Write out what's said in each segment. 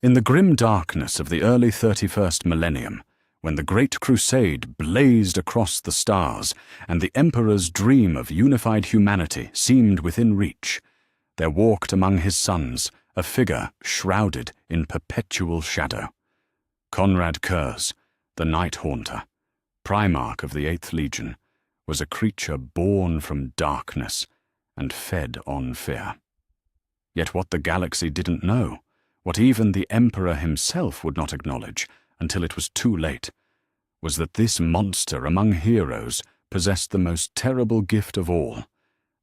In the grim darkness of the early 31st millennium, when the Great Crusade blazed across the stars and the Emperor's dream of unified humanity seemed within reach, there walked among his sons a figure shrouded in perpetual shadow. Konrad Curze, the Night Haunter, Primarch of the 8th Legion, was a creature born from darkness and fed on fear. Yet what the galaxy didn't know, what even the Emperor himself would not acknowledge until it was too late, was that this monster among heroes possessed the most terrible gift of all,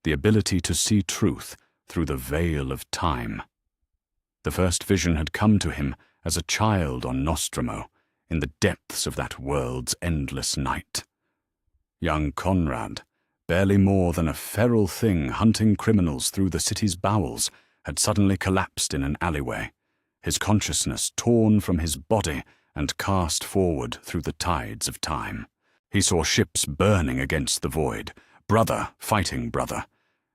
the ability to see truth through the veil of time. The first vision had come to him as a child on Nostromo, in the depths of that world's endless night. Young Konrad, barely more than a feral thing hunting criminals through the city's bowels, had suddenly collapsed in an alleyway, his consciousness torn from his body and cast forward through the tides of time. He saw ships burning against the void, brother fighting brother,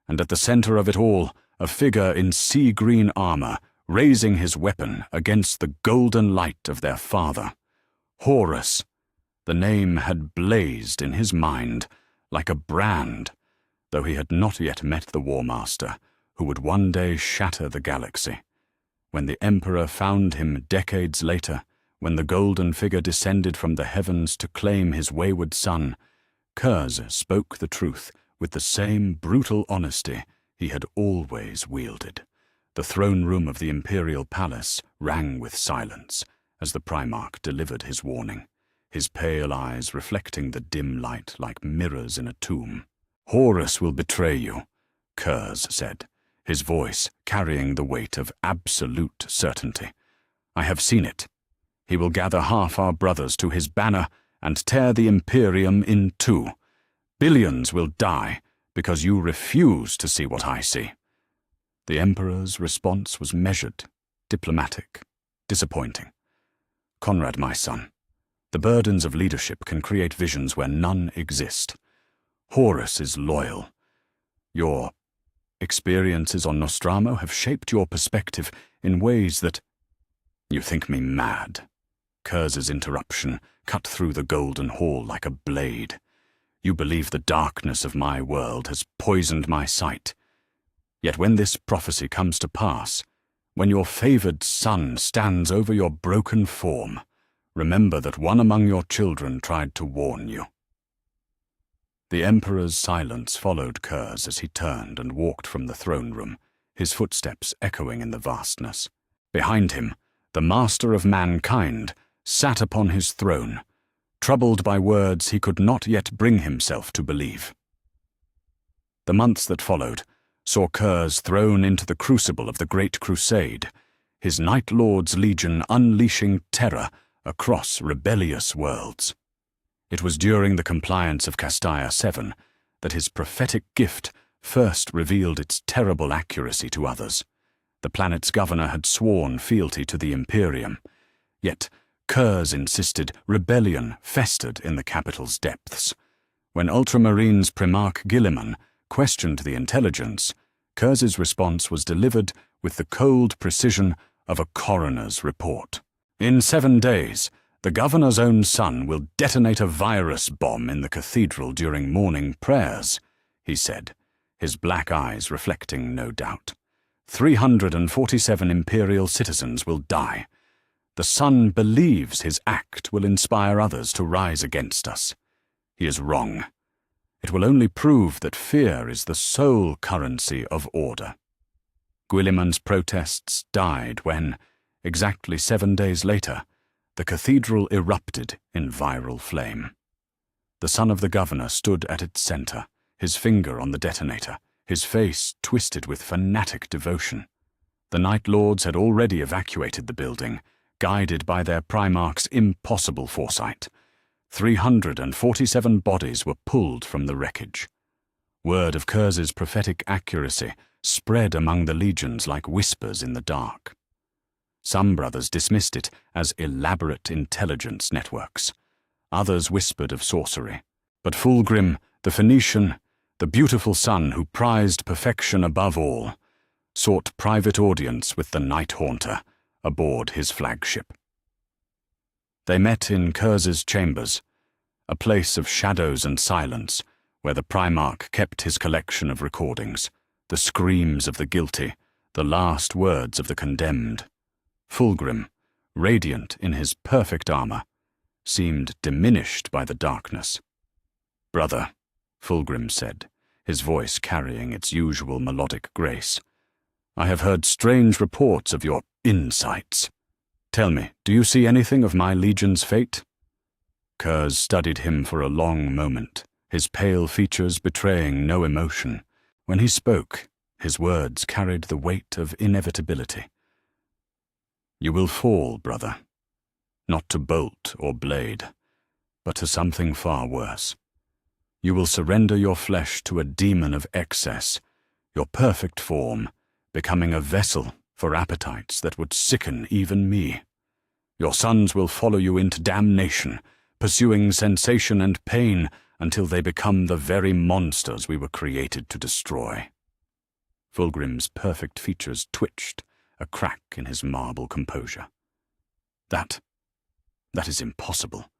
and at the center of it all, a figure in sea-green armor, raising his weapon against the golden light of their father. Horus. The name had blazed in his mind like a brand, though he had not yet met the War Master, who would one day shatter the galaxy. When the Emperor found him decades later, when the golden figure descended from the heavens to claim his wayward son, Curze spoke the truth with the same brutal honesty he had always wielded. The throne room of the Imperial Palace rang with silence as the Primarch delivered his warning, his pale eyes reflecting the dim light like mirrors in a tomb. "Horus will betray you," Curze said, his voice carrying the weight of absolute certainty. "I have seen it. He will gather half our brothers to his banner and tear the Imperium in two. Billions will die because you refuse to see what I see." The Emperor's response was measured, diplomatic, disappointing. "Konrad, my son, the burdens of leadership can create visions where none exist. Horus is loyal. Your experiences on Nostromo have shaped your perspective in ways that—" "You think me mad?" Curze's interruption cut through the golden hall like a blade. "You believe the darkness of my world has poisoned my sight. Yet when this prophecy comes to pass, when your favored son stands over your broken form, remember that one among your children tried to warn you." The Emperor's silence followed Curze as he turned and walked from the throne room, his footsteps echoing in the vastness. Behind him, the Master of Mankind sat upon his throne, troubled by words he could not yet bring himself to believe. The months that followed saw Curze thrown into the crucible of the Great Crusade, his Night Lord's Legion unleashing terror across rebellious worlds. It was during the compliance of Castilla VII that his prophetic gift first revealed its terrible accuracy to others. The planet's governor had sworn fealty to the Imperium, yet Curze insisted rebellion festered in the capital's depths. When Ultramarines Primarch Guilliman questioned the intelligence, Curze's response was delivered with the cold precision of a coroner's report. "In 7 days, the governor's own son will detonate a virus bomb in the cathedral during morning prayers," he said, his black eyes reflecting no doubt. 347 Imperial citizens will die. The son believes his act will inspire others to rise against us. He is wrong. It will only prove that fear is the sole currency of order. Guilliman's protests died when, exactly 7 days later, the cathedral erupted in viral flame. The son of the governor stood at its center, his finger on the detonator, his face twisted with fanatic devotion. The Night Lords had already evacuated the building, guided by their Primarch's impossible foresight. 347 bodies were pulled from the wreckage. Word of Curze's prophetic accuracy spread among the legions like whispers in the dark. Some brothers dismissed it as elaborate intelligence networks. Others whispered of sorcery. But Fulgrim, the Phoenician, the beautiful son who prized perfection above all, sought private audience with the Night Haunter, aboard his flagship. They met in Curze's chambers, a place of shadows and silence, where the Primarch kept his collection of recordings, the screams of the guilty, the last words of the condemned. Fulgrim, radiant in his perfect armor, seemed diminished by the darkness. "Brother," Fulgrim said, his voice carrying its usual melodic grace, "I have heard strange reports of your insights. Tell me, do you see anything of my legion's fate?" Curze studied him for a long moment, his pale features betraying no emotion. When he spoke, his words carried the weight of inevitability. "You will fall, brother, not to bolt or blade, but to something far worse. You will surrender your flesh to a demon of excess, your perfect form, becoming a vessel for appetites that would sicken even me. Your sons will follow you into damnation, pursuing sensation and pain until they become the very monsters we were created to destroy." Fulgrim's perfect features twitched, a crack in his marble composure. That is impossible.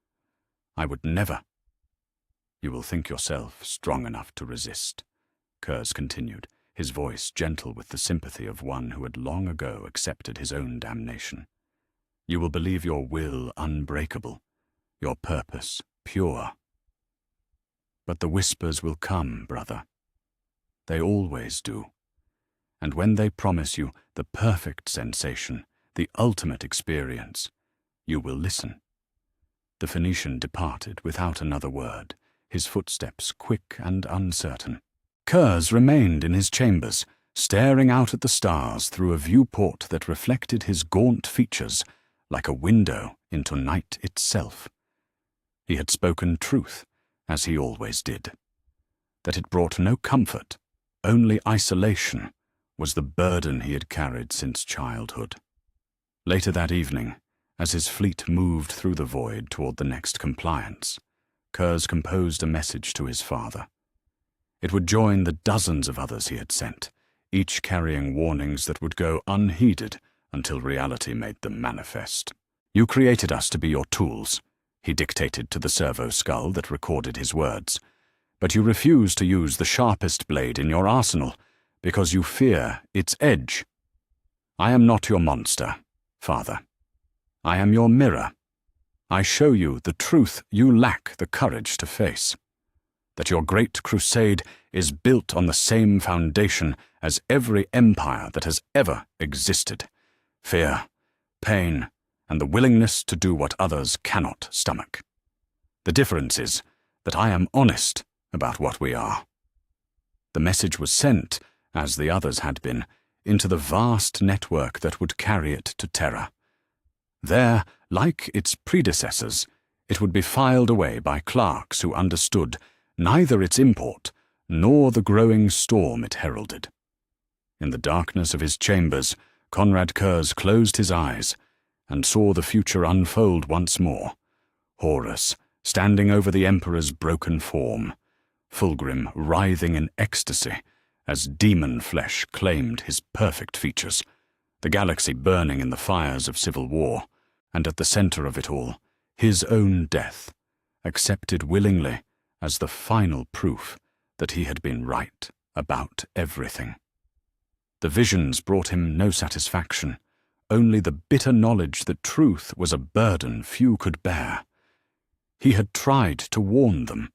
I would never." "You will think yourself strong enough to resist," Curze continued, his voice gentle with the sympathy of one who had long ago accepted his own damnation. "You will believe your will unbreakable, your purpose pure. But the whispers will come, brother. They always do. And when they promise you the perfect sensation, the ultimate experience, you will listen." The Phoenician departed without another word, his footsteps quick and uncertain. Curze remained in his chambers, staring out at the stars through a viewport that reflected his gaunt features like a window into night itself. He had spoken truth, as he always did. That it brought no comfort, only isolation, was the burden he had carried since childhood. Later that evening, as his fleet moved through the void toward the next compliance, Curze composed a message to his father. It would join the dozens of others he had sent, each carrying warnings that would go unheeded until reality made them manifest. "You created us to be your tools," he dictated to the servo skull that recorded his words, "but you refuse to use the sharpest blade in your arsenal because you fear its edge. I am not your monster, Father. I am your mirror. I show you the truth you lack the courage to face. That your great crusade is built on the same foundation as every empire that has ever existed: fear, pain, and the willingness to do what others cannot stomach. The difference is that I am honest about what we are." The message was sent, as the others had been, into the vast network that would carry it to Terra. There, like its predecessors, it would be filed away by clerks who understood neither its import nor the growing storm it heralded. In the darkness of his chambers, Konrad Curze closed his eyes and saw the future unfold once more. Horus, standing over the Emperor's broken form, Fulgrim writhing in ecstasy as demon flesh claimed his perfect features, the galaxy burning in the fires of civil war, and at the center of it all, his own death, accepted willingly as the final proof that he had been right about everything. The visions brought him no satisfaction, only the bitter knowledge that truth was a burden few could bear. He had tried to warn them.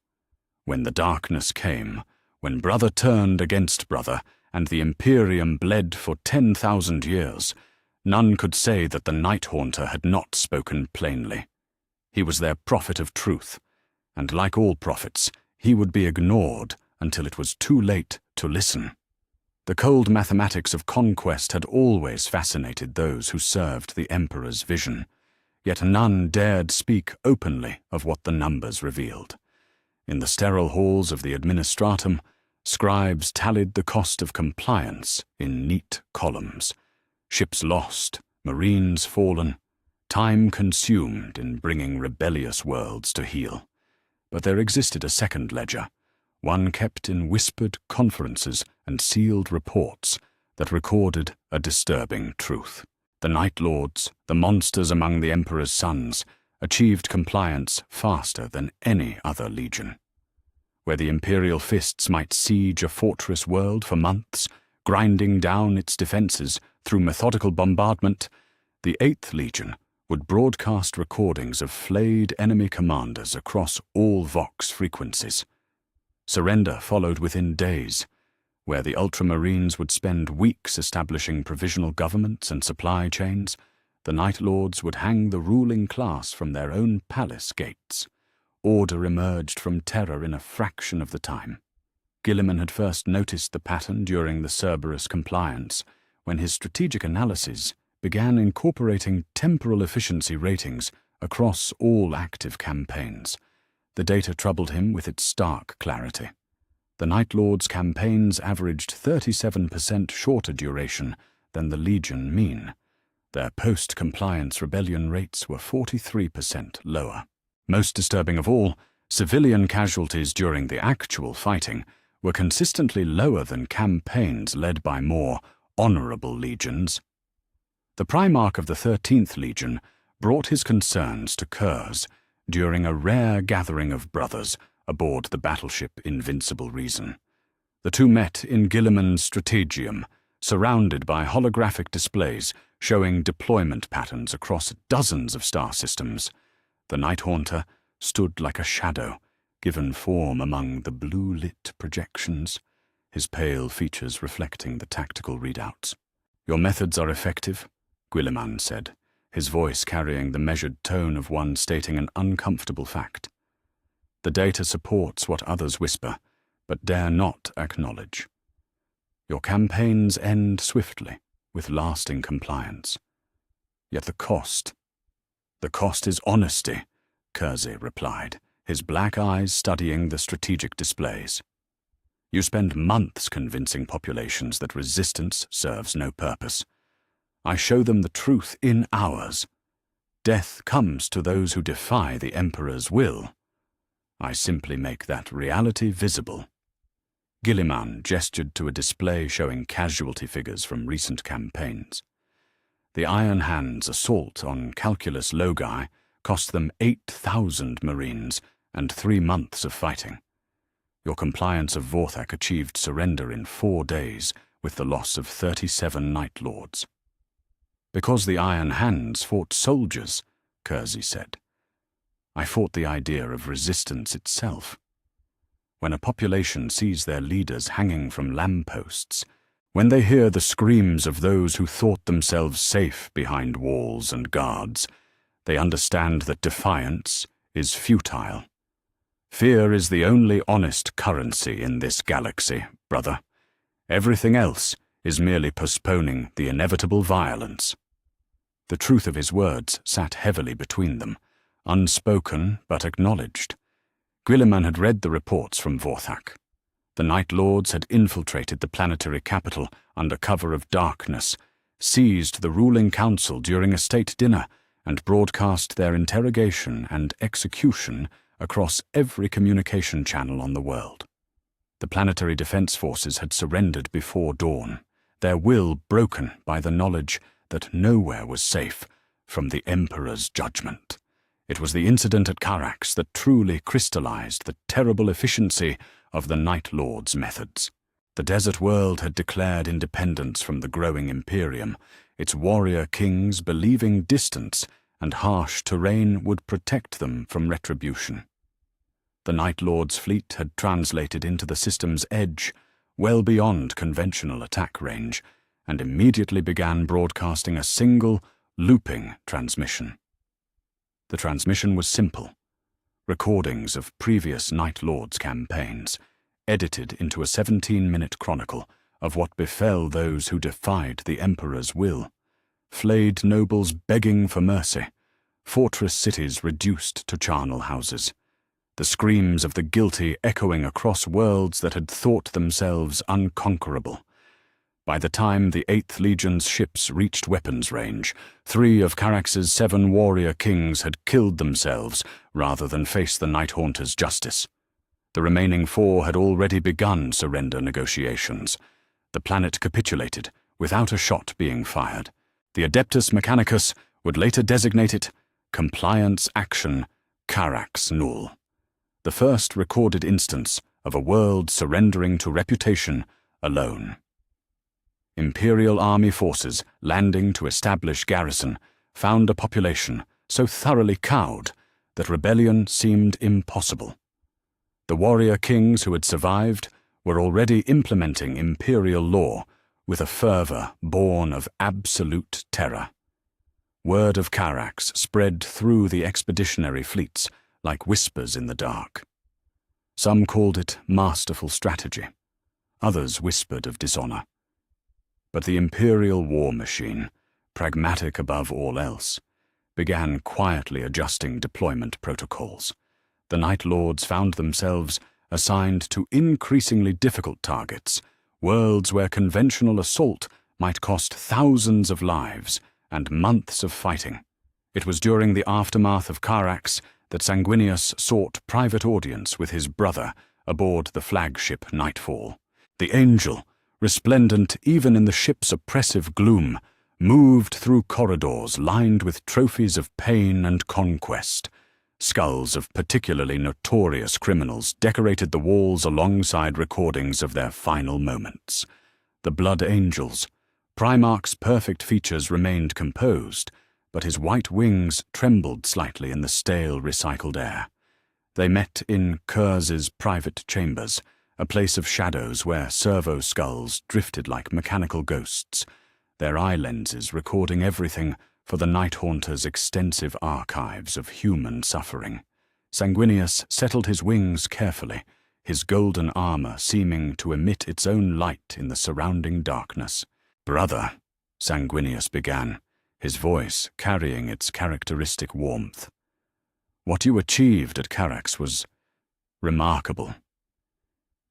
When the darkness came, when brother turned against brother, and the Imperium bled for 10,000 years, none could say that the Night Haunter had not spoken plainly. He was their prophet of truth, and like all prophets, he would be ignored until it was too late to listen. The cold mathematics of conquest had always fascinated those who served the Emperor's vision, yet none dared speak openly of what the numbers revealed. In the sterile halls of the administratum, scribes tallied the cost of compliance in neat columns. Ships lost, marines fallen, time consumed in bringing rebellious worlds to heel. But there existed a second ledger, one kept in whispered conferences and sealed reports that recorded a disturbing truth. The Night Lords, the monsters among the Emperor's sons, achieved compliance faster than any other legion. Where the Imperial fists might siege a fortress world for months, grinding down its defenses through methodical bombardment, the 8th Legion would broadcast recordings of flayed enemy commanders across all Vox frequencies. Surrender followed within days, where the Ultramarines would spend weeks establishing provisional governments and supply chains. The Night Lords would hang the ruling class from their own palace gates. Order emerged from terror in a fraction of the time. Guilliman had first noticed the pattern during the Cerberus compliance, when his strategic analysis began incorporating temporal efficiency ratings across all active campaigns. The data troubled him with its stark clarity. The Night Lords' campaigns averaged 37% shorter duration than the Legion mean. Their post-compliance rebellion rates were 43% lower. Most disturbing of all, civilian casualties during the actual fighting were consistently lower than campaigns led by more honorable legions. The Primarch of the 13th Legion brought his concerns to Curze during a rare gathering of brothers aboard the battleship Invincible Reason. The two met in Guilliman's Strategium, surrounded by holographic displays showing deployment patterns across dozens of star systems. The Night Haunter stood like a shadow, given form among the blue-lit projections, his pale features reflecting the tactical readouts. "Your methods are effective," Guilliman said, his voice carrying the measured tone of one stating an uncomfortable fact. "The data supports what others whisper, but dare not acknowledge. Your campaigns end swiftly, with lasting compliance. Yet the cost is honesty," Curze replied, his black eyes studying the strategic displays. "You spend months convincing populations that resistance serves no purpose. I show them the truth in hours. Death comes to those who defy the Emperor's will. I simply make that reality visible." Guilliman gestured to a display showing casualty figures from recent campaigns. The Iron Hand's assault on Calculus Logi cost them 8,000 Marines and 3 months of fighting. Your compliance of Vorthak achieved surrender in 4 days, with the loss of 37 Night Lords. "Because the Iron Hands fought soldiers," Curze said. "I fought the idea of resistance itself. When a population sees their leaders hanging from lampposts, when they hear the screams of those who thought themselves safe behind walls and guards, they understand that defiance is futile. Fear is the only honest currency in this galaxy, brother. Everything else is merely postponing the inevitable violence." The truth of his words sat heavily between them, unspoken but acknowledged. Guilliman had read the reports from Vorthak. The Night Lords had infiltrated the planetary capital under cover of darkness, seized the ruling council during a state dinner, and broadcast their interrogation and execution across every communication channel on the world. The planetary defense forces had surrendered before dawn, their will broken by the knowledge that nowhere was safe from the Emperor's judgment. It was the incident at Carax that truly crystallized the terrible efficiency of the Night Lord's methods. The desert world had declared independence from the growing Imperium, its warrior kings believing distance and harsh terrain would protect them from retribution. The Night Lord's fleet had translated into the system's edge, well beyond conventional attack range, and immediately began broadcasting a single, looping transmission. The transmission was simple. Recordings of previous Night Lords campaigns, edited into a 17-minute chronicle of what befell those who defied the Emperor's will. Flayed nobles begging for mercy, fortress cities reduced to charnel houses, the screams of the guilty echoing across worlds that had thought themselves unconquerable. By the time the 8th Legion's ships reached weapons range, 3 of Carax's 7 warrior kings had killed themselves rather than face the Night Haunter's justice. The remaining 4 had already begun surrender negotiations. The planet capitulated without a shot being fired. The Adeptus Mechanicus would later designate it Compliance Action Carax Null, the first recorded instance of a world surrendering to reputation alone. Imperial army forces landing to establish garrison found a population so thoroughly cowed that rebellion seemed impossible. The warrior kings who had survived were already implementing imperial law with a fervor born of absolute terror. Word of Carax spread through the expeditionary fleets like whispers in the dark. Some called it masterful strategy. Others whispered of dishonor. But the imperial war machine, pragmatic above all else, began quietly adjusting deployment protocols. The Night Lords found themselves assigned to increasingly difficult targets, worlds where conventional assault might cost thousands of lives and months of fighting. It was during the aftermath of Carax that Sanguinius sought private audience with his brother aboard the flagship Nightfall. The angel, resplendent even in the ship's oppressive gloom, moved through corridors lined with trophies of pain and conquest. Skulls of particularly notorious criminals decorated the walls alongside recordings of their final moments. The Blood Angels. Primarch's perfect features remained composed, but his white wings trembled slightly in the stale, recycled air. They met in Curze's private chambers, a place of shadows where servo skulls drifted like mechanical ghosts, their eye lenses recording everything for the Night Haunter's extensive archives of human suffering. Sanguinius settled his wings carefully, his golden armor seeming to emit its own light in the surrounding darkness. "Brother," Sanguinius began, his voice carrying its characteristic warmth. "What you achieved at Carax was remarkable.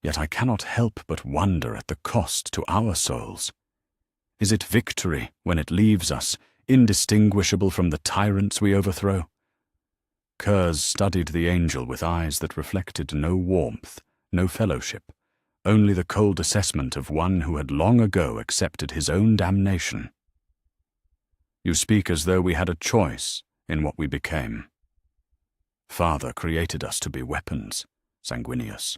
Yet I cannot help but wonder at the cost to our souls. Is it victory when it leaves us indistinguishable from the tyrants we overthrow?" Curze studied the angel with eyes that reflected no warmth, no fellowship, only the cold assessment of one who had long ago accepted his own damnation. "You speak as though we had a choice in what we became." "Father created us to be weapons, Sanguinius.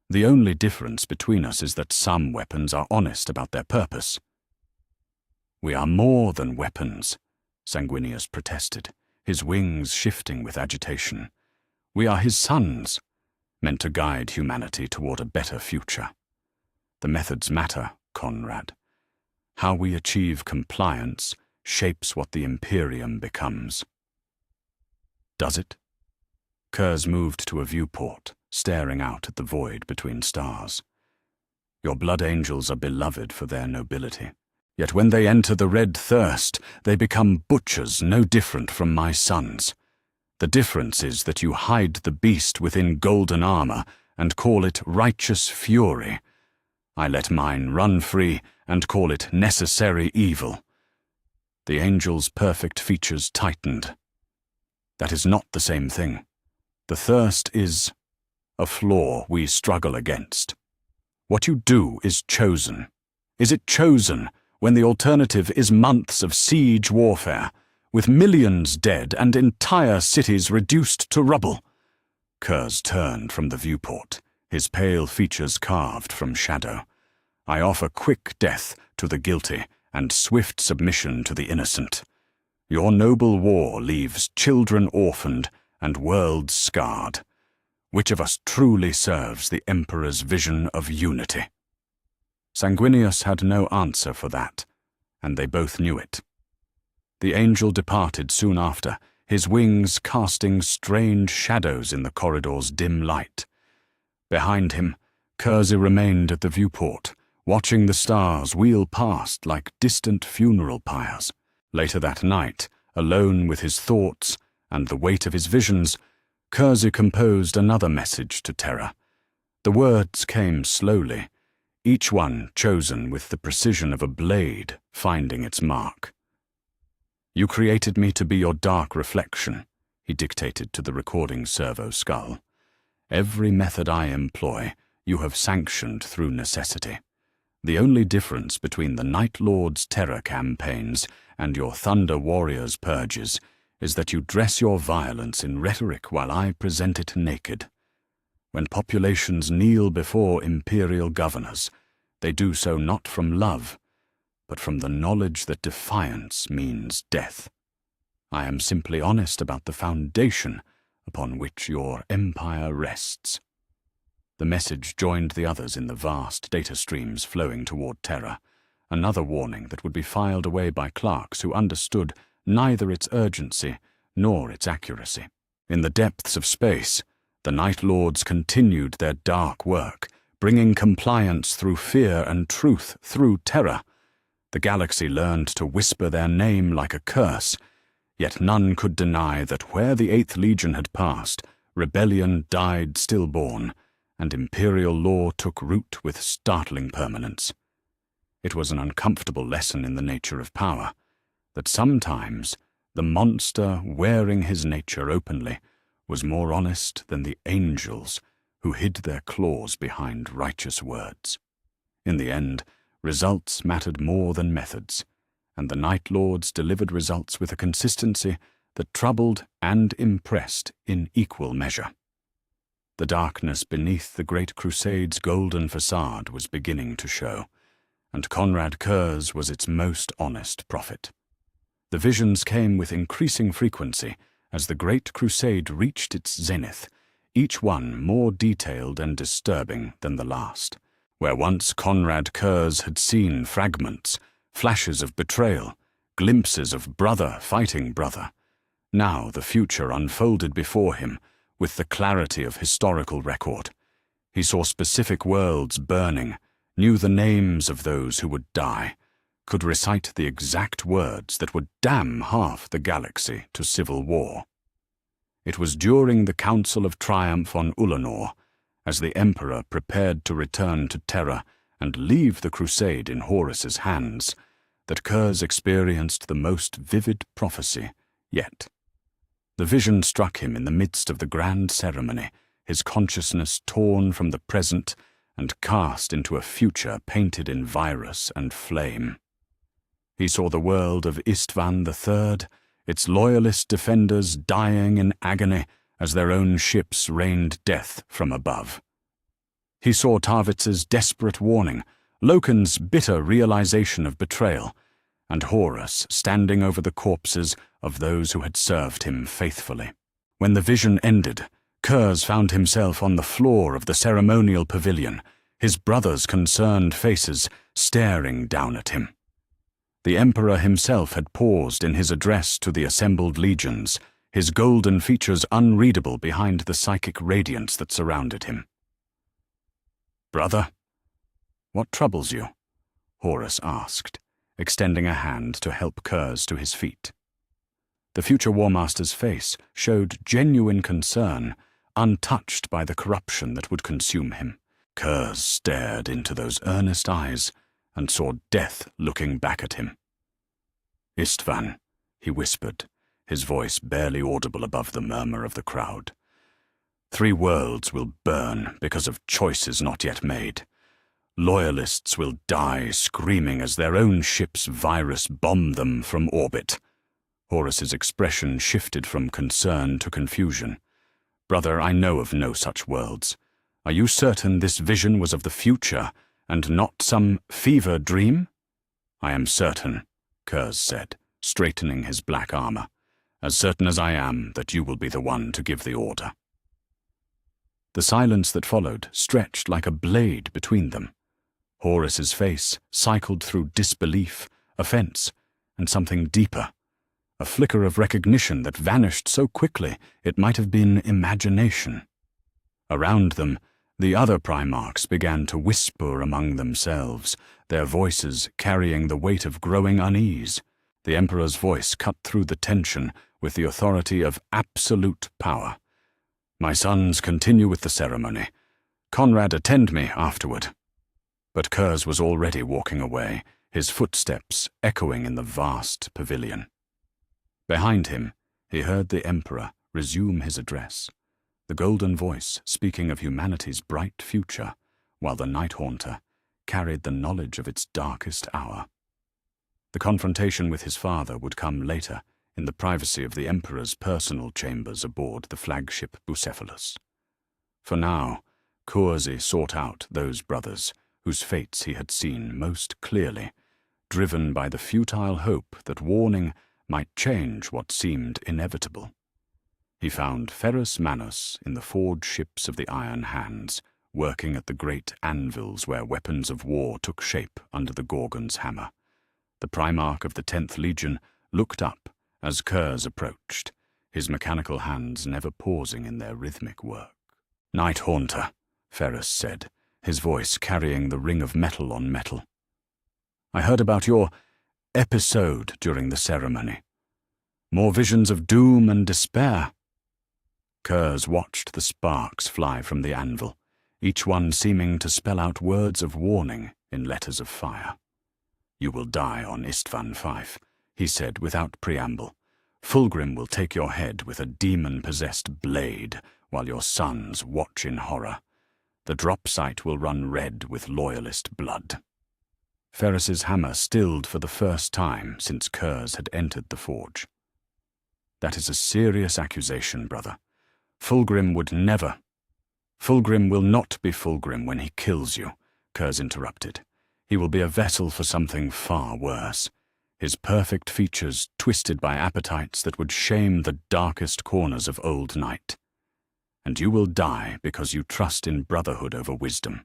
The only difference between us is that some weapons are honest about their purpose." "We are more than weapons," Sanguinius protested, his wings shifting with agitation. "We are his sons, meant to guide humanity toward a better future. The methods matter, Konrad. How we achieve compliance shapes what the Imperium becomes." "Does it?" Curze moved to a viewport, staring out at the void between stars. "Your blood angels are beloved for their nobility. Yet when they enter the red thirst, they become butchers no different from my sons. The difference is that you hide the beast within golden armor and call it righteous fury. I let mine run free and call it necessary evil." The angel's perfect features tightened. "That is not the same thing. The thirst is a flaw we struggle against. What you do is chosen. Is it chosen when the alternative is months of siege warfare, with millions dead and entire cities reduced to rubble?" Curze turned from the viewport, his pale features carved from shadow. "I offer quick death to the guilty and swift submission to the innocent. Your noble war leaves children orphaned and worlds scarred. Which of us truly serves the Emperor's vision of unity?" Sanguinius had no answer for that, and they both knew it. The angel departed soon after, his wings casting strange shadows in the corridor's dim light. Behind him, Curze remained at the viewport, watching the stars wheel past like distant funeral pyres. Later that night, alone with his thoughts and the weight of his visions, Curze composed another message to Terra. The words came slowly, each one chosen with the precision of a blade finding its mark. "You created me to be your dark reflection," he dictated to the recording servo skull. "Every method I employ, you have sanctioned through necessity. The only difference between the Night Lord's terror campaigns and your Thunder Warrior's purges is that you dress your violence in rhetoric while I present it naked. When populations kneel before imperial governors, they do so not from love, but from the knowledge that defiance means death. I am simply honest about the foundation upon which your empire rests. The message joined the others in the vast data streams flowing toward Terra, another warning that would be filed away by clerks who understood neither its urgency nor its accuracy. In the depths of space, the Night Lords continued their dark work, bringing compliance through fear and truth through terror. The galaxy learned to whisper their name like a curse, yet none could deny that where the 8th Legion had passed, rebellion died stillborn, and imperial law took root with startling permanence. It was an uncomfortable lesson in the nature of power, that sometimes the monster wearing his nature openly was more honest than the angels who hid their claws behind righteous words. In the end, results mattered more than methods, and the Night Lords delivered results with a consistency that troubled and impressed in equal measure. The darkness beneath the Great Crusade's golden facade was beginning to show, and Konrad Curze was its most honest prophet. The visions came with increasing frequency as the Great Crusade reached its zenith, each one more detailed and disturbing than the last. Where once Konrad Curze had seen fragments, flashes of betrayal, glimpses of brother fighting brother, now the future unfolded before him with the clarity of historical record. He saw specific worlds burning, knew the names of those who would die, could recite the exact words that would damn half the galaxy to civil war. It was during the Council of Triumph on Ulanor, as the Emperor prepared to return to Terra and leave the Crusade in Horus's hands, that Curze experienced the most vivid prophecy yet. The vision struck him in the midst of the grand ceremony, his consciousness torn from the present and cast into a future painted in virus and flame. He saw the world of Istvan III, its loyalist defenders dying in agony as their own ships rained death from above. He saw Tarvitz's desperate warning, Loken's bitter realization of betrayal, and Horus standing over the corpses of those who had served him faithfully. When the vision ended, Curze found himself on the floor of the ceremonial pavilion, his brothers' concerned faces staring down at him. The Emperor himself had paused in his address to the assembled legions, his golden features unreadable behind the psychic radiance that surrounded him. "Brother, what troubles you?" Horus asked, extending a hand to help Curze to his feet. The future War Master's face showed genuine concern, untouched by the corruption that would consume him. Curze stared into those earnest eyes and saw death looking back at him. "Istvan," he whispered, his voice barely audible above the murmur of the crowd. 3 worlds will burn because of choices not yet made. Loyalists will die screaming as their own ship's virus bomb them from orbit. Horus's expression shifted from concern to confusion. "Brother, I know of no such worlds. Are you certain this vision was of the future and not some fever dream?" "I am certain," Curze said, straightening his black armor. "As certain as I am that you will be the one to give the order." The silence that followed stretched like a blade between them. Horus's face cycled through disbelief, offense, and something deeper. A flicker of recognition that vanished so quickly it might have been imagination. Around them, the other Primarchs began to whisper among themselves, their voices carrying the weight of growing unease. The Emperor's voice cut through the tension with the authority of absolute power. "My sons, continue with the ceremony. Konrad, attend me afterward." But Curze was already walking away, his footsteps echoing in the vast pavilion. Behind him, he heard the Emperor resume his address, the golden voice speaking of humanity's bright future, while the Night Haunter, carried the knowledge of its darkest hour. The confrontation with his father would come later, in the privacy of the Emperor's personal chambers aboard the flagship Bucephalus. For now, Curze sought out those brothers whose fates he had seen most clearly, driven by the futile hope that warning might change what seemed inevitable. He found Ferrus Manus in the forged ships of the Iron Hands, working at the great anvils where weapons of war took shape under the Gorgon's hammer. The Primarch of the 10th Legion looked up as Curze approached, his mechanical hands never pausing in their rhythmic work. "Night Haunter," Ferrus said, his voice carrying the ring of metal on metal. "I heard about your episode during the ceremony. More visions of doom and despair." Curze watched the sparks fly from the anvil, each one seeming to spell out words of warning in letters of fire. "You will die on Istvan Fife," he said without preamble. "Fulgrim will take your head with a demon-possessed blade while your sons watch in horror. The drop site will run red with loyalist blood." Ferrus's hammer stilled for the first time since Curze had entered the forge. "That is a serious accusation, brother. Fulgrim would never—" "Fulgrim will not be Fulgrim when he kills you," Curze interrupted. "He will be a vessel for something far worse. His perfect features twisted by appetites that would shame the darkest corners of old night. And you will die because you trust in brotherhood over wisdom."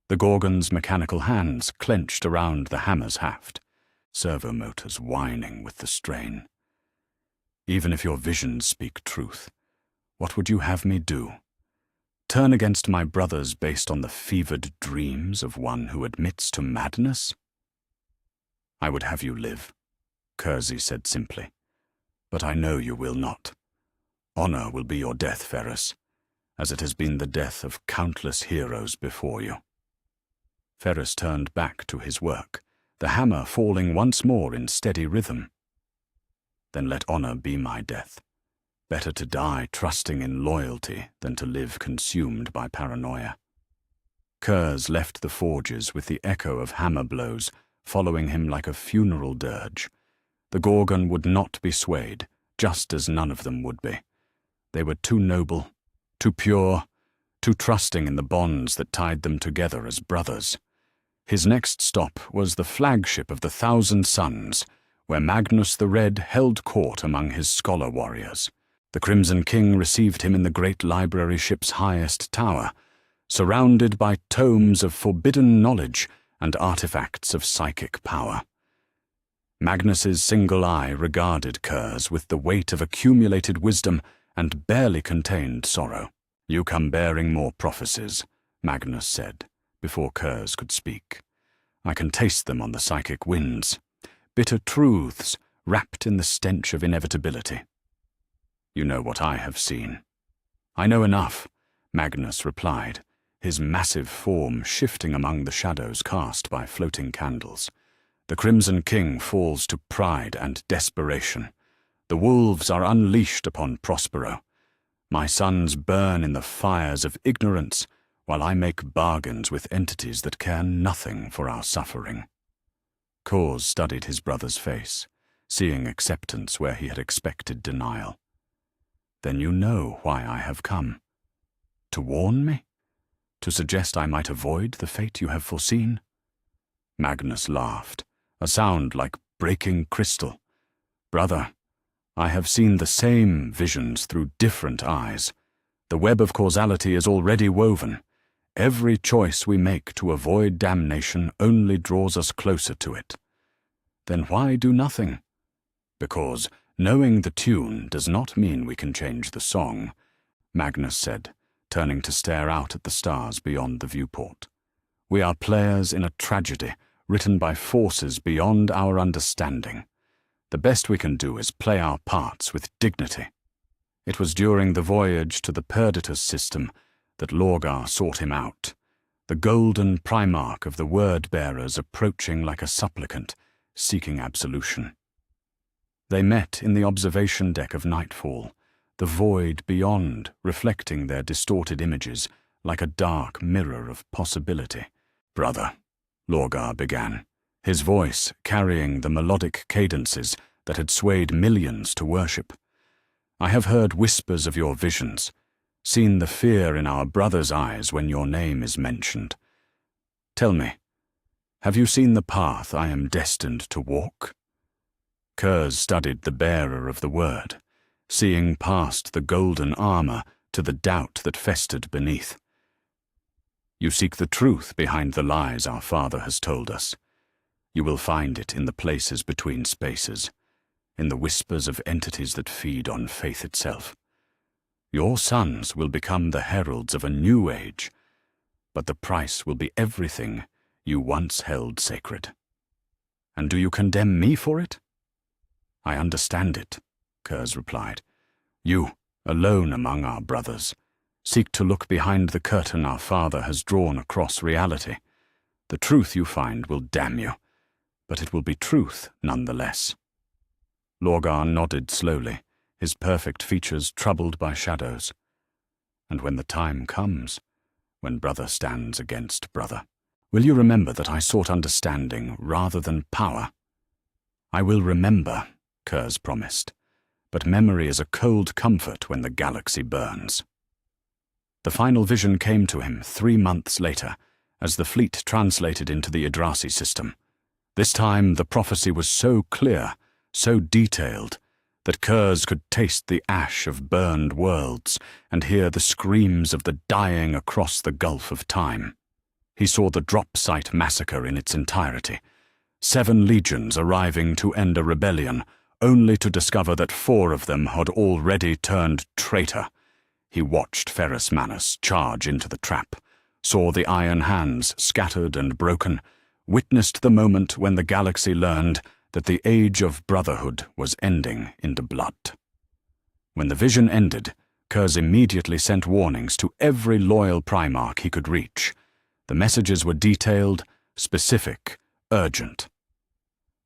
The Gorgon's mechanical hands clenched around the hammer's haft, servo motors whining with the strain. "Even if your visions speak truth, what would you have me do? Turn against my brothers based on the fevered dreams of one who admits to madness?" "I would have you live," Curze said simply. "But I know you will not. Honor will be your death, Ferrus, as it has been the death of countless heroes before you." Ferrus turned back to his work, the hammer falling once more in steady rhythm. "Then let honor be my death. Better to die trusting in loyalty than to live consumed by paranoia." Curze left the forges with the echo of hammer blows following him like a funeral dirge. The Gorgon would not be swayed, just as none of them would be. They were too noble, too pure, too trusting in the bonds that tied them together as brothers. His next stop was the flagship of the 1,000 Suns, where Magnus the Red held court among his scholar warriors. The Crimson King received him in the great library ship's highest tower, surrounded by tomes of forbidden knowledge and artifacts of psychic power. Magnus's single eye regarded Curze with the weight of accumulated wisdom and barely contained sorrow. "You come bearing more prophecies," Magnus said, before Curze could speak. "I can taste them on the psychic winds, bitter truths wrapped in the stench of inevitability. You know what I have seen." "I know enough," Magnus replied, his massive form shifting among the shadows cast by floating candles. "The Crimson King falls to pride and desperation. The wolves are unleashed upon Prospero. My sons burn in the fires of ignorance, while I make bargains with entities that care nothing for our suffering." Curze studied his brother's face, seeing acceptance where he had expected denial. "Then you know why I have come. To warn me? To suggest I might avoid the fate you have foreseen?" Magnus laughed, a sound like breaking crystal. "Brother, I have seen the same visions through different eyes. The web of causality is already woven. Every choice we make to avoid damnation only draws us closer to it. Then why do nothing? Because knowing the tune does not mean we can change the song," Magnus said, turning to stare out at the stars beyond the viewport. "We are players in a tragedy written by forces beyond our understanding. The best we can do is play our parts with dignity." It was during the voyage to the Perditus system that Lorgar sought him out, the golden Primarch of the word-bearers approaching like a supplicant, seeking absolution. They met in the observation deck of Nightfall, the void beyond reflecting their distorted images like a dark mirror of possibility. Brother, Lorgar began, his voice carrying the melodic cadences that had swayed millions to worship. I have heard whispers of your visions, seen the fear in our brothers' eyes when your name is mentioned. Tell me, have you seen the path I am destined to walk? Curze studied the bearer of the word, seeing past the golden armor to the doubt that festered beneath. You seek the truth behind the lies our father has told us. You will find it in the places between spaces, in the whispers of entities that feed on faith itself. Your sons will become the heralds of a new age, but the price will be everything you once held sacred. And do you condemn me for it? I understand it, Curze replied. You, alone among our brothers, seek to look behind the curtain our father has drawn across reality. The truth you find will damn you, but it will be truth nonetheless. Lorgar nodded slowly, his perfect features troubled by shadows. And when the time comes, when brother stands against brother, will you remember that I sought understanding rather than power? I will remember, Curze promised, but memory is a cold comfort when the galaxy burns. The final vision came to him 3 months later, as the fleet translated into the Idrasi system. This time the prophecy was so clear, so detailed, that Curze could taste the ash of burned worlds and hear the screams of the dying across the gulf of time. He saw the drop site massacre in its entirety, 7 legions arriving to end a rebellion, only to discover that 4 of them had already turned traitor. He watched Ferrus Manus charge into the trap, saw the Iron Hands scattered and broken, witnessed the moment when the galaxy learned that the age of brotherhood was ending into blood. When the vision ended, Curze immediately sent warnings to every loyal Primarch he could reach. The messages were detailed, specific, urgent.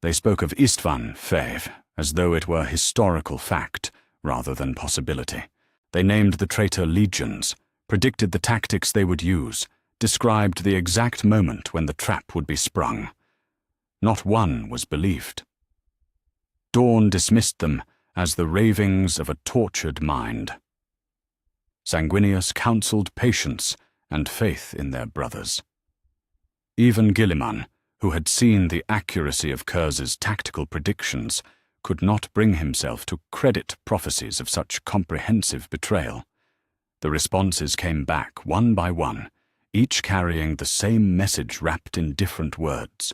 They spoke of Istvan Fave as though it were historical fact rather than possibility. They named the traitor legions, predicted the tactics they would use, described the exact moment when the trap would be sprung. Not one was believed. Dawn dismissed them as the ravings of a tortured mind. Sanguinius counseled patience and faith in their brothers. Even Guilliman, who had seen the accuracy of Curze's tactical predictions, could not bring himself to credit prophecies of such comprehensive betrayal. The responses came back one by one, each carrying the same message wrapped in different words.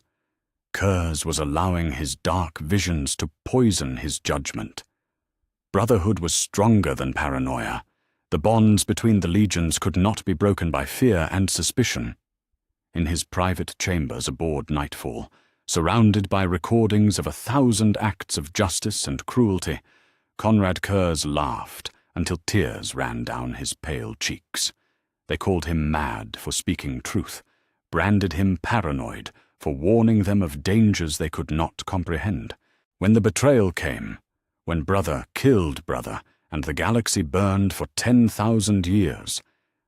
Curze was allowing his dark visions to poison his judgment. Brotherhood was stronger than paranoia. The bonds between the legions could not be broken by fear and suspicion. In his private chambers aboard Nightfall, surrounded by recordings of 1,000 acts of justice and cruelty, Konrad Curze laughed until tears ran down his pale cheeks. They called him mad for speaking truth, branded him paranoid for warning them of dangers they could not comprehend. When the betrayal came, when brother killed brother and the galaxy burned for 10,000 years,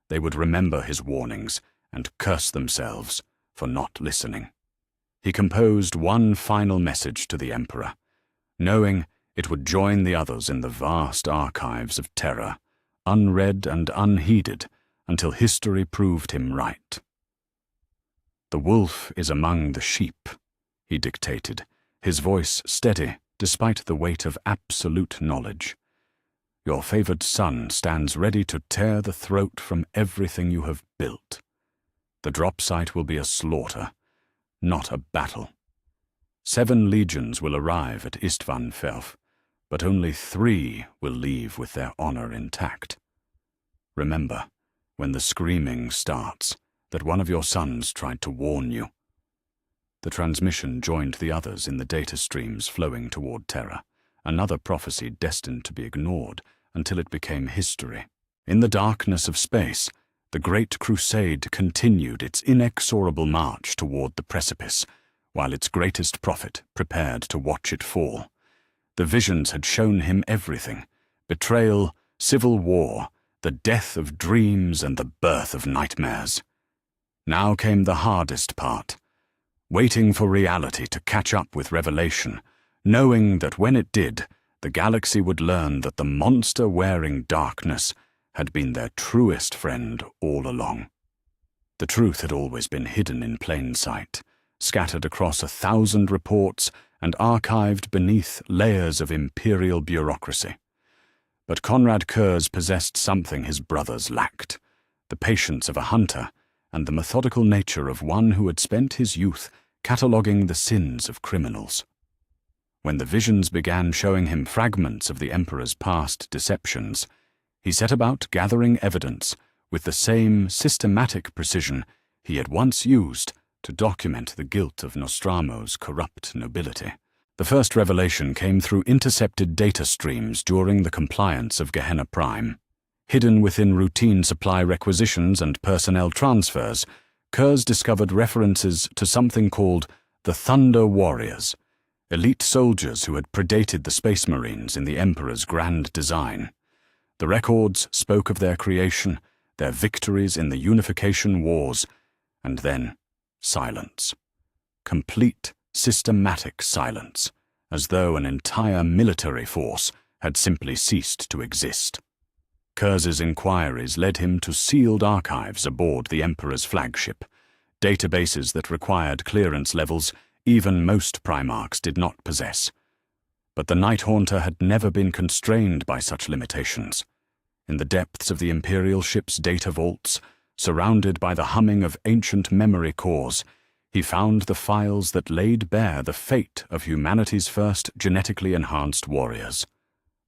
they would remember his warnings and curse themselves for not listening. He composed one final message to the Emperor, knowing it would join the others in the vast archives of terror, unread and unheeded until history proved him right. "The wolf is among the sheep," he dictated, his voice steady despite the weight of absolute knowledge. "Your favored son stands ready to tear the throat from everything you have built. The drop site will be a slaughter, not a battle. 7 legions will arrive at Istvan Felf, but only 3 will leave with their honor intact. Remember, when the screaming starts, that one of your sons tried to warn you." The transmission joined the others in the data streams flowing toward Terra, another prophecy destined to be ignored until it became history. In the darkness of space, the Great Crusade continued its inexorable march toward the precipice, while its greatest prophet prepared to watch it fall. The visions had shown him everything: betrayal, civil war, the death of dreams, and the birth of nightmares. Now came the hardest part, waiting for reality to catch up with revelation, knowing that when it did, the galaxy would learn that the monster wearing darkness had been their truest friend all along. The truth had always been hidden in plain sight, scattered across 1,000 reports and archived beneath layers of Imperial bureaucracy. But Konrad Curze possessed something his brothers lacked, the patience of a hunter and the methodical nature of one who had spent his youth cataloguing the sins of criminals. When the visions began showing him fragments of the Emperor's past deceptions, he set about gathering evidence with the same systematic precision he had once used to document the guilt of Nostramo's corrupt nobility. The first revelation came through intercepted data streams during the compliance of Gehenna Prime. Hidden within routine supply requisitions and personnel transfers, Curze discovered references to something called the Thunder Warriors, elite soldiers who had predated the Space Marines in the Emperor's grand design. The records spoke of their creation, their victories in the Unification Wars, and then silence. Complete, systematic silence, as though an entire military force had simply ceased to exist. Curze's inquiries led him to sealed archives aboard the Emperor's flagship, databases that required clearance levels even most Primarchs did not possess. But the Night Haunter had never been constrained by such limitations. In the depths of the Imperial ship's data vaults, surrounded by the humming of ancient memory cores, he found the files that laid bare the fate of humanity's first genetically enhanced warriors.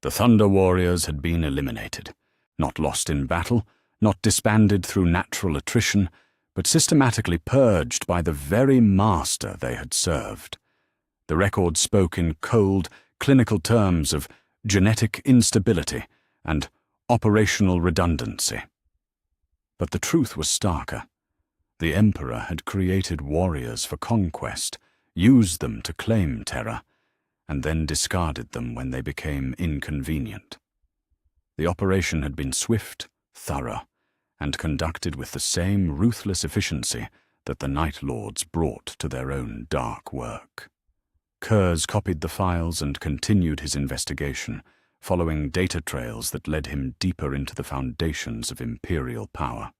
The Thunder Warriors had been eliminated, not lost in battle, not disbanded through natural attrition, but systematically purged by the very master they had served. The record spoke in cold, clinical terms of genetic instability and operational redundancy. But the truth was starker. The Emperor had created warriors for conquest, used them to claim Terra, and then discarded them when they became inconvenient. The operation had been swift, thorough, and conducted with the same ruthless efficiency that the Night Lords brought to their own dark work. Curze copied the files and continued his investigation, following data trails that led him deeper into the foundations of Imperial power.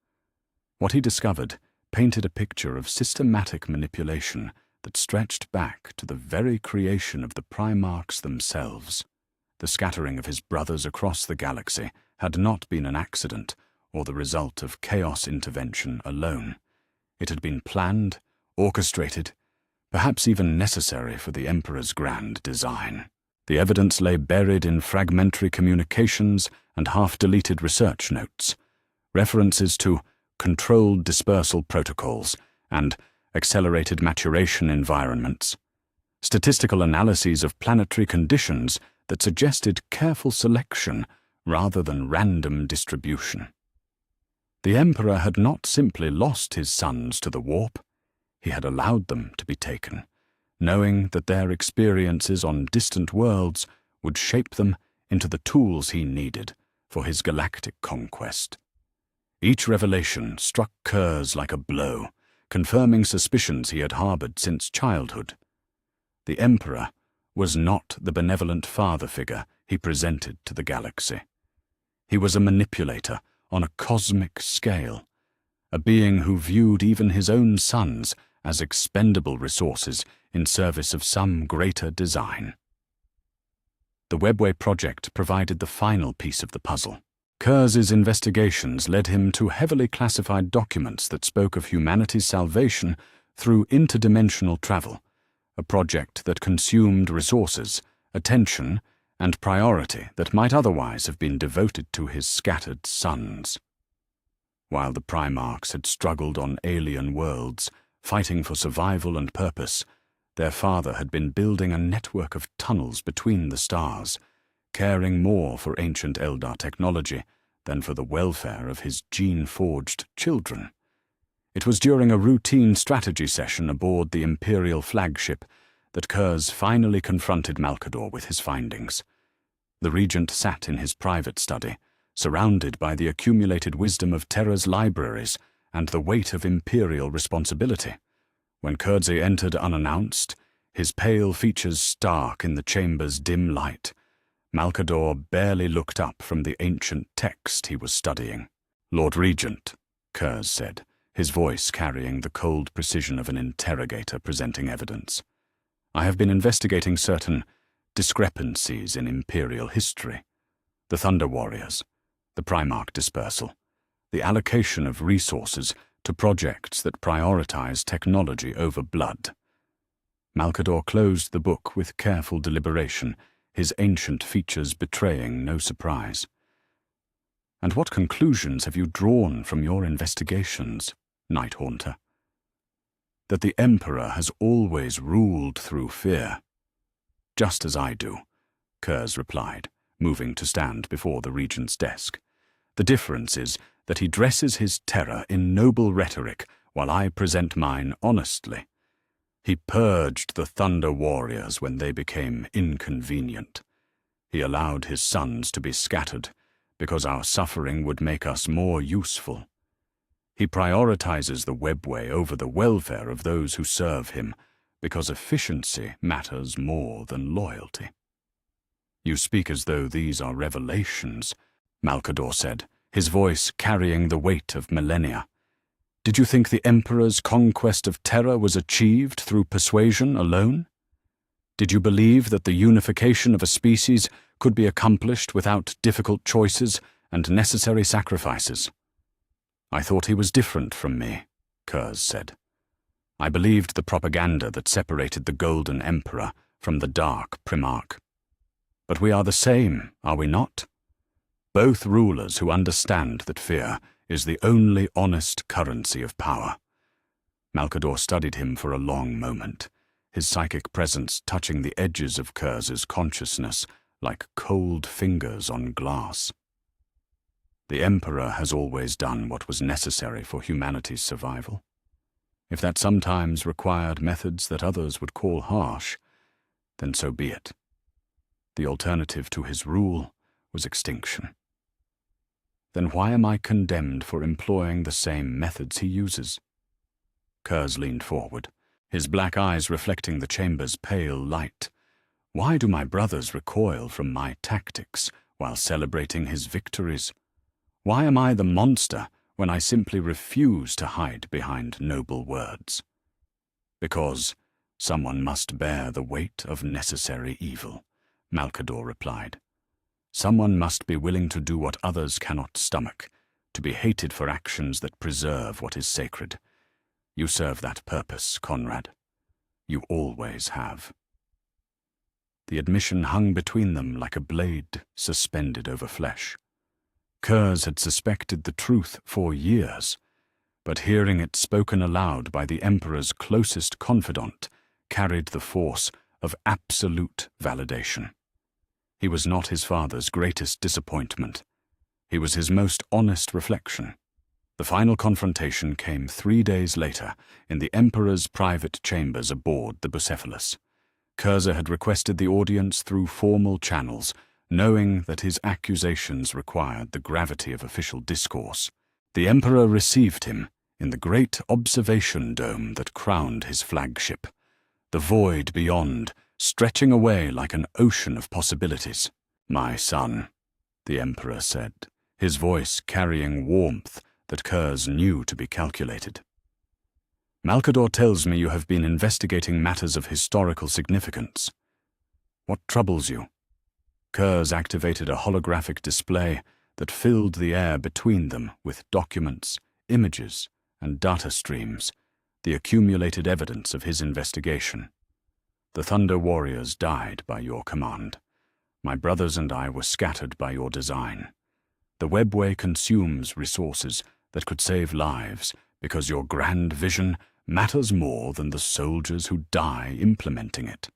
What he discovered painted a picture of systematic manipulation that stretched back to the very creation of the Primarchs themselves. The scattering of his brothers across the galaxy had not been an accident or the result of chaos intervention alone. It had been planned, orchestrated, perhaps even necessary for the Emperor's grand design. The evidence lay buried in fragmentary communications and half-deleted research notes, references to controlled dispersal protocols and accelerated maturation environments, statistical analyses of planetary conditions that suggested careful selection rather than random distribution. The Emperor had not simply lost his sons to the warp, he had allowed them to be taken, knowing that their experiences on distant worlds would shape them into the tools he needed for his galactic conquest. Each revelation struck Curze like a blow, confirming suspicions he had harbored since childhood. The Emperor was not the benevolent father figure he presented to the galaxy. He was a manipulator on a cosmic scale, a being who viewed even his own sons as expendable resources in service of some greater design. The Webway project provided the final piece of the puzzle. Curze's investigations led him to heavily classified documents that spoke of humanity's salvation through interdimensional travel, a project that consumed resources, attention, and priority that might otherwise have been devoted to his scattered sons. While the Primarchs had struggled on alien worlds, fighting for survival and purpose, their father had been building a network of tunnels between the stars, caring more for ancient Eldar technology than for the welfare of his gene-forged children. It was during a routine strategy session aboard the Imperial flagship that Curze finally confronted Malkador with his findings. The Regent sat in his private study, surrounded by the accumulated wisdom of Terra's libraries and the weight of imperial responsibility. When Curze entered unannounced, his pale features stark in the chamber's dim light, Malcador barely looked up from the ancient text he was studying. "Lord Regent," Curze said, his voice carrying the cold precision of an interrogator presenting evidence, "I have been investigating certain discrepancies in Imperial history. The Thunder Warriors, the Primarch dispersal, the allocation of resources to projects that prioritize technology over blood." Malcador closed the book with careful deliberation, his ancient features betraying no surprise. "And what conclusions have you drawn from your investigations, Night Haunter?" "That the Emperor has always ruled through fear." "Just as I do," Curze replied, moving to stand before the Regent's desk. "The difference is that he dresses his terror in noble rhetoric while I present mine honestly. He purged the Thunder Warriors when they became inconvenient. He allowed his sons to be scattered because our suffering would make us more useful. He prioritizes the webway over the welfare of those who serve him because efficiency matters more than loyalty." "You speak as though these are revelations," Malcador said, his voice carrying the weight of millennia. "Did you think the Emperor's conquest of terror was achieved through persuasion alone? Did you believe that the unification of a species could be accomplished without difficult choices and necessary sacrifices?" "I thought he was different from me," Curze said. "I believed the propaganda that separated the Golden Emperor from the Dark Primarch. But we are the same, are we not? Both rulers who understand that fear is the only honest currency of power." Malcador studied him for a long moment, his psychic presence touching the edges of Curze's consciousness like cold fingers on glass. "The Emperor has always done what was necessary for humanity's survival. If that sometimes required methods that others would call harsh, then so be it. The alternative to his rule was extinction. Then why am I condemned for employing the same methods he uses?" Curze leaned forward, his black eyes reflecting the chamber's pale light. "Why do my brothers recoil from my tactics while celebrating his victories? Why am I the monster when I simply refuse to hide behind noble words?" "Because someone must bear the weight of necessary evil," Malcador replied. "Someone must be willing to do what others cannot stomach, to be hated for actions that preserve what is sacred. You serve that purpose, Konrad. You always have." The admission hung between them like a blade suspended over flesh. Curze had suspected the truth for years, but hearing it spoken aloud by the Emperor's closest confidant carried the force of absolute validation. He was not his father's greatest disappointment. He was his most honest reflection. The final confrontation came 3 days later in the Emperor's private chambers aboard the Bucephalus. Curze had requested the audience through formal channels, knowing that his accusations required the gravity of official discourse. The Emperor received him in the great observation dome that crowned his flagship, the void beyond stretching away like an ocean of possibilities. "My son," the Emperor said, his voice carrying warmth that Curze knew to be calculated. "Malcador tells me you have been investigating matters of historical significance. What troubles you?" Curze activated a holographic display that filled the air between them with documents, images, and data streams, the accumulated evidence of his investigation. "The Thunder Warriors died by your command. My brothers and I were scattered by your design. The webway consumes resources that could save lives because your grand vision matters more than the soldiers who die implementing it."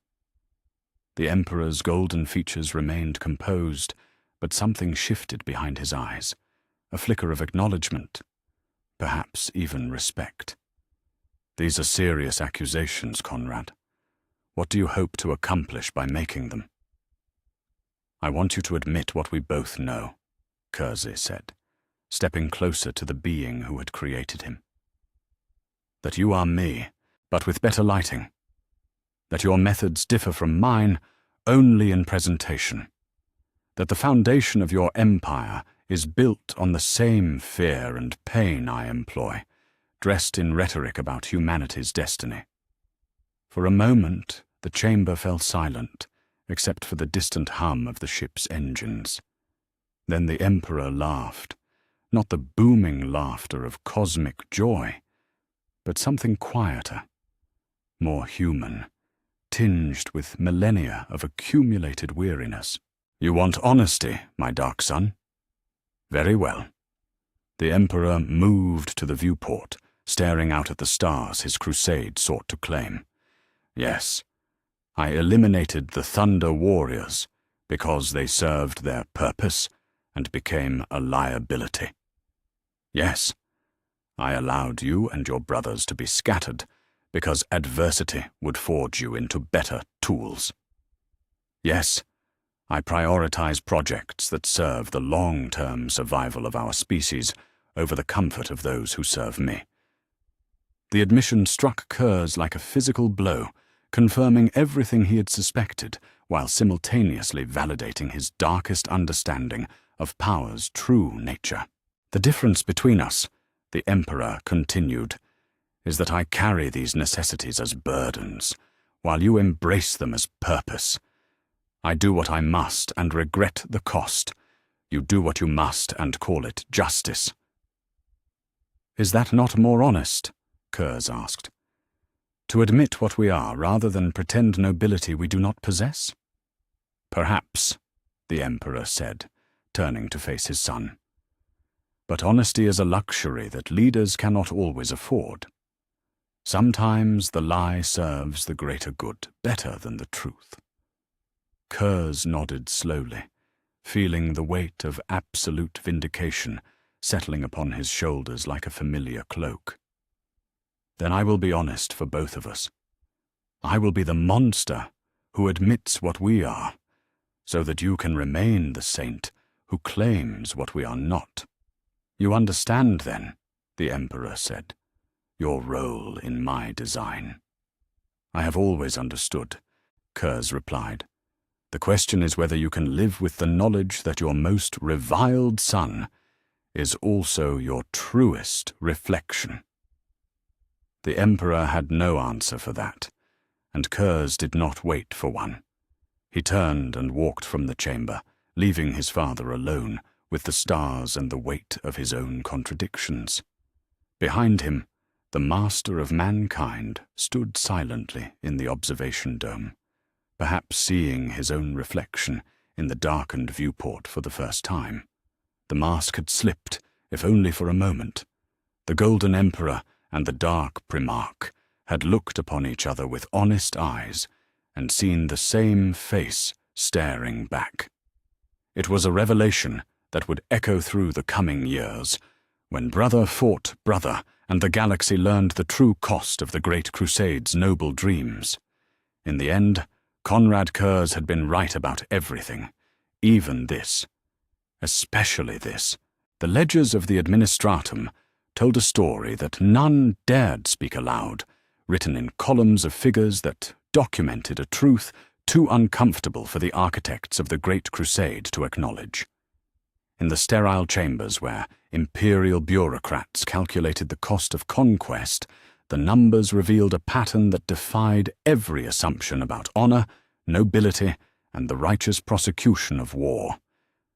The Emperor's golden features remained composed, but something shifted behind his eyes, a flicker of acknowledgement, perhaps even respect. "These are serious accusations, Konrad. What do you hope to accomplish by making them?" "I want you to admit what we both know," Curze said, stepping closer to the being who had created him. that you are me, but with better lighting. That your methods differ from mine only in presentation. That the foundation of your empire is built on the same fear and pain I employ, dressed in rhetoric about humanity's destiny. For a moment, the chamber fell silent, except for the distant hum of the ship's engines. Then the Emperor laughed, not the booming laughter of cosmic joy, but something quieter, more human, tinged with millennia of accumulated weariness. You want honesty, my dark son? Very well. The Emperor moved to the viewport, staring out at the stars his crusade sought to claim. Yes, I eliminated the Thunder Warriors because they served their purpose and became a liability. Yes, I allowed you and your brothers to be scattered because adversity would forge you into better tools. Yes, I prioritize projects that serve the long-term survival of our species over the comfort of those who serve me. The admission struck Curze like a physical blow, confirming everything he had suspected while simultaneously validating his darkest understanding of power's true nature. The difference between us, the Emperor continued, is that I carry these necessities as burdens, while you embrace them as purpose. I do what I must and regret the cost. You do what you must and call it justice. Is that not more honest? Curze asked. To admit what we are rather than pretend nobility we do not possess? Perhaps, the Emperor said, turning to face his son. But honesty is a luxury that leaders cannot always afford. Sometimes the lie serves the greater good better than the truth. Curze nodded slowly, feeling the weight of absolute vindication settling upon his shoulders like a familiar cloak. Then I will be honest for both of us. I will be the monster who admits what we are, so that you can remain the saint who claims what we are not. You understand, then, the Emperor said, your role in my design. I have always understood, Curze replied. The question is whether you can live with the knowledge that your most reviled son is also your truest reflection. The Emperor had no answer for that, and Curze did not wait for one. He turned and walked from the chamber, leaving his father alone with the stars and the weight of his own contradictions. Behind him, the master of mankind stood silently in the observation dome, perhaps seeing his own reflection in the darkened viewport for the first time. The mask had slipped, if only for a moment. The Golden Emperor and the Dark Primarch had looked upon each other with honest eyes and seen the same face staring back. It was a revelation that would echo through the coming years, when brother fought brother and the galaxy learned the true cost of the Great Crusade's noble dreams. In the end, Konrad Curze had been right about everything, even this. Especially this. The ledgers of the Administratum told a story that none dared speak aloud, written in columns of figures that documented a truth too uncomfortable for the architects of the Great Crusade to acknowledge. In the sterile chambers where imperial bureaucrats calculated the cost of conquest, the numbers revealed a pattern that defied every assumption about honor, nobility, and the righteous prosecution of war.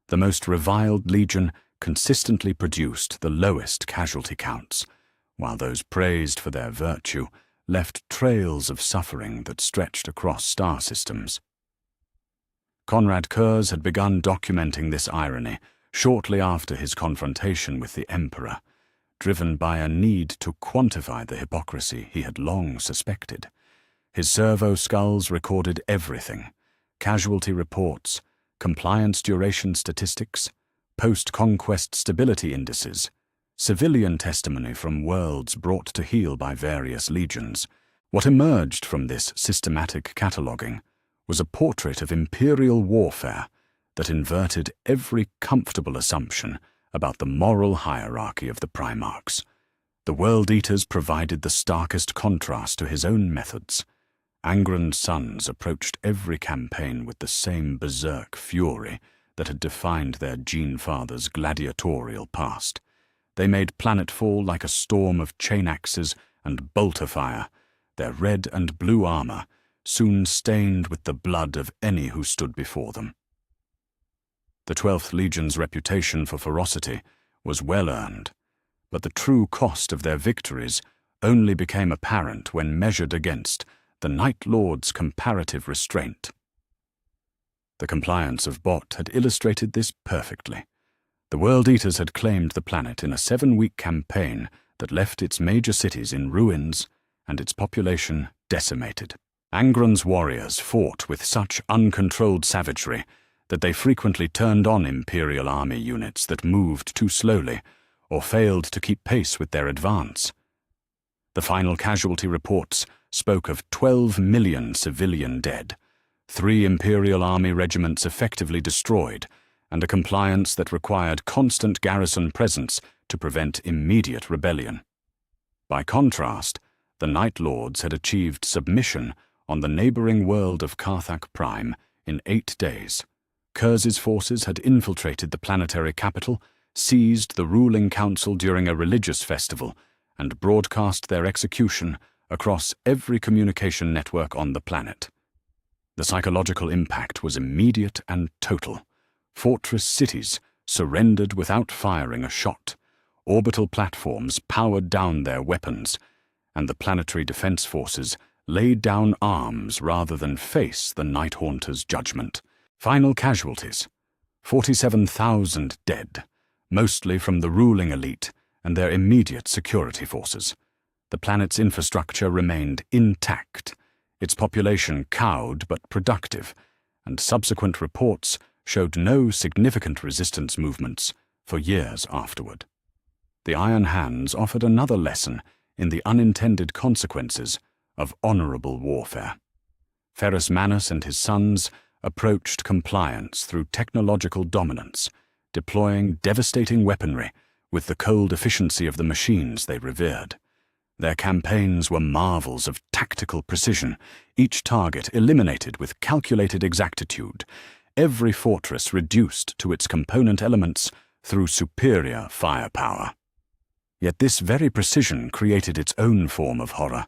The most reviled legion consistently produced the lowest casualty counts, while those praised for their virtue left trails of suffering that stretched across star systems. Konrad Curze had begun documenting this irony shortly after his confrontation with the Emperor, driven by a need to quantify the hypocrisy he had long suspected. His servo skulls recorded everything: casualty reports, compliance duration statistics, post-conquest stability indices, civilian testimony from worlds brought to heel by various legions. What emerged from this systematic cataloguing was a portrait of imperial warfare that inverted every comfortable assumption about the moral hierarchy of the Primarchs. The World-Eaters provided the starkest contrast to his own methods. Angron's sons approached every campaign with the same berserk fury that had defined their gene-father's gladiatorial past. They made planetfall like a storm of chain axes and bolter-fire, their red and blue armor soon stained with the blood of any who stood before them. The 12th Legion's reputation for ferocity was well earned, but the true cost of their victories only became apparent when measured against the Night Lord's comparative restraint. The compliance of Bot had illustrated this perfectly. The World-Eaters had claimed the planet in a 7-week campaign that left its major cities in ruins and its population decimated. Angron's warriors fought with such uncontrolled savagery that they frequently turned on Imperial army units that moved too slowly or failed to keep pace with their advance. The final casualty reports spoke of 12 million civilian dead, 3 Imperial army regiments effectively destroyed, and a compliance that required constant garrison presence to prevent immediate rebellion. By contrast, the Night Lords had achieved submission on the neighboring world of Karthak Prime in 8 days. Curze's forces had infiltrated the planetary capital, seized the ruling council during a religious festival, and broadcast their execution across every communication network on the planet. The psychological impact was immediate and total. Fortress cities surrendered without firing a shot. Orbital platforms powered down their weapons, and the planetary defense forces laid down arms rather than face the Night Haunter's judgment. Final casualties: 47,000 dead, mostly from the ruling elite and their immediate security forces. The planet's infrastructure remained intact, its population cowed but productive, and subsequent reports showed no significant resistance movements for years afterward. The Iron Hands offered another lesson in the unintended consequences of honorable warfare. Ferrus Manus and his sons approached compliance through technological dominance, deploying devastating weaponry with the cold efficiency of the machines they revered. Their campaigns were marvels of tactical precision, each target eliminated with calculated exactitude, every fortress reduced to its component elements through superior firepower. Yet this very precision created its own form of horror.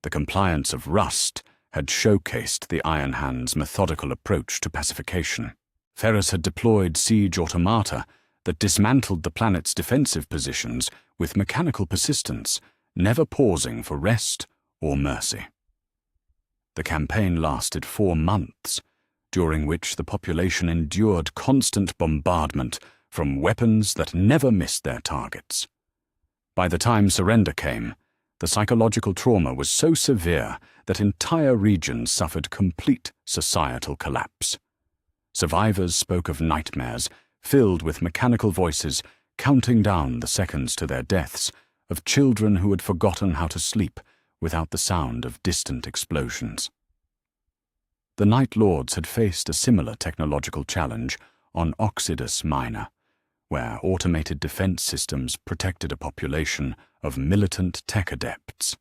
The compliance of Rust had showcased the Iron Hand's methodical approach to pacification. Ferrus had deployed siege automata that dismantled the planet's defensive positions with mechanical persistence, never pausing for rest or mercy. The campaign lasted 4 months, during which the population endured constant bombardment from weapons that never missed their targets. By the time surrender came, the psychological trauma was so severe that entire regions suffered complete societal collapse. Survivors spoke of nightmares filled with mechanical voices counting down the seconds to their deaths, of children who had forgotten how to sleep without the sound of distant explosions. The Night Lords had faced a similar technological challenge on Oxidus Minor, where automated defense systems protected a population of militant tech adepts.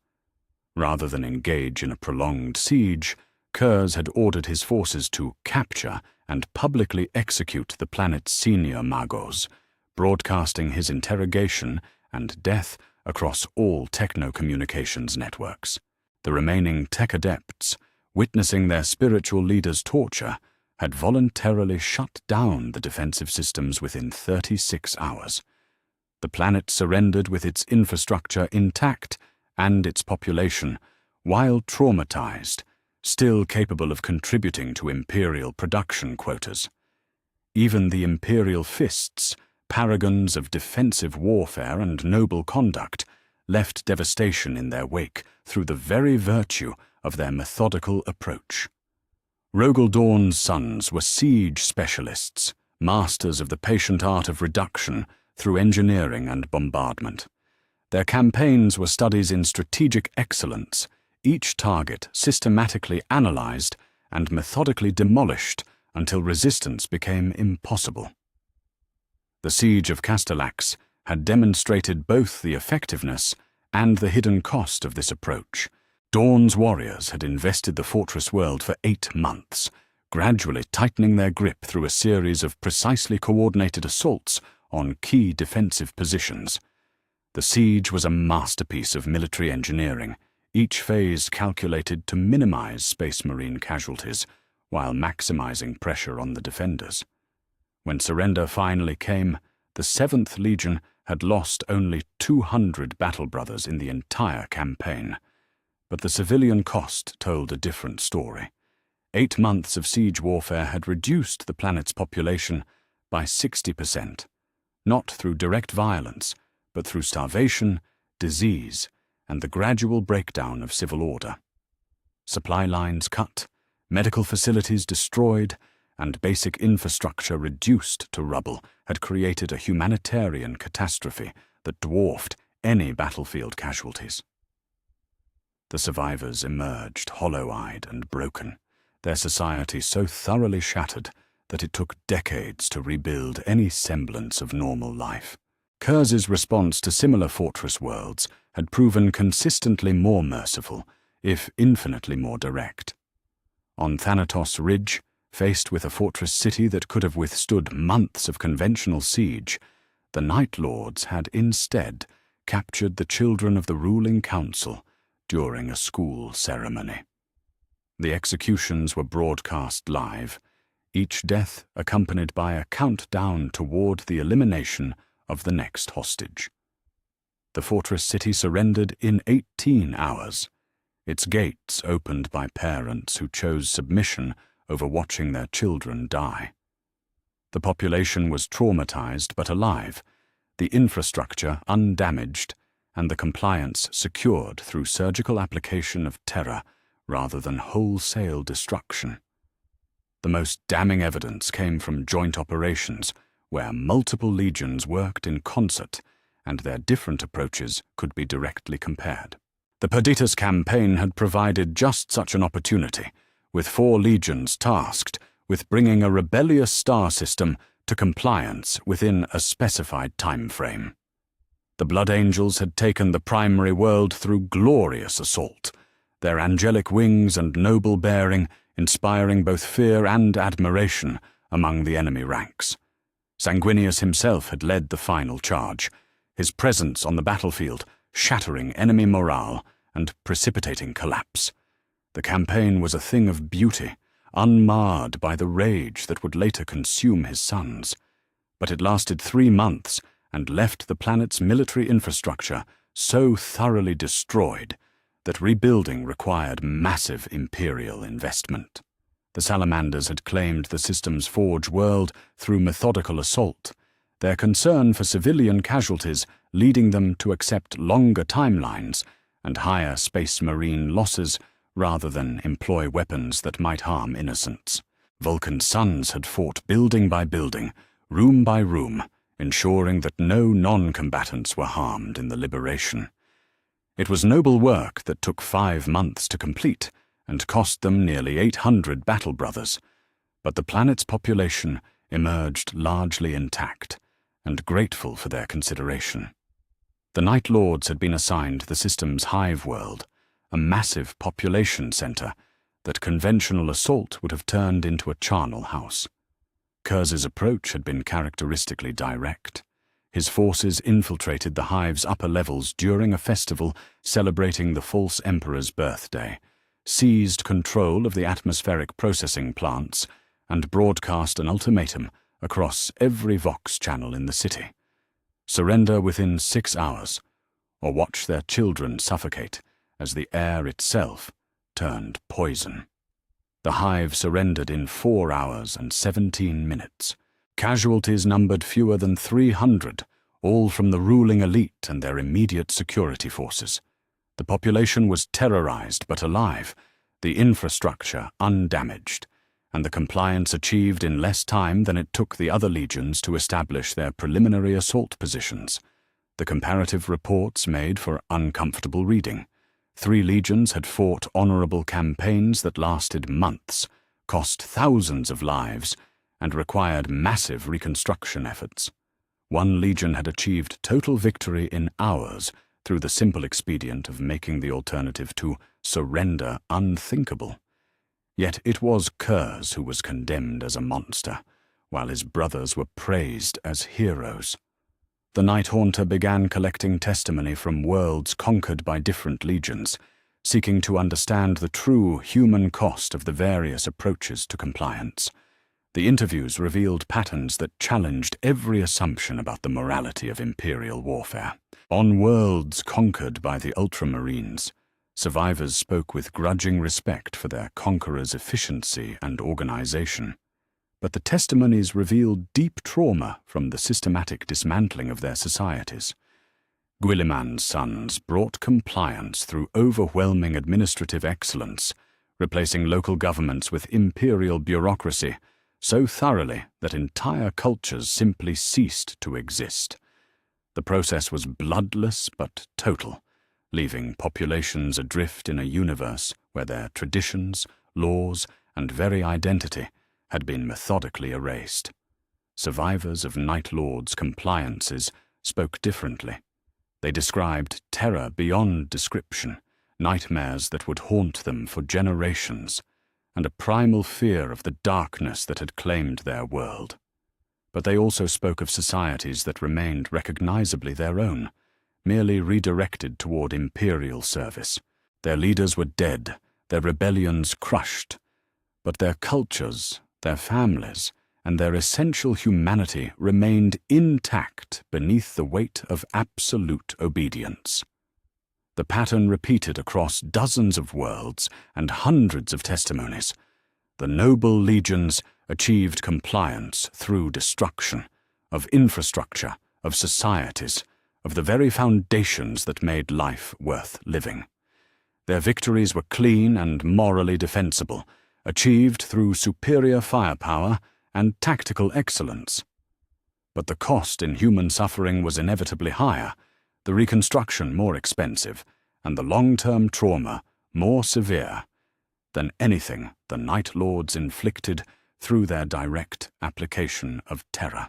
Rather than engage in a prolonged siege, Curze had ordered his forces to capture and publicly execute the planet's senior magos, broadcasting his interrogation and death across all techno-communications networks. The remaining tech adepts, witnessing their spiritual leader's torture, had voluntarily shut down the defensive systems within 36 hours. The planet surrendered with its infrastructure intact and its population, while traumatized, still capable of contributing to Imperial production quotas. Even the Imperial fists, paragons of defensive warfare and noble conduct, left devastation in their wake through the very virtue of their methodical approach. Rogel Dawn's sons were siege specialists, masters of the patient art of reduction through engineering and bombardment. Their campaigns were studies in strategic excellence, each target systematically analyzed and methodically demolished until resistance became impossible. The siege of Castellax had demonstrated both the effectiveness and the hidden cost of this approach. Dawn's warriors had invested the fortress world for 8 months, gradually tightening their grip through a series of precisely coordinated assaults on key defensive positions. The siege was a masterpiece of military engineering, each phase calculated to minimize Space Marine casualties while maximizing pressure on the defenders. When surrender finally came, the 7th Legion had lost only 200 battle brothers in the entire campaign. But the civilian cost told a different story. 8 months of siege warfare had reduced the planet's population by 60%, not through direct violence, but through starvation, disease, and the gradual breakdown of civil order. Supply lines cut, medical facilities destroyed, and basic infrastructure reduced to rubble had created a humanitarian catastrophe that dwarfed any battlefield casualties. The survivors emerged hollow-eyed and broken, their society so thoroughly shattered that it took decades to rebuild any semblance of normal life. Curze's response to similar fortress worlds had proven consistently more merciful, if infinitely more direct. On Thanatos Ridge, faced with a fortress city that could have withstood months of conventional siege, the Night Lords had instead captured the children of the ruling council during a school ceremony. The executions were broadcast live, each death accompanied by a countdown toward the elimination of the next hostage. The fortress city surrendered in 18 hours, its gates opened by parents who chose submission over watching their children die. The population was traumatized but alive, the infrastructure undamaged, and the compliance secured through surgical application of terror rather than wholesale destruction. The most damning evidence came from joint operations, where multiple legions worked in concert, and their different approaches could be directly compared. The Perditus campaign had provided just such an opportunity, with 4 legions tasked with bringing a rebellious star system to compliance within a specified time frame. The Blood Angels had taken the primary world through glorious assault, their angelic wings and noble bearing inspiring both fear and admiration among the enemy ranks. Sanguinius himself had led the final charge, his presence on the battlefield shattering enemy morale and precipitating collapse. The campaign was a thing of beauty, unmarred by the rage that would later consume his sons. But it lasted 3 months and left the planet's military infrastructure so thoroughly destroyed that rebuilding required massive Imperial investment. The Salamanders had claimed the system's forge world through methodical assault, their concern for civilian casualties leading them to accept longer timelines and higher Space Marine losses rather than employ weapons that might harm innocents. Vulcan's sons had fought building by building, room by room, ensuring that no non-combatants were harmed in the liberation. It was noble work that took 5 months to complete and cost them nearly 800 battle brothers, but the planet's population emerged largely intact and grateful for their consideration. The Night Lords had been assigned the system's hive world, a massive population center that conventional assault would have turned into a charnel house. Curze's approach had been characteristically direct. His forces infiltrated the hive's upper levels during a festival celebrating the false emperor's birthday, seized control of the atmospheric processing plants, and broadcast an ultimatum across every Vox channel in the city. Surrender within 6 hours, or watch their children suffocate as the air itself turned poison. The hive surrendered in 4 hours and 17 minutes. Casualties numbered fewer than 300, all from the ruling elite and their immediate security forces. The population was terrorized but alive, the infrastructure undamaged, and the compliance achieved in less time than it took the other legions to establish their preliminary assault positions. The comparative reports made for uncomfortable reading. 3 legions had fought honorable campaigns that lasted months, cost thousands of lives, and required massive reconstruction efforts. 1 legion had achieved total victory in hours through the simple expedient of making the alternative to surrender unthinkable. Yet it was Curze who was condemned as a monster, while his brothers were praised as heroes. The Night Haunter began collecting testimony from worlds conquered by different legions, seeking to understand the true human cost of the various approaches to compliance. The interviews revealed patterns that challenged every assumption about the morality of Imperial warfare. On worlds conquered by the Ultramarines, survivors spoke with grudging respect for their conquerors' efficiency and organization. But the testimonies revealed deep trauma from the systematic dismantling of their societies. Guilliman's sons brought compliance through overwhelming administrative excellence, replacing local governments with imperial bureaucracy so thoroughly that entire cultures simply ceased to exist. The process was bloodless but total, leaving populations adrift in a universe where their traditions, laws, and very identity had been methodically erased. Survivors of Night Lords' compliances spoke differently. They described terror beyond description, nightmares that would haunt them for generations, and a primal fear of the darkness that had claimed their world. But they also spoke of societies that remained recognizably their own, merely redirected toward imperial service. Their leaders were dead, their rebellions crushed, but their cultures, their families, and their essential humanity remained intact beneath the weight of absolute obedience. The pattern repeated across dozens of worlds and hundreds of testimonies. The noble legions achieved compliance through destruction of infrastructure, of societies, of the very foundations that made life worth living. Their victories were clean and morally defensible, achieved through superior firepower and tactical excellence. But the cost in human suffering was inevitably higher, the reconstruction more expensive, and the long-term trauma more severe than anything the Night Lords inflicted through their direct application of terror.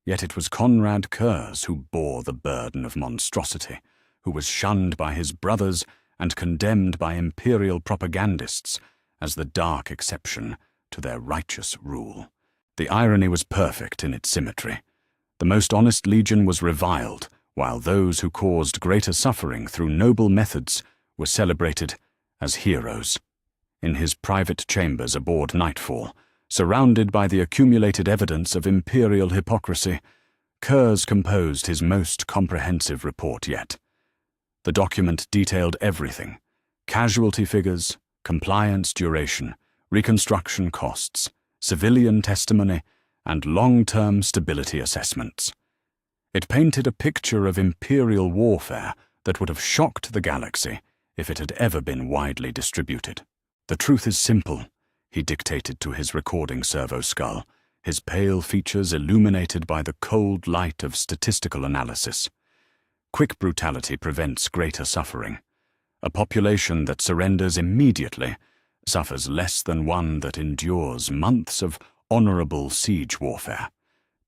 Yet it was Konrad Curze who bore the burden of monstrosity, who was shunned by his brothers and condemned by imperial propagandists as the dark exception to their righteous rule. The irony was perfect in its symmetry. The most honest legion was reviled, while those who caused greater suffering through noble methods were celebrated as heroes. In his private chambers aboard Nightfall, surrounded by the accumulated evidence of imperial hypocrisy, Curze composed his most comprehensive report yet. The document detailed everything: casualty figures, compliance duration, reconstruction costs, civilian testimony, and long-term stability assessments. It painted a picture of imperial warfare that would have shocked the galaxy if it had ever been widely distributed. "The truth is simple," he dictated to his recording servo skull, his pale features illuminated by the cold light of statistical analysis. Quick brutality prevents greater suffering. A population that surrenders immediately suffers less than one that endures months of honorable siege warfare.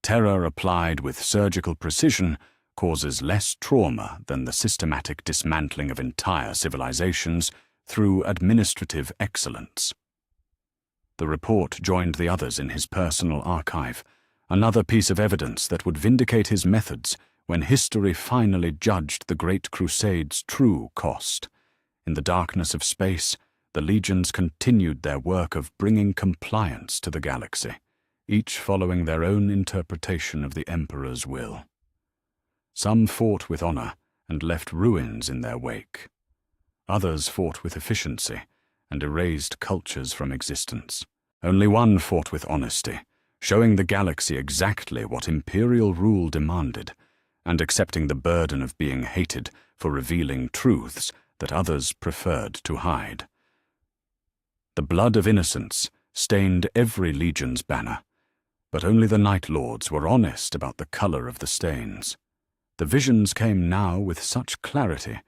Terror applied with surgical precision causes less trauma than the systematic dismantling of entire civilizations through administrative excellence. The report joined the others in his personal archive, another piece of evidence that would vindicate his methods when history finally judged the Great Crusade's true cost. In the darkness of space, the legions continued their work of bringing compliance to the galaxy, each following their own interpretation of the Emperor's will. Some fought with honor and left ruins in their wake. Others fought with efficiency and erased cultures from existence. Only one fought with honesty, showing the galaxy exactly what imperial rule demanded, and accepting the burden of being hated for revealing truths that others preferred to hide. The blood of innocence stained every legion's banner, but only the Night Lords were honest about the color of the stains. The visions came now with such clarity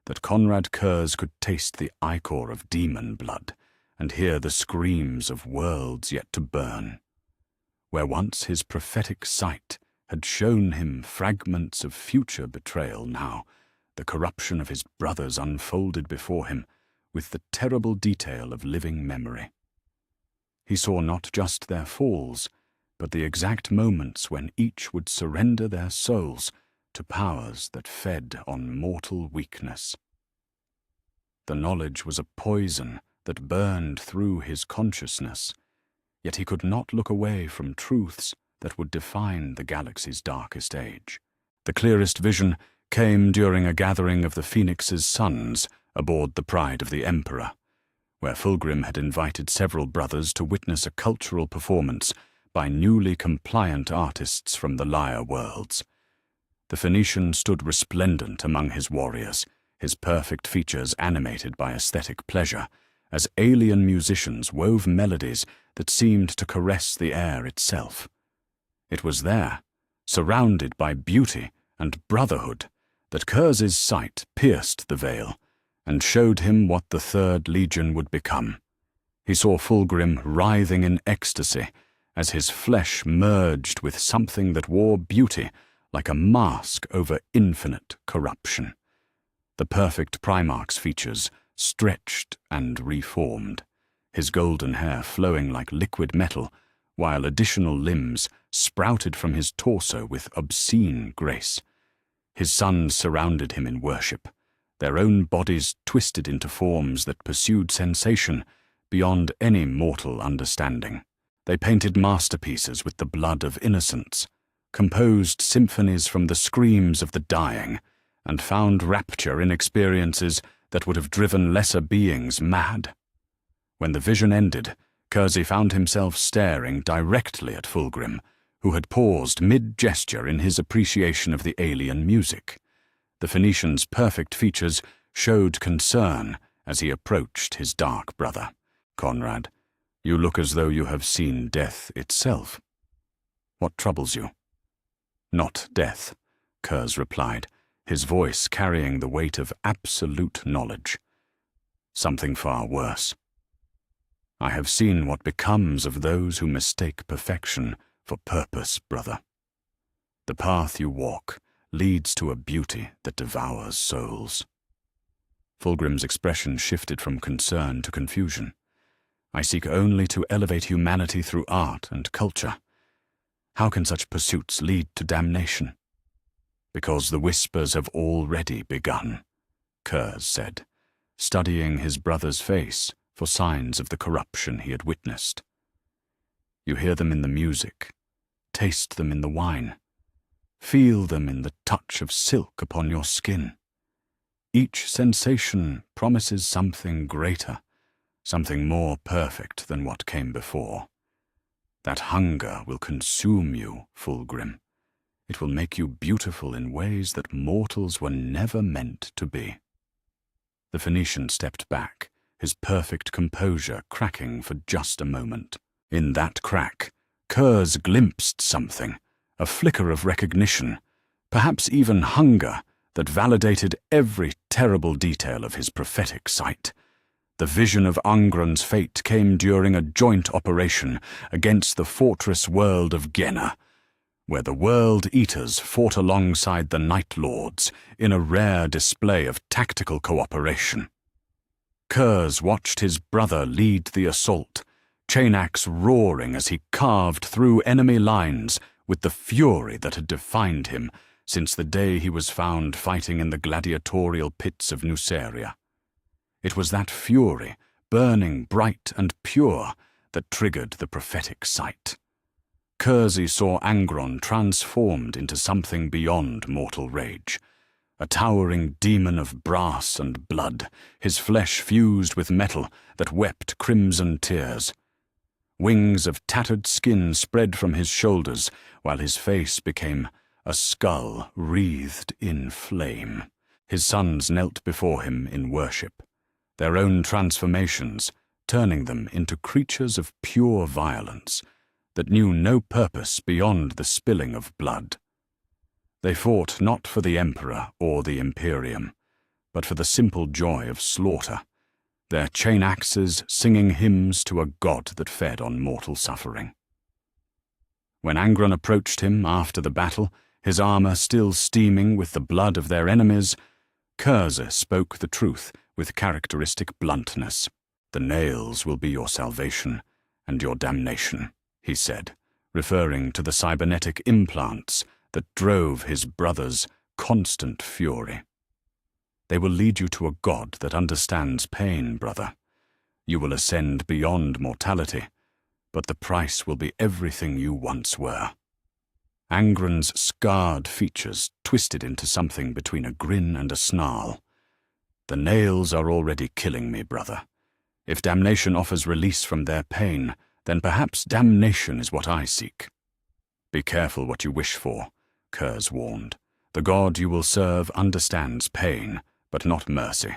that Konrad Curze could taste the ichor of demon blood and hear the screams of worlds yet to burn. Where once his prophetic sight had shown him fragments of future betrayal now, the corruption of his brothers unfolded before him with the terrible detail of living memory. He saw not just their falls, but the exact moments when each would surrender their souls to powers that fed on mortal weakness. The knowledge was a poison that burned through his consciousness, yet he could not look away from truths that would define the galaxy's darkest age. The clearest vision came during a gathering of the Phoenix's sons aboard the Pride of the Emperor, where Fulgrim had invited several brothers to witness a cultural performance by newly compliant artists from the Lyre worlds. The Phoenician stood resplendent among his warriors, his perfect features animated by aesthetic pleasure, as alien musicians wove melodies that seemed to caress the air itself. It was there, surrounded by beauty and brotherhood, that Curze's sight pierced the veil and showed him what the Third Legion would become. He saw Fulgrim writhing in ecstasy as his flesh merged with something that wore beauty like a mask over infinite corruption. The perfect Primarch's features stretched and reformed, his golden hair flowing like liquid metal, while additional limbs sprouted from his torso with obscene grace. His sons surrounded him in worship, their own bodies twisted into forms that pursued sensation beyond any mortal understanding. They painted masterpieces with the blood of innocence, composed symphonies from the screams of the dying, and found rapture in experiences that would have driven lesser beings mad. When the vision ended, Curze found himself staring directly at Fulgrim, who had paused mid-gesture in his appreciation of the alien music. The Phoenician's perfect features showed concern as he approached his dark brother. "Konrad, you look as though you have seen death itself. What troubles you?" "Not death," Curze replied, his voice carrying the weight of absolute knowledge. "Something far worse. I have seen what becomes of those who mistake perfection for purpose, brother. The path you walk leads to a beauty that devours souls." Fulgrim's expression shifted from concern to confusion. "I seek only to elevate humanity through art and culture. How can such pursuits lead to damnation?" "Because the whispers have already begun," Curze said, studying his brother's face for signs of the corruption he had witnessed. "You hear them in the music, taste them in the wine, feel them in the touch of silk upon your skin. Each sensation promises something greater, something more perfect than what came before. That hunger will consume you, Fulgrim. It will make you beautiful in ways that mortals were never meant to be." The Phoenician stepped back, his perfect composure cracking for just a moment. In that crack, Curze glimpsed something, a flicker of recognition, perhaps even hunger, that validated every terrible detail of his prophetic sight. The vision of Angron's fate came during a joint operation against the fortress world of Genna, where the World Eaters fought alongside the Night Lords in a rare display of tactical cooperation. Curze watched his brother lead the assault, chain-axe roaring as he carved through enemy lines with the fury that had defined him since the day he was found fighting in the gladiatorial pits of Nuceria. It was that fury, burning bright and pure, that triggered the prophetic sight. Curze saw Angron transformed into something beyond mortal rage, a towering demon of brass and blood, his flesh fused with metal that wept crimson tears. Wings of tattered skin spread from his shoulders, while his face became a skull wreathed in flame. His sons knelt before him in worship, their own transformations turning them into creatures of pure violence that knew no purpose beyond the spilling of blood. They fought not for the Emperor or the Imperium, but for the simple joy of slaughter, their chain-axes singing hymns to a god that fed on mortal suffering. When Angron approached him after the battle, his armor still steaming with the blood of their enemies, Curze spoke the truth with characteristic bluntness. "The nails will be your salvation and your damnation," he said, referring to the cybernetic implants that drove his brother's constant fury. "They will lead you to a god that understands pain, brother. You will ascend beyond mortality, but the price will be everything you once were." Angron's scarred features twisted into something between a grin and a snarl. "The nails are already killing me, brother. If damnation offers release from their pain, then perhaps damnation is what I seek." "Be careful what you wish for," Curze warned. "The god you will serve understands pain, but not mercy.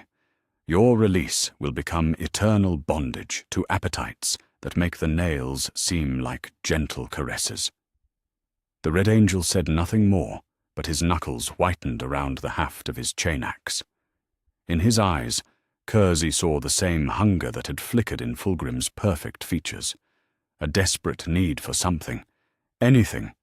Your release will become eternal bondage to appetites that make the nails seem like gentle caresses." The Red Angel said nothing more, but his knuckles whitened around the haft of his chain axe. In his eyes, Curze saw the same hunger that had flickered in Fulgrim's perfect features, a desperate need for something, anything,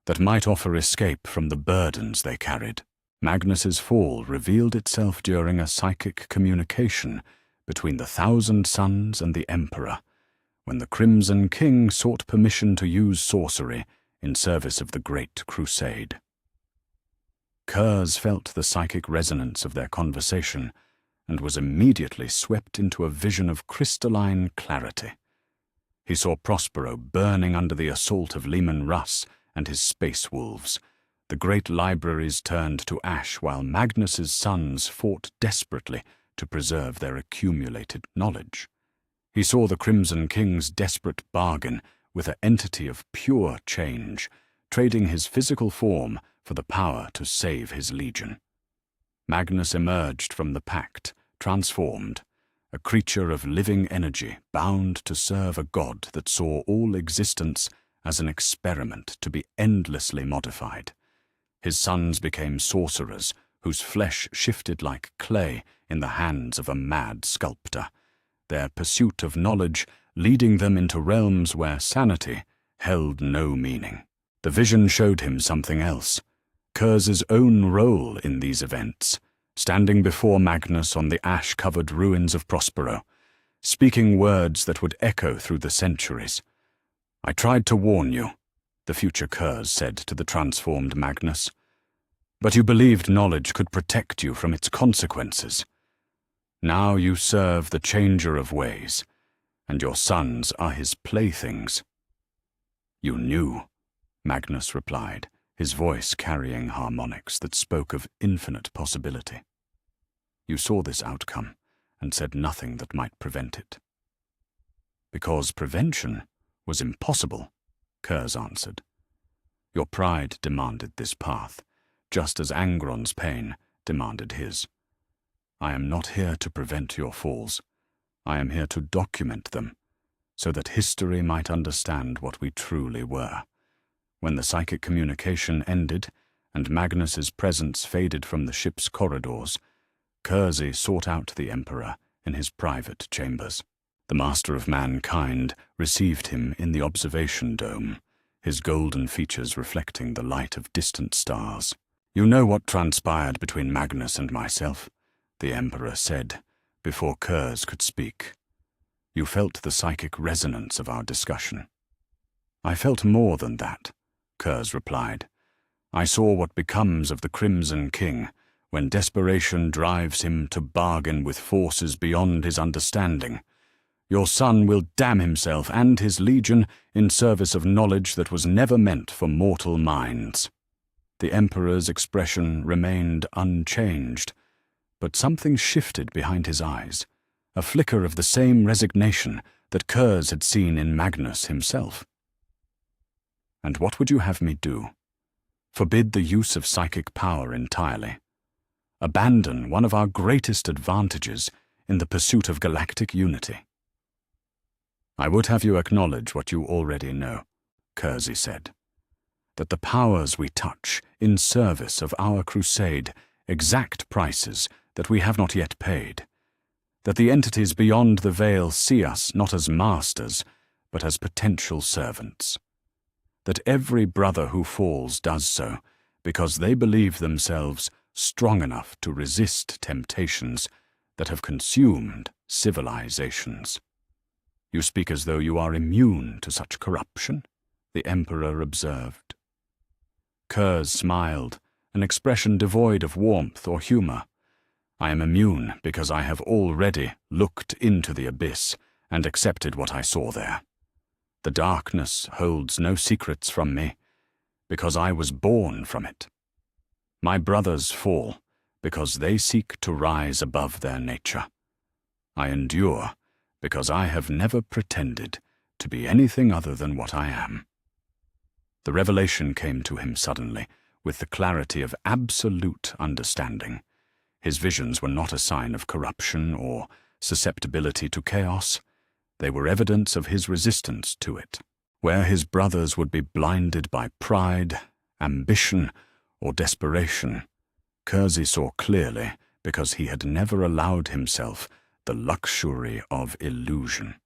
that might offer escape from the burdens they carried. Magnus's fall revealed itself during a psychic communication between the Thousand Suns and the Emperor, when the Crimson King sought permission to use sorcery in service of the Great Crusade. Curze felt the psychic resonance of their conversation and was immediately swept into a vision of crystalline clarity. He saw Prospero burning under the assault of Leman Russ and his space wolves. The great libraries turned to ash while Magnus's sons fought desperately to preserve their accumulated knowledge. He saw the Crimson King's desperate bargain with an entity of pure change, trading his physical form for the power to save his legion. Magnus emerged from the pact, transformed, a creature of living energy bound to serve a god that saw all existence as an experiment to be endlessly modified. His sons became sorcerers whose flesh shifted like clay in the hands of a mad sculptor, their pursuit of knowledge leading them into realms where sanity held no meaning. The vision showed him something else, Curze's own role in these events, standing before Magnus on the ash-covered ruins of Prospero, speaking words that would echo through the centuries. "I tried to warn you," the future Curze said to the transformed Magnus, "but you believed knowledge could protect you from its consequences. Now you serve the Changer of Ways, and your sons are his playthings." "You knew," Magnus replied, his voice carrying harmonics that spoke of infinite possibility. "You saw this outcome and said nothing that might prevent it." "Because prevention was impossible," Curze answered. "Your pride demanded this path, just as Angron's pain demanded his. I am not here to prevent your falls. I am here to document them, so that history might understand what we truly were." When the psychic communication ended, and Magnus's presence faded from the ship's corridors, Curze sought out the Emperor in his private chambers. The Master of Mankind received him in the observation dome, his golden features reflecting the light of distant stars. "You know what transpired between Magnus and myself," the Emperor said, before Curze could speak. "You felt the psychic resonance of our discussion." "I felt more than that," Curze replied. "I saw what becomes of the Crimson King when desperation drives him to bargain with forces beyond his understanding. Your son will damn himself and his legion in service of knowledge that was never meant for mortal minds." The Emperor's expression remained unchanged, but something shifted behind his eyes, a flicker of the same resignation that Curze had seen in Magnus himself. "And what would you have me do? Forbid the use of psychic power entirely? Abandon one of our greatest advantages in the pursuit of galactic unity?" "I would have you acknowledge what you already know," Curze said, "that the powers we touch in service of our crusade exact prices that we have not yet paid, that the entities beyond the veil see us not as masters, but as potential servants. that every brother who falls does so because they believe themselves strong enough to resist temptations that have consumed civilizations. You speak as though you are immune to such corruption, the Emperor observed. Curze smiled, an expression devoid of warmth or humor. I am immune because I have already looked into the abyss and accepted what I saw there. The darkness holds no secrets from me, because I was born from it. My brothers fall because they seek to rise above their nature. I endure because I have never pretended to be anything other than what I am. The revelation came to him suddenly, with the clarity of absolute understanding. His visions were not a sign of corruption or susceptibility to chaos. They were evidence of his resistance to it. Where his brothers would be blinded by pride, ambition, or desperation, Curze saw clearly because he had never allowed himself the luxury of illusion.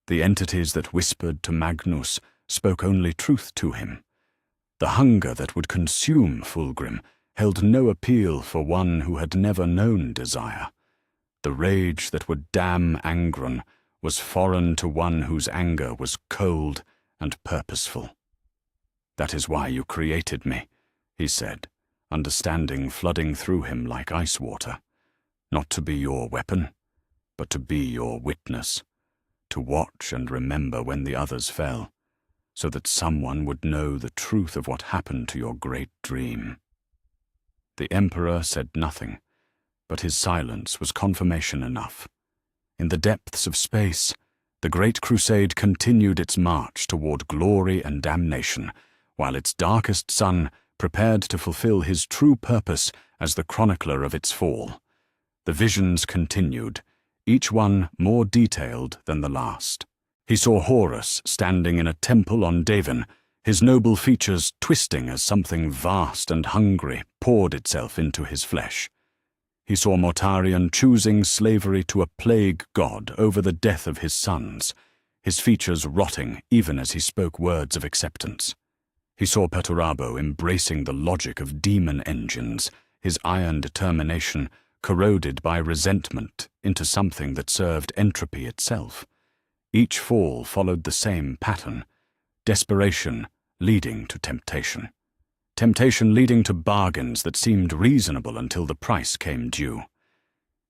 The entities that whispered to Magnus spoke only truth to him. The hunger that would consume Fulgrim held no appeal for one who had never known desire. The rage that would damn Angron was foreign to one whose anger was cold and purposeful. That is why you created me, he said, understanding flooding through him like ice water. Not to be your weapon, but to be your witness, to watch and remember when the others fell, so that someone would know the truth of what happened to your great dream. The Emperor said nothing, but his silence was confirmation enough. In the depths of space, the Great Crusade continued its march toward glory and damnation, while its darkest son prepared to fulfill his true purpose as the chronicler of its fall. The visions continued, each one more detailed than the last. He saw Horus standing in a temple on Davin, his noble features twisting as something vast and hungry poured itself into his flesh. He saw Mortarion choosing slavery to a plague god over the death of his sons, his features rotting even as he spoke words of acceptance. He saw Perturabo embracing the logic of demon engines, his iron determination corroded by resentment into something that served entropy itself. Each fall followed the same pattern, desperation leading to temptation. Temptation leading to bargains that seemed reasonable until the price came due.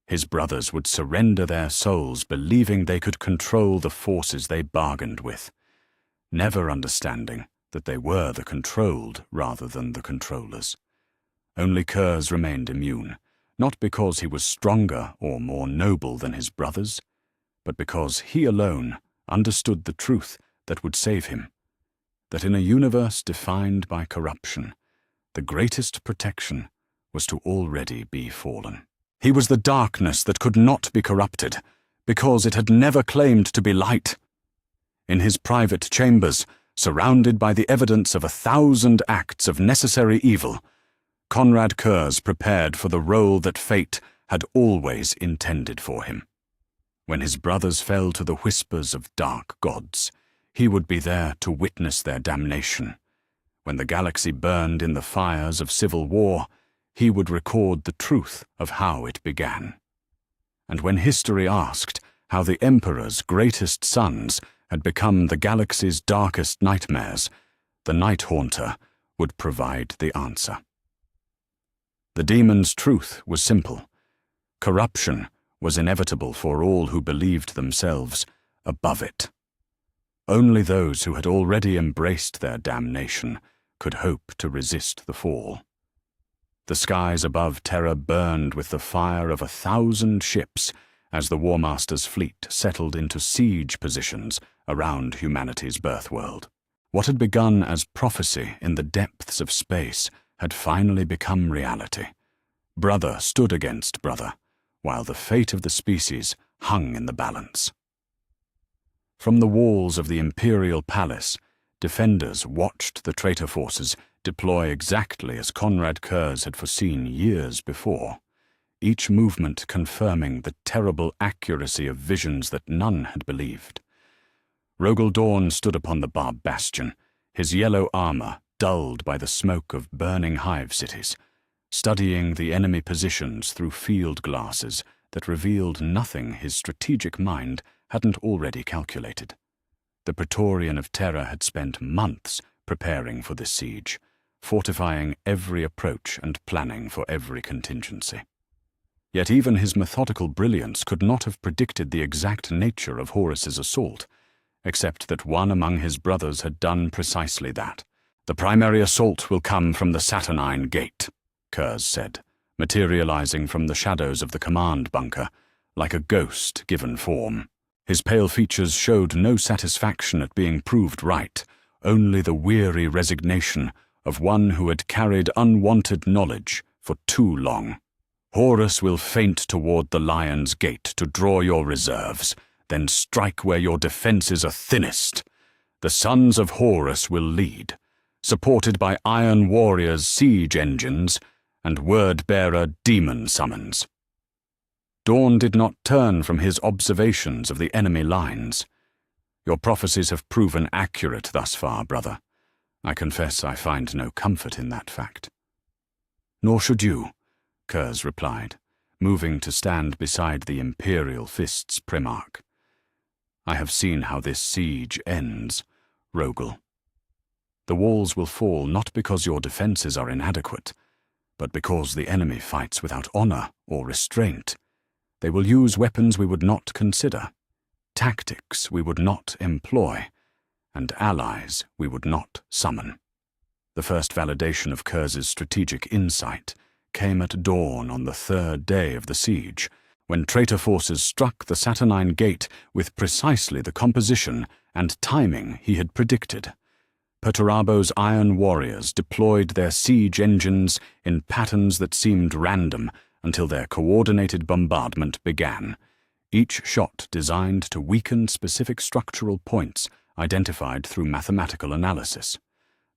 His brothers would surrender their souls believing they could control the forces they bargained with, never understanding that they were the controlled rather than the controllers. Only Curze remained immune, not because he was stronger or more noble than his brothers, but because he alone understood the truth that would save him, that in a universe defined by corruption, the greatest protection was to already be fallen. He was the darkness that could not be corrupted, because it had never claimed to be light. In his private chambers, surrounded by the evidence of 1,000 acts of necessary evil, Konrad Curze prepared for the role that fate had always intended for him. When his brothers fell to the whispers of dark gods, he would be there to witness their damnation. When the galaxy burned in the fires of civil war, he would record the truth of how it began. And when history asked how the Emperor's greatest sons had become the galaxy's darkest nightmares, the Night Haunter would provide the answer. The demon's truth was simple. Corruption was inevitable for all who believed themselves above it. Only those who had already embraced their damnation could hope to resist the fall. The skies above Terra burned with the fire of 1,000 ships as the War Master's fleet settled into siege positions around humanity's birthworld. What had begun as prophecy in the depths of space had finally become reality. Brother stood against brother, while the fate of the species hung in the balance. From the walls of the Imperial Palace, defenders watched the traitor forces deploy exactly as Konrad Curze had foreseen years before, each movement confirming the terrible accuracy of visions that none had believed. Rogel Dawn stood upon the Barb Bastion, his yellow armor dulled by the smoke of burning hive cities, studying the enemy positions through field glasses that revealed nothing his strategic mind hadn't already calculated. The Praetorian of Terror had spent months preparing for this siege, fortifying every approach and planning for every contingency. Yet even his methodical brilliance could not have predicted the exact nature of Horus's assault, except that one among his brothers had done precisely that. "The primary assault will come from the Saturnine Gate," Curze said, materializing from the shadows of the command bunker, like a ghost given form. His pale features showed no satisfaction at being proved right, only the weary resignation of one who had carried unwanted knowledge for too long. "Horus will feint toward the Lion's Gate to draw your reserves, then strike where your defenses are thinnest. The sons of Horus will lead, supported by Iron Warriors' siege engines and word-bearer demon summons." Dawn did not turn from his observations of the enemy lines. "Your prophecies have proven accurate thus far, brother. I confess I find no comfort in that fact." "Nor should you," Curze replied, moving to stand beside the Imperial Fist's Primarch. "I have seen how this siege ends, Rogel. The walls will fall not because your defenses are inadequate, but because the enemy fights without honor or restraint. They will use weapons we would not consider, tactics we would not employ, and allies we would not summon." The first validation of Curze's strategic insight came at dawn on the third day of the siege, when traitor forces struck the Saturnine Gate with precisely the composition and timing he had predicted. Perturabo's Iron Warriors deployed their siege engines in patterns that seemed random until their coordinated bombardment began, each shot designed to weaken specific structural points identified through mathematical analysis.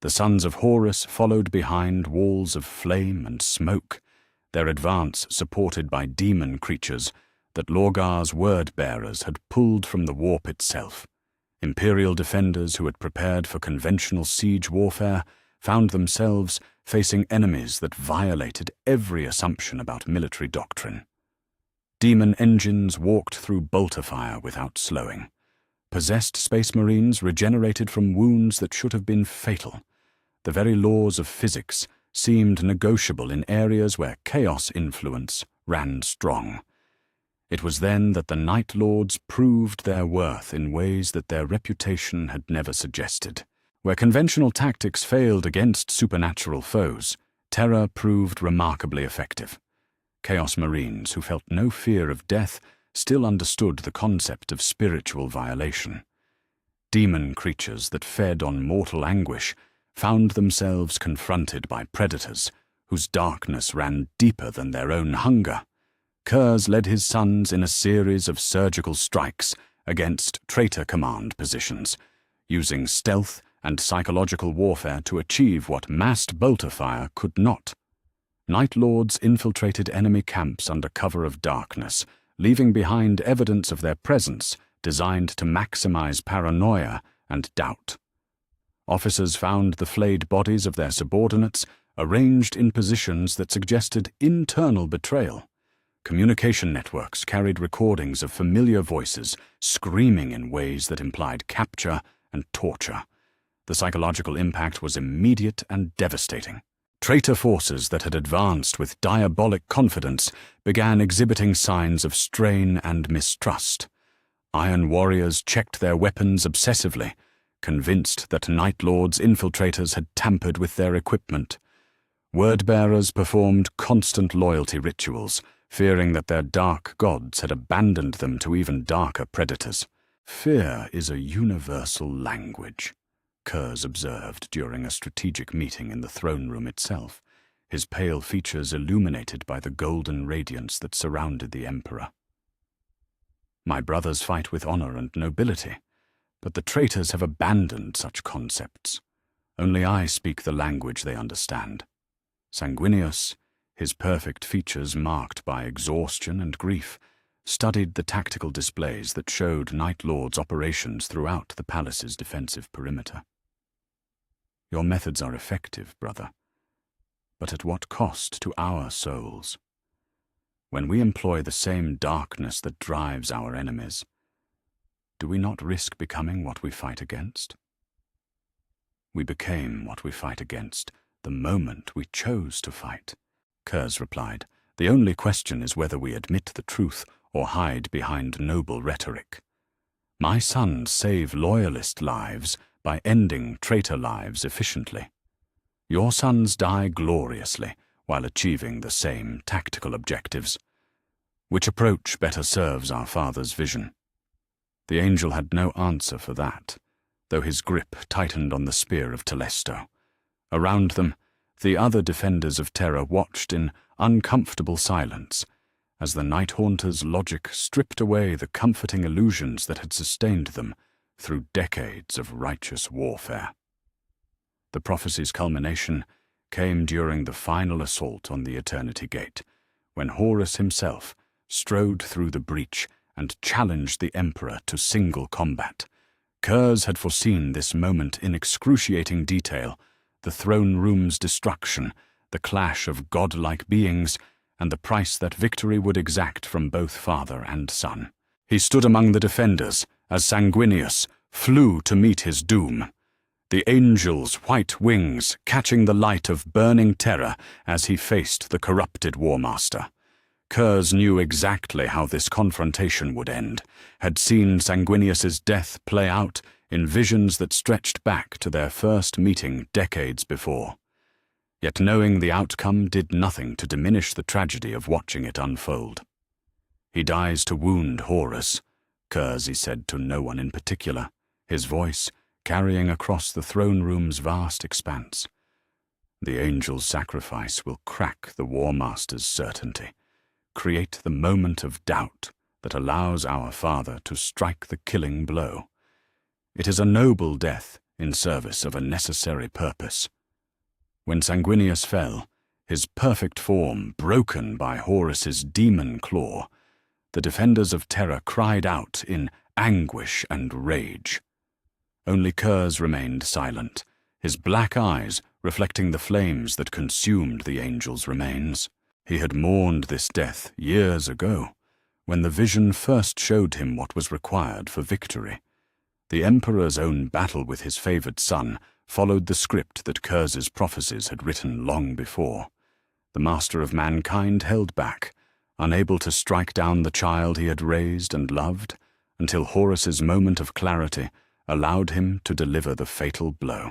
The sons of Horus followed behind walls of flame and smoke, their advance supported by demon creatures that Lorgar's word-bearers had pulled from the warp itself. Imperial defenders who had prepared for conventional siege warfare found themselves facing enemies that violated every assumption about military doctrine. Demon engines walked through bolter fire without slowing. Possessed Space Marines regenerated from wounds that should have been fatal. The very laws of physics seemed negotiable in areas where chaos influence ran strong. It was then that the Night Lords proved their worth in ways that their reputation had never suggested. Where conventional tactics failed against supernatural foes, terror proved remarkably effective. Chaos Marines who felt no fear of death still understood the concept of spiritual violation. Demon creatures that fed on mortal anguish found themselves confronted by predators whose darkness ran deeper than their own hunger. Curze led his sons in a series of surgical strikes against traitor command positions, using stealth and psychological warfare to achieve what massed bolter fire could not. Night Lords infiltrated enemy camps under cover of darkness, leaving behind evidence of their presence designed to maximize paranoia and doubt. Officers found the flayed bodies of their subordinates arranged in positions that suggested internal betrayal. Communication networks carried recordings of familiar voices screaming in ways that implied capture and torture. The psychological impact was immediate and devastating. Traitor forces that had advanced with diabolic confidence began exhibiting signs of strain and mistrust. Iron Warriors checked their weapons obsessively, convinced that Night Lords' infiltrators had tampered with their equipment. Word-bearers performed constant loyalty rituals, fearing that their dark gods had abandoned them to even darker predators. "Fear is a universal language," Curze observed during a strategic meeting in the throne room itself, his pale features illuminated by the golden radiance that surrounded the Emperor. "My brothers fight with honor and nobility, but the traitors have abandoned such concepts. Only I speak the language they understand." Sanguinius, his perfect features marked by exhaustion and grief, studied the tactical displays that showed Night Lords' operations throughout the palace's defensive perimeter. Your methods are effective, brother. But at what cost to our souls? When we employ the same darkness that drives our enemies, do we not risk becoming what we fight against? We became what we fight against the moment we chose to fight, Curze replied. The only question is whether we admit the truth or hide behind noble rhetoric. My sons save loyalist lives by ending traitor lives efficiently. Your sons die gloriously while achieving the same tactical objectives. Which approach better serves our father's vision? The angel had no answer for that, though his grip tightened on the spear of Telesto. Around them, the other defenders of Terra watched in uncomfortable silence as the Night Haunter's logic stripped away the comforting illusions that had sustained them through decades of righteous warfare. The prophecy's culmination came during the final assault on the Eternity Gate, when Horus himself strode through the breach and challenged the Emperor to single combat. Curze had foreseen this moment in excruciating detail, the throne room's destruction, the clash of godlike beings, and the price that victory would exact from both father and son. He stood among the defenders as Sanguinius flew to meet his doom, the angel's white wings catching the light of burning terror as he faced the corrupted War Master. Curze knew exactly how this confrontation would end, had seen Sanguinius's death play out in visions that stretched back to their first meeting decades before. Yet knowing the outcome did nothing to diminish the tragedy of watching it unfold. He dies to wound Horus, Curze said to no one in particular, his voice carrying across the throne room's vast expanse. The angel's sacrifice will crack the War Master's certainty, create the moment of doubt that allows our father to strike the killing blow. It is a noble death in service of a necessary purpose. When Sanguinius fell, his perfect form broken by Horus's demon claw, the defenders of Terra cried out in anguish and rage. Only Curze remained silent, his black eyes reflecting the flames that consumed the angel's remains. He had mourned this death years ago, when the vision first showed him what was required for victory. The Emperor's own battle with his favored son followed the script that Curze's prophecies had written long before. The master of mankind held back, unable to strike down the child he had raised and loved, until Horus's moment of clarity allowed him to deliver the fatal blow.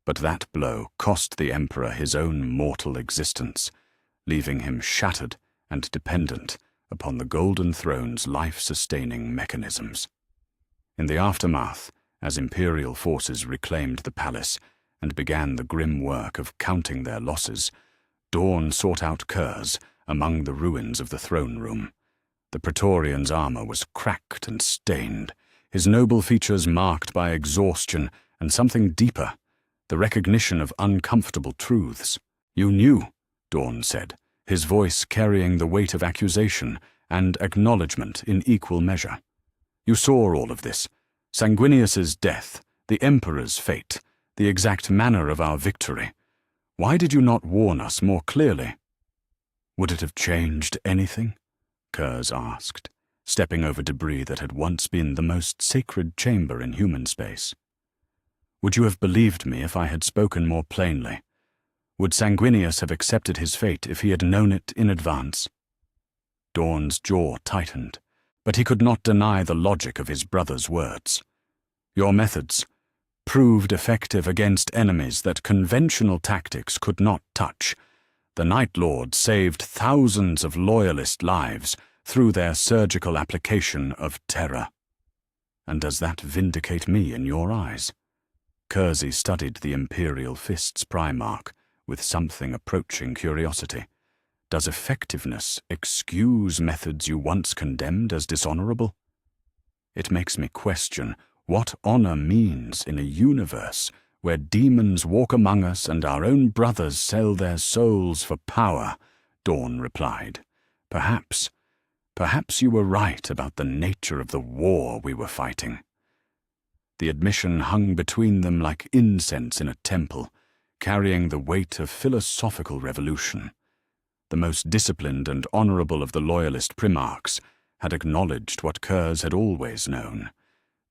But that blow cost the Emperor his own mortal existence, leaving him shattered and dependent upon the Golden Throne's life-sustaining mechanisms. In the aftermath, as Imperial forces reclaimed the palace and began the grim work of counting their losses, Dawn sought out Curze among the ruins of the throne room. The Praetorian's armor was cracked and stained, his noble features marked by exhaustion and something deeper, the recognition of uncomfortable truths. "You knew," Dawn said, his voice carrying the weight of accusation and acknowledgement in equal measure. "You saw all of this. Sanguinius's death, the Emperor's fate, the exact manner of our victory. Why did you not warn us more clearly?" "Would it have changed anything?" Curze asked, stepping over debris that had once been the most sacred chamber in human space. "Would you have believed me if I had spoken more plainly? Would Sanguinius have accepted his fate if he had known it in advance?" Dawn's jaw tightened, but he could not deny the logic of his brother's words. "Your methods proved effective against enemies that conventional tactics could not touch. The Night Lord saved thousands of loyalist lives through their surgical application of terror. And does that vindicate me in your eyes?" Curze studied the Imperial fist's Primarch with something approaching curiosity. "Does effectiveness excuse methods you once condemned as dishonorable? It makes me question what honor means in a universe where demons walk among us and our own brothers sell their souls for power," Dawn replied. Perhaps you were right about the nature of the war we were fighting." The admission hung between them like incense in a temple, carrying the weight of philosophical revolution. The most disciplined and honorable of the loyalist primarchs had acknowledged what Curze had always known,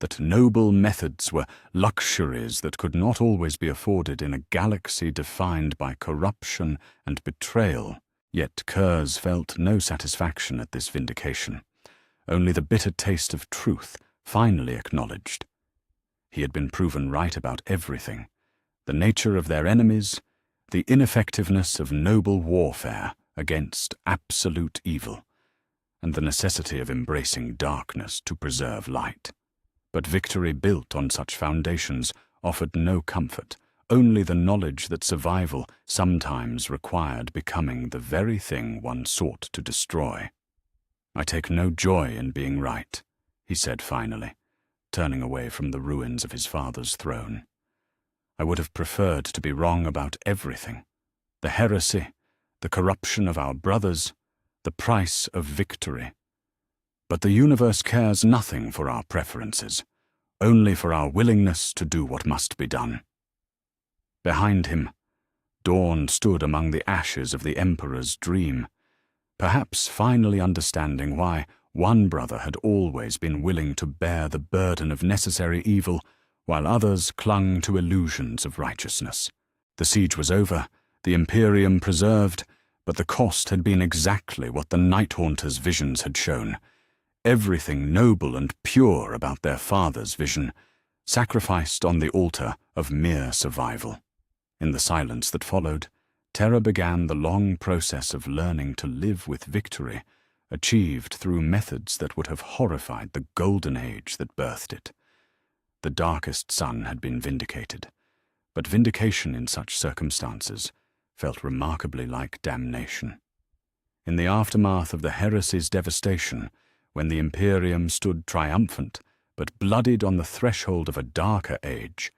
that noble methods were luxuries that could not always be afforded in a galaxy defined by corruption and betrayal. Yet Curze felt no satisfaction at this vindication, only the bitter taste of truth finally acknowledged. He had been proven right about everything: the nature of their enemies, the ineffectiveness of noble warfare against absolute evil, and the necessity of embracing darkness to preserve light. But victory built on such foundations offered no comfort, only the knowledge that survival sometimes required becoming the very thing one sought to destroy. "I take no joy in being right," he said finally, turning away from the ruins of his father's throne. "I would have preferred to be wrong about everything: the heresy, the corruption of our brothers, the price of victory. But the universe cares nothing for our preferences, only for our willingness to do what must be done." Behind him, Dawn stood among the ashes of the Emperor's dream, perhaps finally understanding why one brother had always been willing to bear the burden of necessary evil, while others clung to illusions of righteousness. The siege was over, the Imperium preserved, but the cost had been exactly what the Nighthaunters' visions had shown: everything noble and pure about their father's vision, sacrificed on the altar of mere survival. In the silence that followed, Terra began the long process of learning to live with victory, achieved through methods that would have horrified the golden age that birthed it. The darkest sun had been vindicated, but vindication in such circumstances felt remarkably like damnation. In the aftermath of the heresy's devastation, when the Imperium stood triumphant but bloodied on the threshold of a darker age,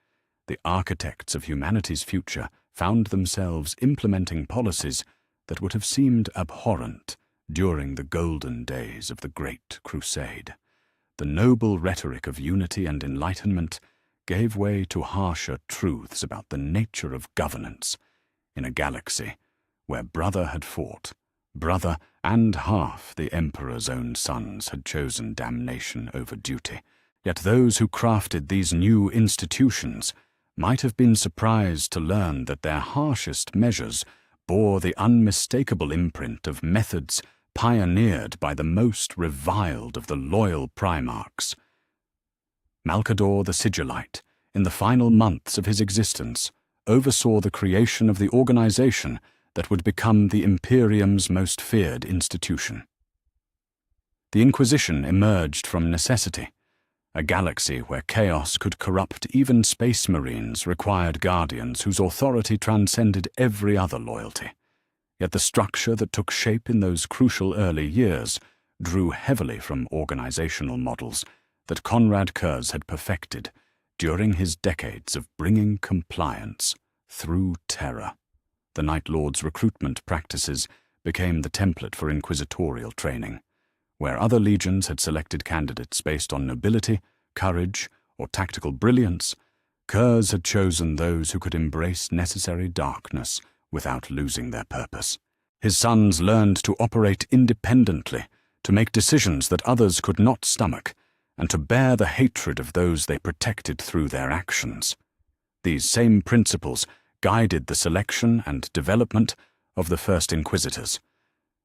the architects of humanity's future found themselves implementing policies that would have seemed abhorrent during the golden days of the Great Crusade. The noble rhetoric of unity and enlightenment gave way to harsher truths about the nature of governance in a galaxy where brother had fought, brother and half the Emperor's own sons had chosen damnation over duty. Yet those who crafted these new institutions might have been surprised to learn that their harshest measures bore the unmistakable imprint of methods pioneered by the most reviled of the loyal primarchs. Malcador the Sigillite, in the final months of his existence, oversaw the creation of the organization that would become the Imperium's most feared institution. The Inquisition emerged from necessity. A galaxy where chaos could corrupt even space marines required guardians whose authority transcended every other loyalty. Yet the structure that took shape in those crucial early years drew heavily from organizational models that Konrad Curze had perfected during his decades of bringing compliance through terror. The Night Lord's recruitment practices became the template for inquisitorial training. Where other legions had selected candidates based on nobility, courage, or tactical brilliance, Curze had chosen those who could embrace necessary darkness without losing their purpose. His sons learned to operate independently, to make decisions that others could not stomach, and to bear the hatred of those they protected through their actions. These same principles guided the selection and development of the first Inquisitors.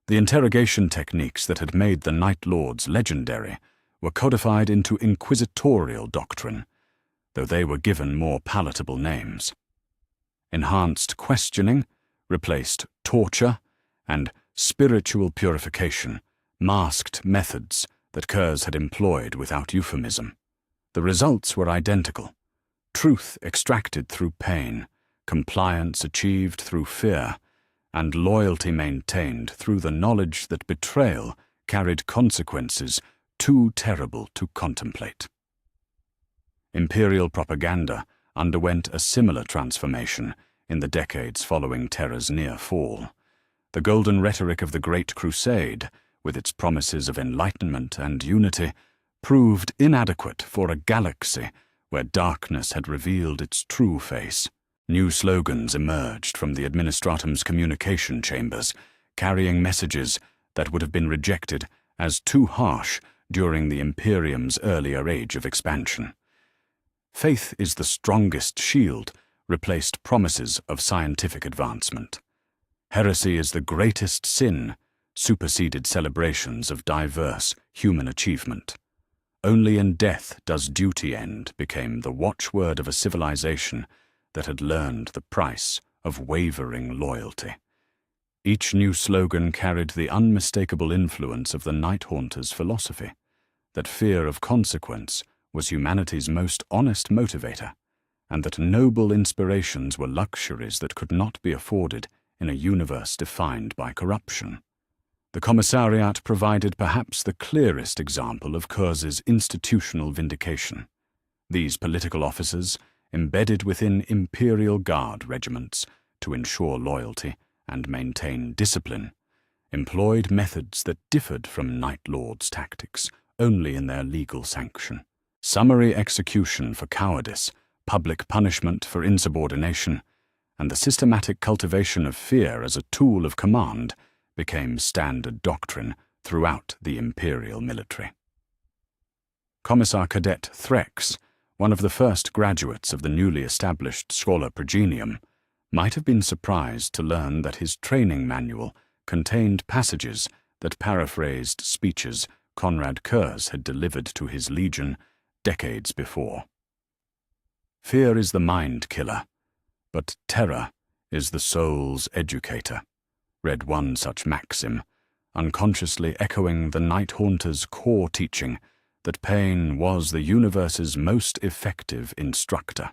The interrogation techniques that had made the Night Lords legendary were codified into inquisitorial doctrine, though they were given more palatable names. Enhanced questioning replaced torture, and spiritual purification masked methods that Curze had employed without euphemism. The results were identical: truth extracted through pain, compliance achieved through fear, and loyalty maintained through the knowledge that betrayal carried consequences too terrible to contemplate. Imperial propaganda underwent a similar transformation in the decades following Terra's near fall. The golden rhetoric of the Great Crusade, with its promises of enlightenment and unity, proved inadequate for a galaxy where darkness had revealed its true face. New slogans emerged from the Administratum's communication chambers, carrying messages that would have been rejected as too harsh during the Imperium's earlier age of expansion. Faith is the strongest shield replaced promises of scientific advancement. Heresy is the greatest sin superseded celebrations of diverse human achievement. Only in death does duty end became the watchword of a civilization that had learned the price of wavering loyalty. Each new slogan carried the unmistakable influence of the Night Haunter's philosophy, that fear of consequence was humanity's most honest motivator, and that noble inspirations were luxuries that could not be afforded in a universe defined by corruption. The Commissariat provided perhaps the clearest example of Curze's institutional vindication. These political officers, embedded within Imperial Guard regiments to ensure loyalty and maintain discipline, employed methods that differed from Night Lord's tactics only in their legal sanction. Summary execution for cowardice, public punishment for insubordination, and the systematic cultivation of fear as a tool of command became standard doctrine throughout the Imperial military. Commissar Cadet Threx, one of the first graduates of the newly established Schola Progenium, might have been surprised to learn that his training manual contained passages that paraphrased speeches Konrad Curze had delivered to his legion decades before. Fear is the mind killer, but terror is the soul's educator, read one such maxim, unconsciously echoing the Night Haunter's core teaching that pain was the universe's most effective instructor.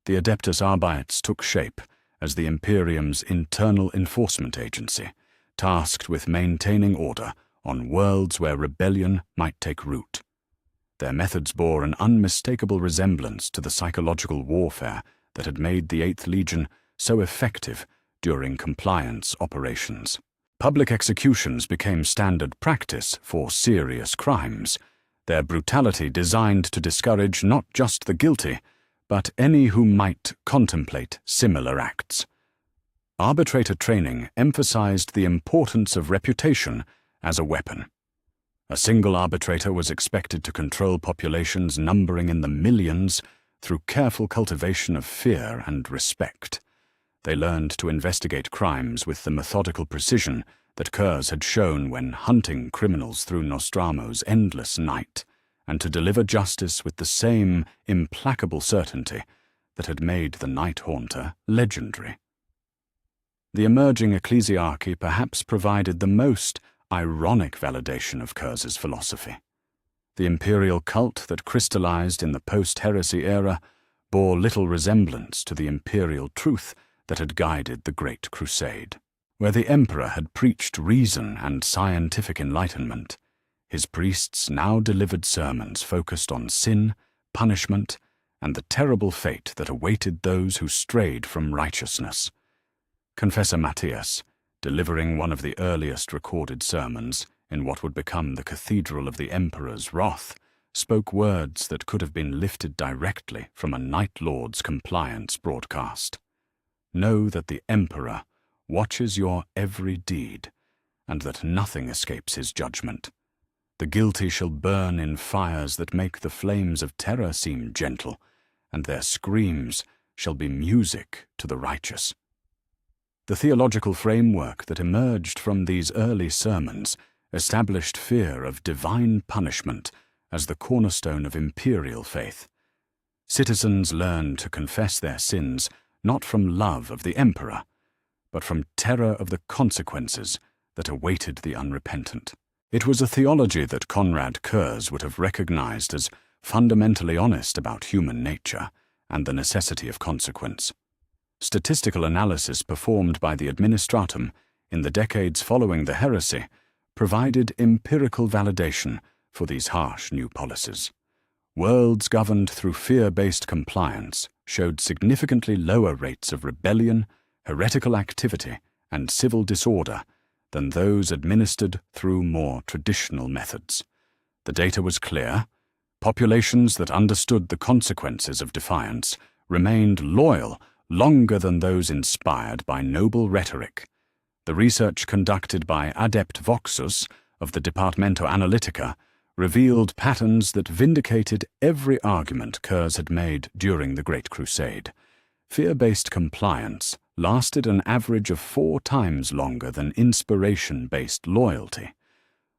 The Adeptus Arbites took shape as the Imperium's internal enforcement agency, tasked with maintaining order on worlds where rebellion might take root. Their methods bore an unmistakable resemblance to the psychological warfare that had made the 8th Legion so effective during compliance operations. Public executions became standard practice for serious crimes, their brutality designed to discourage not just the guilty, but any who might contemplate similar acts. Arbitrator training emphasized the importance of reputation as a weapon. A single arbitrator was expected to control populations numbering in the millions through careful cultivation of fear and respect. They learned to investigate crimes with the methodical precision that Curze had shown when hunting criminals through Nostramo's endless night, and to deliver justice with the same implacable certainty that had made the Night Haunter legendary. The emerging ecclesiarchy perhaps provided the most ironic validation of Curze's philosophy. The imperial cult that crystallized in the post-heresy era bore little resemblance to the imperial truth that had guided the Great Crusade. Where the emperor had preached reason and scientific enlightenment, his priests now delivered sermons focused on sin, punishment, and the terrible fate that awaited those who strayed from righteousness. Confessor Matthias, delivering one of the earliest recorded sermons in what would become the Cathedral of the Emperor's Wrath, spoke words that could have been lifted directly from a Night Lord's compliance broadcast. Know that the Emperor watches your every deed, and that nothing escapes his judgment. The guilty shall burn in fires that make the flames of terror seem gentle, and their screams shall be music to the righteous. The theological framework that emerged from these early sermons established fear of divine punishment as the cornerstone of imperial faith. Citizens learned to confess their sins not from love of the emperor, but from terror of the consequences that awaited the unrepentant. It was a theology that Konrad Curze would have recognized as fundamentally honest about human nature and the necessity of consequence. Statistical analysis performed by the Administratum in the decades following the heresy provided empirical validation for these harsh new policies. Worlds governed through fear-based compliance showed significantly lower rates of rebellion, heretical activity, and civil disorder than those administered through more traditional methods. The data was clear. Populations that understood the consequences of defiance remained loyal longer than those inspired by noble rhetoric. The research conducted by Adept Voxus of the Departamento Analytica revealed patterns that vindicated every argument Curze had made during the Great Crusade. Fear-based compliance lasted an average of 4 times longer than inspiration-based loyalty.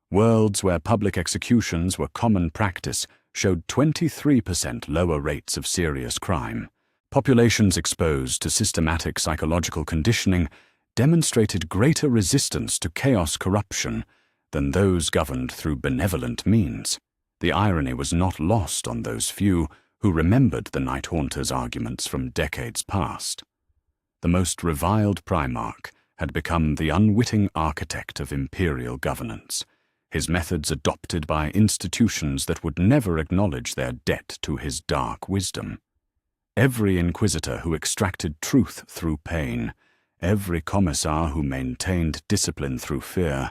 Worlds where public executions were common practice showed 23% lower rates of serious crime. Populations exposed to systematic psychological conditioning demonstrated greater resistance to chaos corruption than those governed through benevolent means. The irony was not lost on those few who remembered the Night Haunter's arguments from decades past. The most reviled Primarch had become the unwitting architect of imperial governance, his methods adopted by institutions that would never acknowledge their debt to his dark wisdom. Every inquisitor who extracted truth through pain, every commissar who maintained discipline through fear,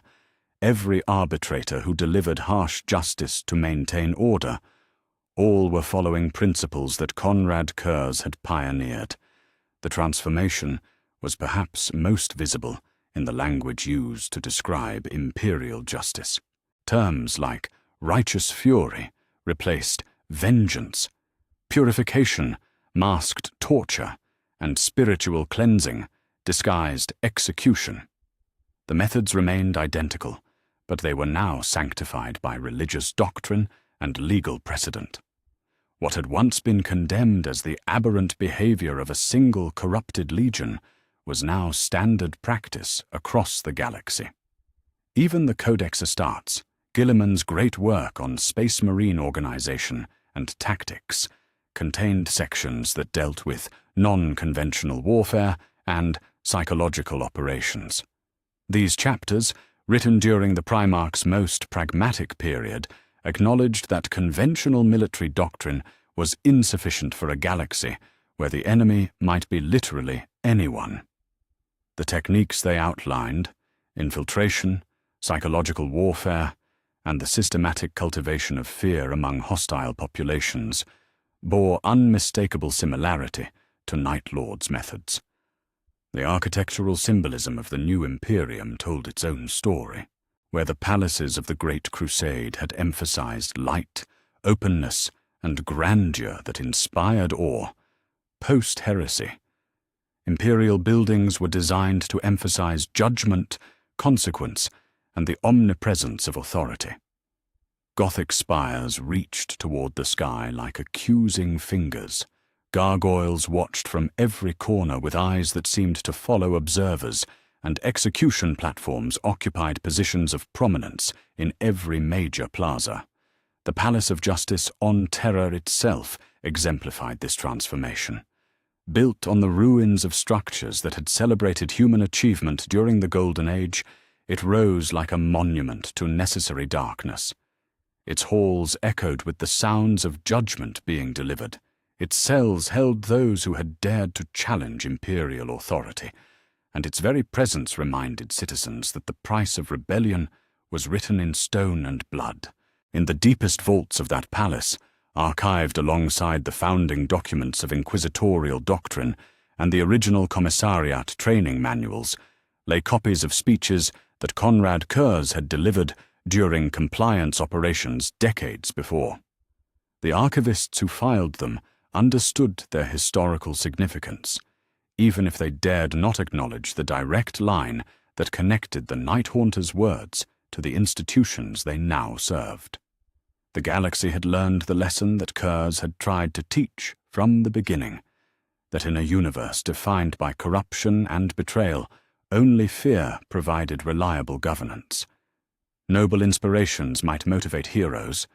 every arbitrator who delivered harsh justice to maintain order, all were following principles that Konrad Curze had pioneered. The transformation was perhaps most visible in the language used to describe imperial justice. Terms like righteous fury replaced vengeance, purification masked torture, and spiritual cleansing disguised execution. The methods remained identical, but they were now sanctified by religious doctrine and legal precedent. What had once been condemned as the aberrant behavior of a single corrupted legion was now standard practice across the galaxy. Even the Codex Astartes, Guilliman's great work on space marine organization and tactics, contained sections that dealt with non-conventional warfare and psychological operations. These chapters, written during the Primarch's most pragmatic period, acknowledged that conventional military doctrine was insufficient for a galaxy where the enemy might be literally anyone. The techniques they outlined, infiltration, psychological warfare, and the systematic cultivation of fear among hostile populations, bore unmistakable similarity to Night Lord's methods. The architectural symbolism of the new Imperium told its own story, where the palaces of the Great Crusade had emphasized light, openness, and grandeur that inspired awe. Post-heresy, imperial buildings were designed to emphasize judgment, consequence, and the omnipresence of authority. Gothic spires reached toward the sky like accusing fingers. Gargoyles watched from every corner with eyes that seemed to follow observers, and execution platforms occupied positions of prominence in every major plaza. The Palace of Justice on Terra itself exemplified this transformation. Built on the ruins of structures that had celebrated human achievement during the Golden Age, it rose like a monument to necessary darkness. Its halls echoed with the sounds of judgment being delivered. Its cells held those who had dared to challenge imperial authority, and its very presence reminded citizens that the price of rebellion was written in stone and blood. In the deepest vaults of that palace, archived alongside the founding documents of inquisitorial doctrine and the original commissariat training manuals, lay copies of speeches that Konrad Curze had delivered during compliance operations decades before. The archivists who filed them understood their historical significance, even if they dared not acknowledge the direct line that connected the Night Haunter's words to the institutions they now served. The galaxy had learned the lesson that Curze had tried to teach from the beginning, that in a universe defined by corruption and betrayal, only fear provided reliable governance. Noble inspirations might motivate heroes,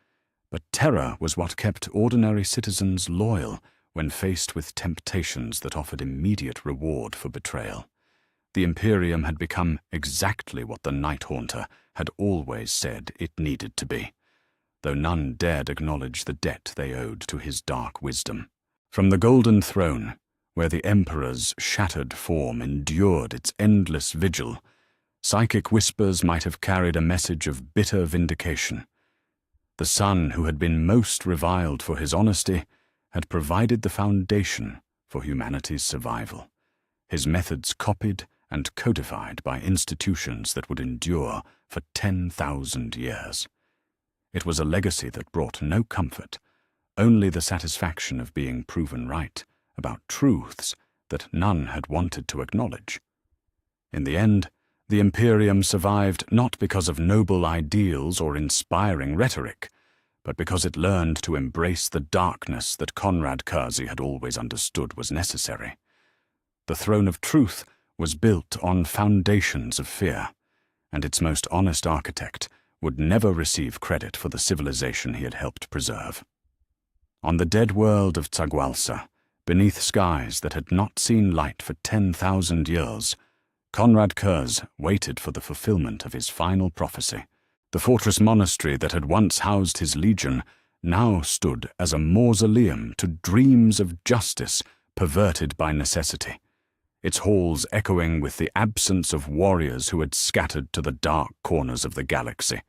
but terror was what kept ordinary citizens loyal when faced with temptations that offered immediate reward for betrayal. The Imperium had become exactly what the Night Haunter had always said it needed to be, though none dared acknowledge the debt they owed to his dark wisdom. From the Golden Throne, where the Emperor's shattered form endured its endless vigil, psychic whispers might have carried a message of bitter vindication. The son who had been most reviled for his honesty had provided the foundation for humanity's survival, his methods copied and codified by institutions that would endure for 10,000 years. It was a legacy that brought no comfort, only the satisfaction of being proven right about truths that none had wanted to acknowledge. In the end, the Imperium survived not because of noble ideals or inspiring rhetoric, but because it learned to embrace the darkness that Konrad Curze had always understood was necessary. The throne of truth was built on foundations of fear, and its most honest architect would never receive credit for the civilization he had helped preserve. On the dead world of Zagwalsa, beneath skies that had not seen light for 10,000 years, Konrad Curze waited for the fulfillment of his final prophecy. The fortress monastery that had once housed his legion now stood as a mausoleum to dreams of justice perverted by necessity, its halls echoing with the absence of warriors who had scattered to the dark corners of the galaxy.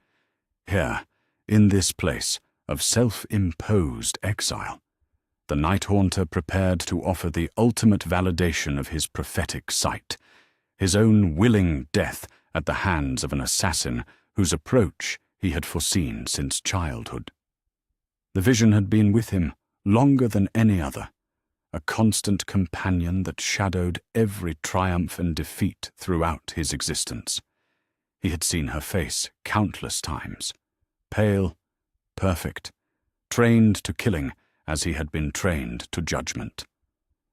Here, in this place of self-imposed exile, the Night Haunter prepared to offer the ultimate validation of his prophetic sight, his own willing death at the hands of an assassin whose approach he had foreseen since childhood. The vision had been with him longer than any other, a constant companion that shadowed every triumph and defeat throughout his existence. He had seen her face countless times, pale, perfect, trained to killing as he had been trained to judgment.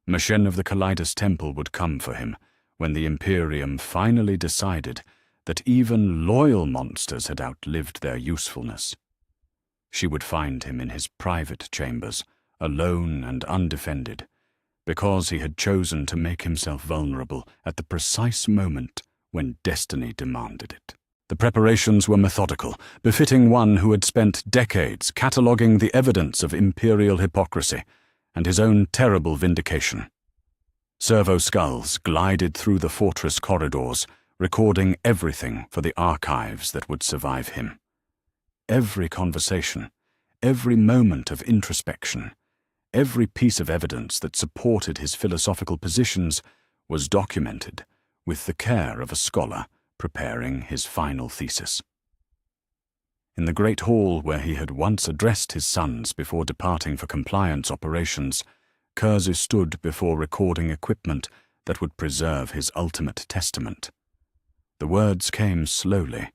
Meshen of the Kalidas Temple would come for him when the Imperium finally decided that even loyal monsters had outlived their usefulness. She would find him in his private chambers, alone and undefended, because he had chosen to make himself vulnerable at the precise moment when destiny demanded it. The preparations were methodical, befitting one who had spent decades cataloguing the evidence of imperial hypocrisy and his own terrible vindication. Servo skulls glided through the fortress corridors, recording everything for the archives that would survive him. Every conversation, every moment of introspection, every piece of evidence that supported his philosophical positions was documented with the care of a scholar preparing his final thesis. In the great hall where he had once addressed his sons before departing for compliance operations, Curze stood before recording equipment that would preserve his ultimate testament. The words came slowly,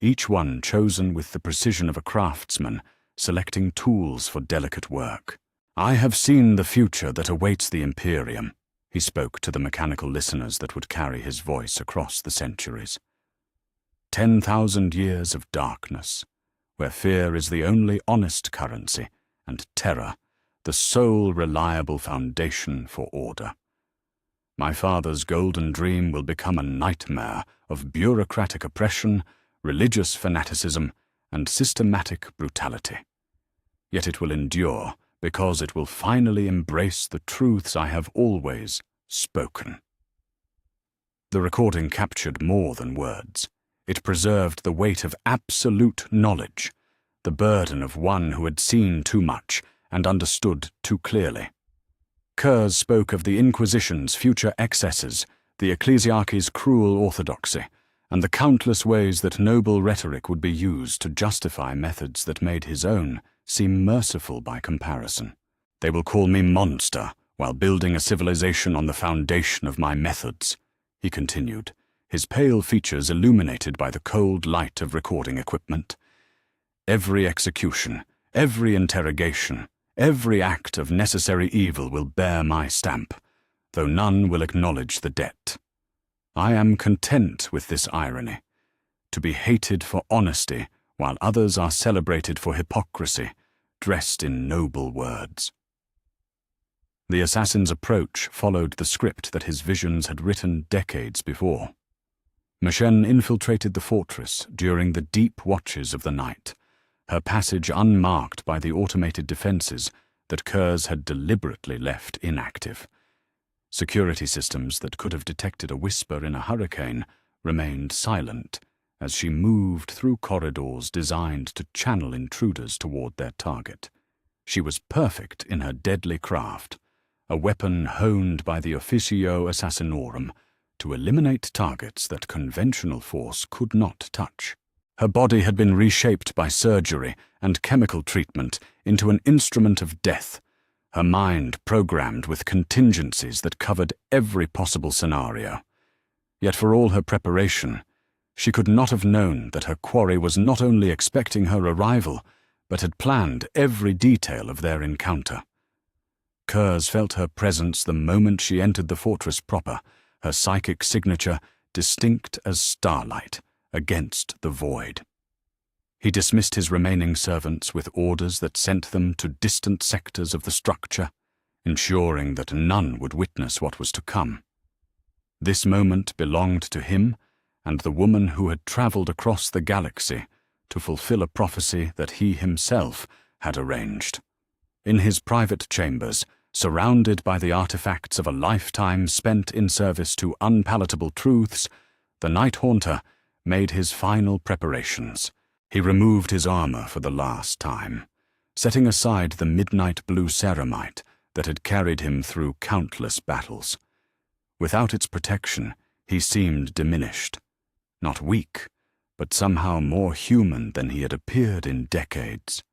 each one chosen with the precision of a craftsman, selecting tools for delicate work. "I have seen the future that awaits the Imperium," he spoke to the mechanical listeners that would carry his voice across the centuries. 10,000 years of darkness, where fear is the only honest currency, and terror the sole reliable foundation for order. My father's golden dream will become a nightmare of bureaucratic oppression, religious fanaticism, and systematic brutality. Yet it will endure because it will finally embrace the truths I have always spoken. The recording captured more than words. It preserved the weight of absolute knowledge, the burden of one who had seen too much and understood too clearly. Curze spoke of the Inquisition's future excesses, the ecclesiarchy's cruel orthodoxy, and the countless ways that noble rhetoric would be used to justify methods that made his own seem merciful by comparison. "They will call me monster while building a civilization on the foundation of my methods," he continued, his pale features illuminated by the cold light of recording equipment. "Every execution, every interrogation, every act of necessary evil will bear my stamp, though none will acknowledge the debt. I am content with this irony, to be hated for honesty while others are celebrated for hypocrisy, dressed in noble words." The assassin's approach followed the script that his visions had written decades before. Meshen infiltrated the fortress during the deep watches of the night, her passage unmarked by the automated defenses that Curze had deliberately left inactive. Security systems that could have detected a whisper in a hurricane remained silent, as she moved through corridors designed to channel intruders toward their target. She was perfect in her deadly craft, a weapon honed by the Officio Assassinorum to eliminate targets that conventional force could not touch. Her body had been reshaped by surgery and chemical treatment into an instrument of death, her mind programmed with contingencies that covered every possible scenario. Yet for all her preparation, she could not have known that her quarry was not only expecting her arrival, but had planned every detail of their encounter. Curze felt her presence the moment she entered the fortress proper, her psychic signature distinct as starlight against the void. He dismissed his remaining servants with orders that sent them to distant sectors of the structure, ensuring that none would witness what was to come. This moment belonged to him and the woman who had traveled across the galaxy to fulfill a prophecy that he himself had arranged. In his private chambers, surrounded by the artifacts of a lifetime spent in service to unpalatable truths, the Night Haunter made his final preparations. He removed his armor for the last time, setting aside the midnight blue ceramite that had carried him through countless battles. Without its protection, he seemed diminished, not weak, but somehow more human than he had appeared in decades.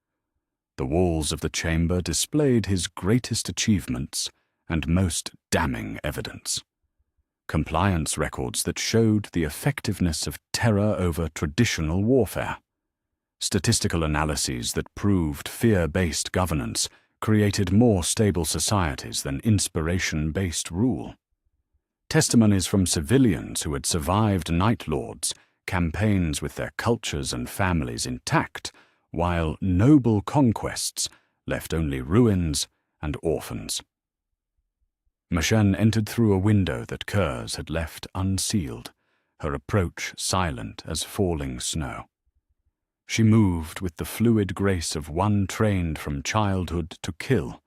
The walls of the chamber displayed his greatest achievements and most damning evidence. Compliance records that showed the effectiveness of terror over traditional warfare. Statistical analyses that proved fear-based governance created more stable societies than inspiration-based rule. Testimonies from civilians who had survived Night Lords, campaigns with their cultures and families intact, while noble conquests left only ruins and orphans. M'Shen entered through a window that Curze had left unsealed, her approach silent as falling snow. She moved with the fluid grace of one trained from childhood to kill,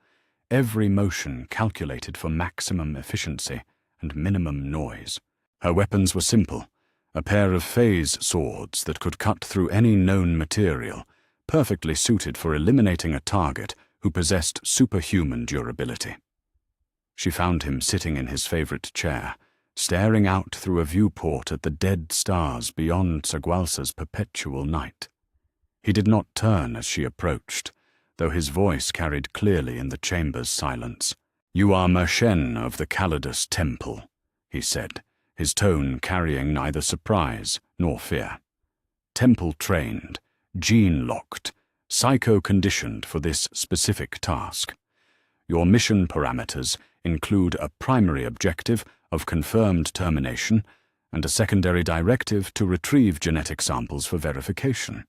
every motion calculated for maximum efficiency and minimum noise. Her weapons were simple, a pair of phase swords that could cut through any known material, perfectly suited for eliminating a target who possessed superhuman durability. She found him sitting in his favorite chair, staring out through a viewport at the dead stars beyond Sagualsa's perpetual night. He did not turn as she approached, though his voice carried clearly in the chamber's silence. "You are M'Shen of the Calidus Temple," he said, his tone carrying neither surprise nor fear. "Temple-trained, gene-locked, psycho-conditioned for this specific task. Your mission parameters include a primary objective of confirmed termination and a secondary directive to retrieve genetic samples for verification.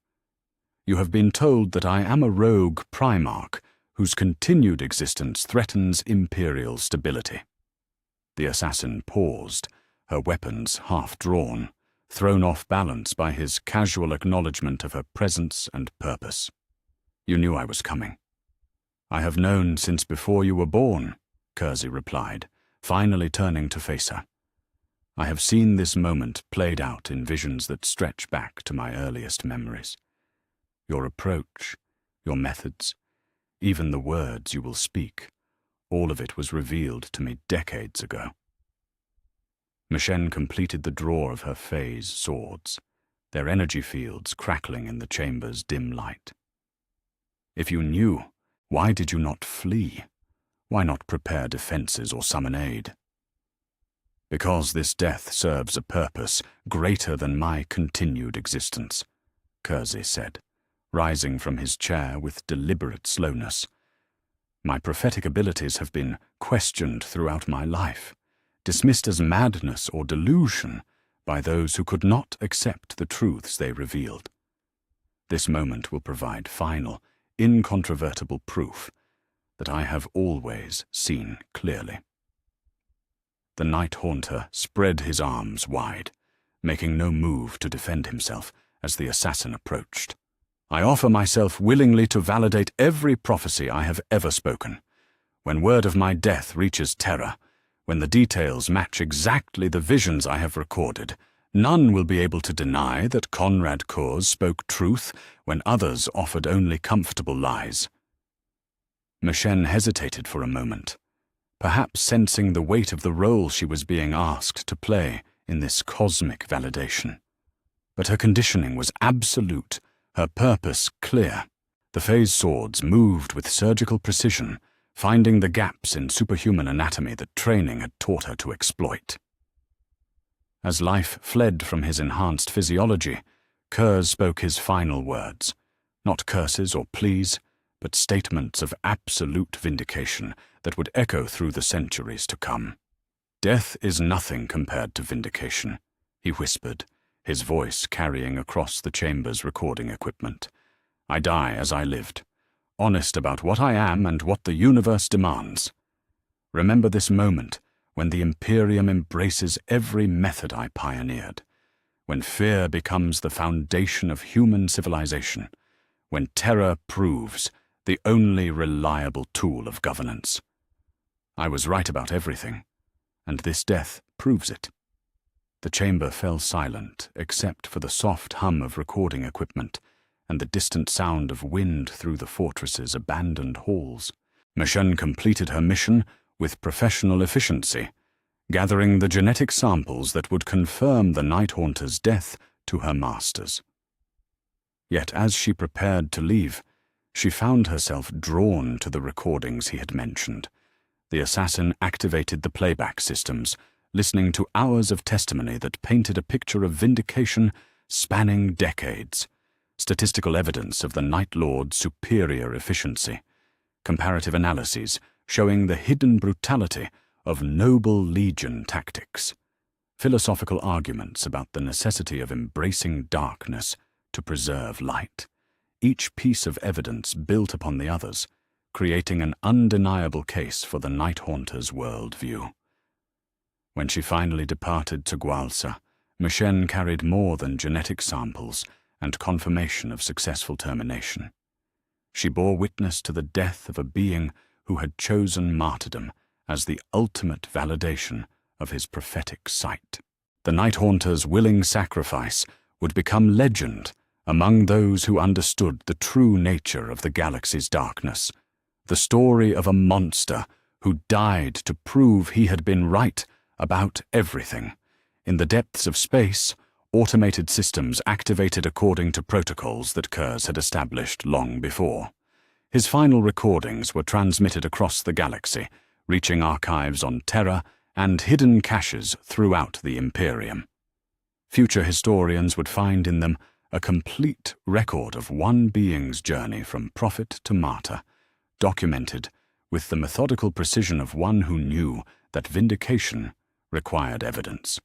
You have been told that I am a rogue Primarch whose continued existence threatens Imperial stability." The assassin paused, her weapons half-drawn, thrown off balance by his casual acknowledgement of her presence and purpose. "You knew I was coming." "I have known since before you were born," Curze replied, finally turning to face her. "I have seen this moment played out in visions that stretch back to my earliest memories. Your approach, your methods, even the words you will speak, all of it was revealed to me decades ago." M'Shen completed the drawer of her phase swords, their energy fields crackling in the chamber's dim light. "If you knew, why did you not flee? Why not prepare defenses or summon aid?" "Because this death serves a purpose greater than my continued existence," Curze said, rising from his chair with deliberate slowness. "My prophetic abilities have been questioned throughout my life, dismissed as madness or delusion by those who could not accept the truths they revealed. This moment will provide final, incontrovertible proof that I have always seen clearly." The Night Haunter spread his arms wide, making no move to defend himself as the assassin approached. "I offer myself willingly to validate every prophecy I have ever spoken. When word of my death reaches Terra, when the details match exactly the visions I have recorded, None will be able to deny that Konrad Curze spoke truth when others offered only comfortable lies. M'Shen hesitated for a moment, perhaps sensing the weight of the role she was being asked to play in this cosmic validation. But her conditioning was absolute, her purpose clear. The phase swords moved with surgical precision, finding the gaps in superhuman anatomy that training had taught her to exploit. As life fled from his enhanced physiology, Curze spoke his final words, not curses or pleas, but statements of absolute vindication that would echo through the centuries to come. "Death is nothing compared to vindication," he whispered, his voice carrying across the chamber's recording equipment. "I die as I lived, honest about what I am and what the universe demands. Remember this moment when the Imperium embraces every method I pioneered, when fear becomes the foundation of human civilization, when terror proves the only reliable tool of governance. I was right about everything, and this death proves it." The chamber fell silent, except for the soft hum of recording equipment and the distant sound of wind through the fortress's abandoned halls. M'Shen completed her mission with professional efficiency, gathering the genetic samples that would confirm the Night Haunter's death to her masters. Yet as she prepared to leave, she found herself drawn to the recordings he had mentioned. The assassin activated the playback systems, listening to hours of testimony that painted a picture of vindication spanning decades, statistical evidence of the Night Lord's superior efficiency, comparative analyses showing the hidden brutality of noble legion tactics, philosophical arguments about the necessity of embracing darkness to preserve light. Each piece of evidence built upon the others, creating an undeniable case for the Night Haunter's worldview. When she finally departed to Gualsa, M'Shen carried more than genetic samples and confirmation of successful termination. She bore witness to the death of a being who had chosen martyrdom as the ultimate validation of his prophetic sight. The Night Haunter's willing sacrifice would become legend among those who understood the true nature of the galaxy's darkness, the story of a monster who died to prove he had been right about everything. In the depths of space, automated systems activated according to protocols that Curze had established long before. His final recordings were transmitted across the galaxy, reaching archives on Terra and hidden caches throughout the Imperium. Future historians would find in them a complete record of one being's journey from prophet to martyr, documented with the methodical precision of one who knew that vindication required evidence.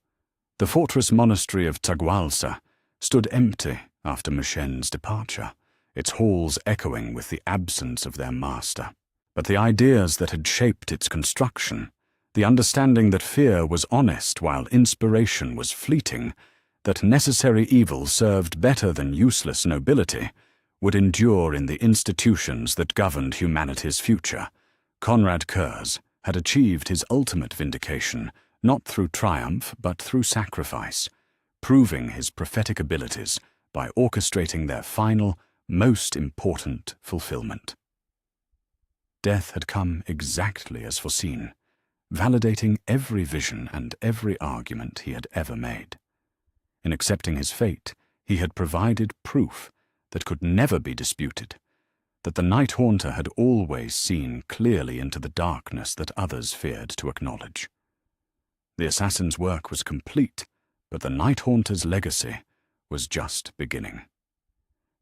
The fortress monastery of Tagualsa stood empty after M'Shen's departure, its halls echoing with the absence of their master. But the ideas that had shaped its construction, the understanding that fear was honest while inspiration was fleeting, that necessary evil served better than useless nobility, would endure in the institutions that governed humanity's future. Konrad Curze had achieved his ultimate vindication, not through triumph but through sacrifice, proving his prophetic abilities by orchestrating their final, most important fulfillment. Death had come exactly as foreseen, validating every vision and every argument he had ever made. In accepting his fate, he had provided proof that could never be disputed, that the Night Haunter had always seen clearly into the darkness that others feared to acknowledge. The assassin's work was complete, but the Night Haunter's legacy was just beginning.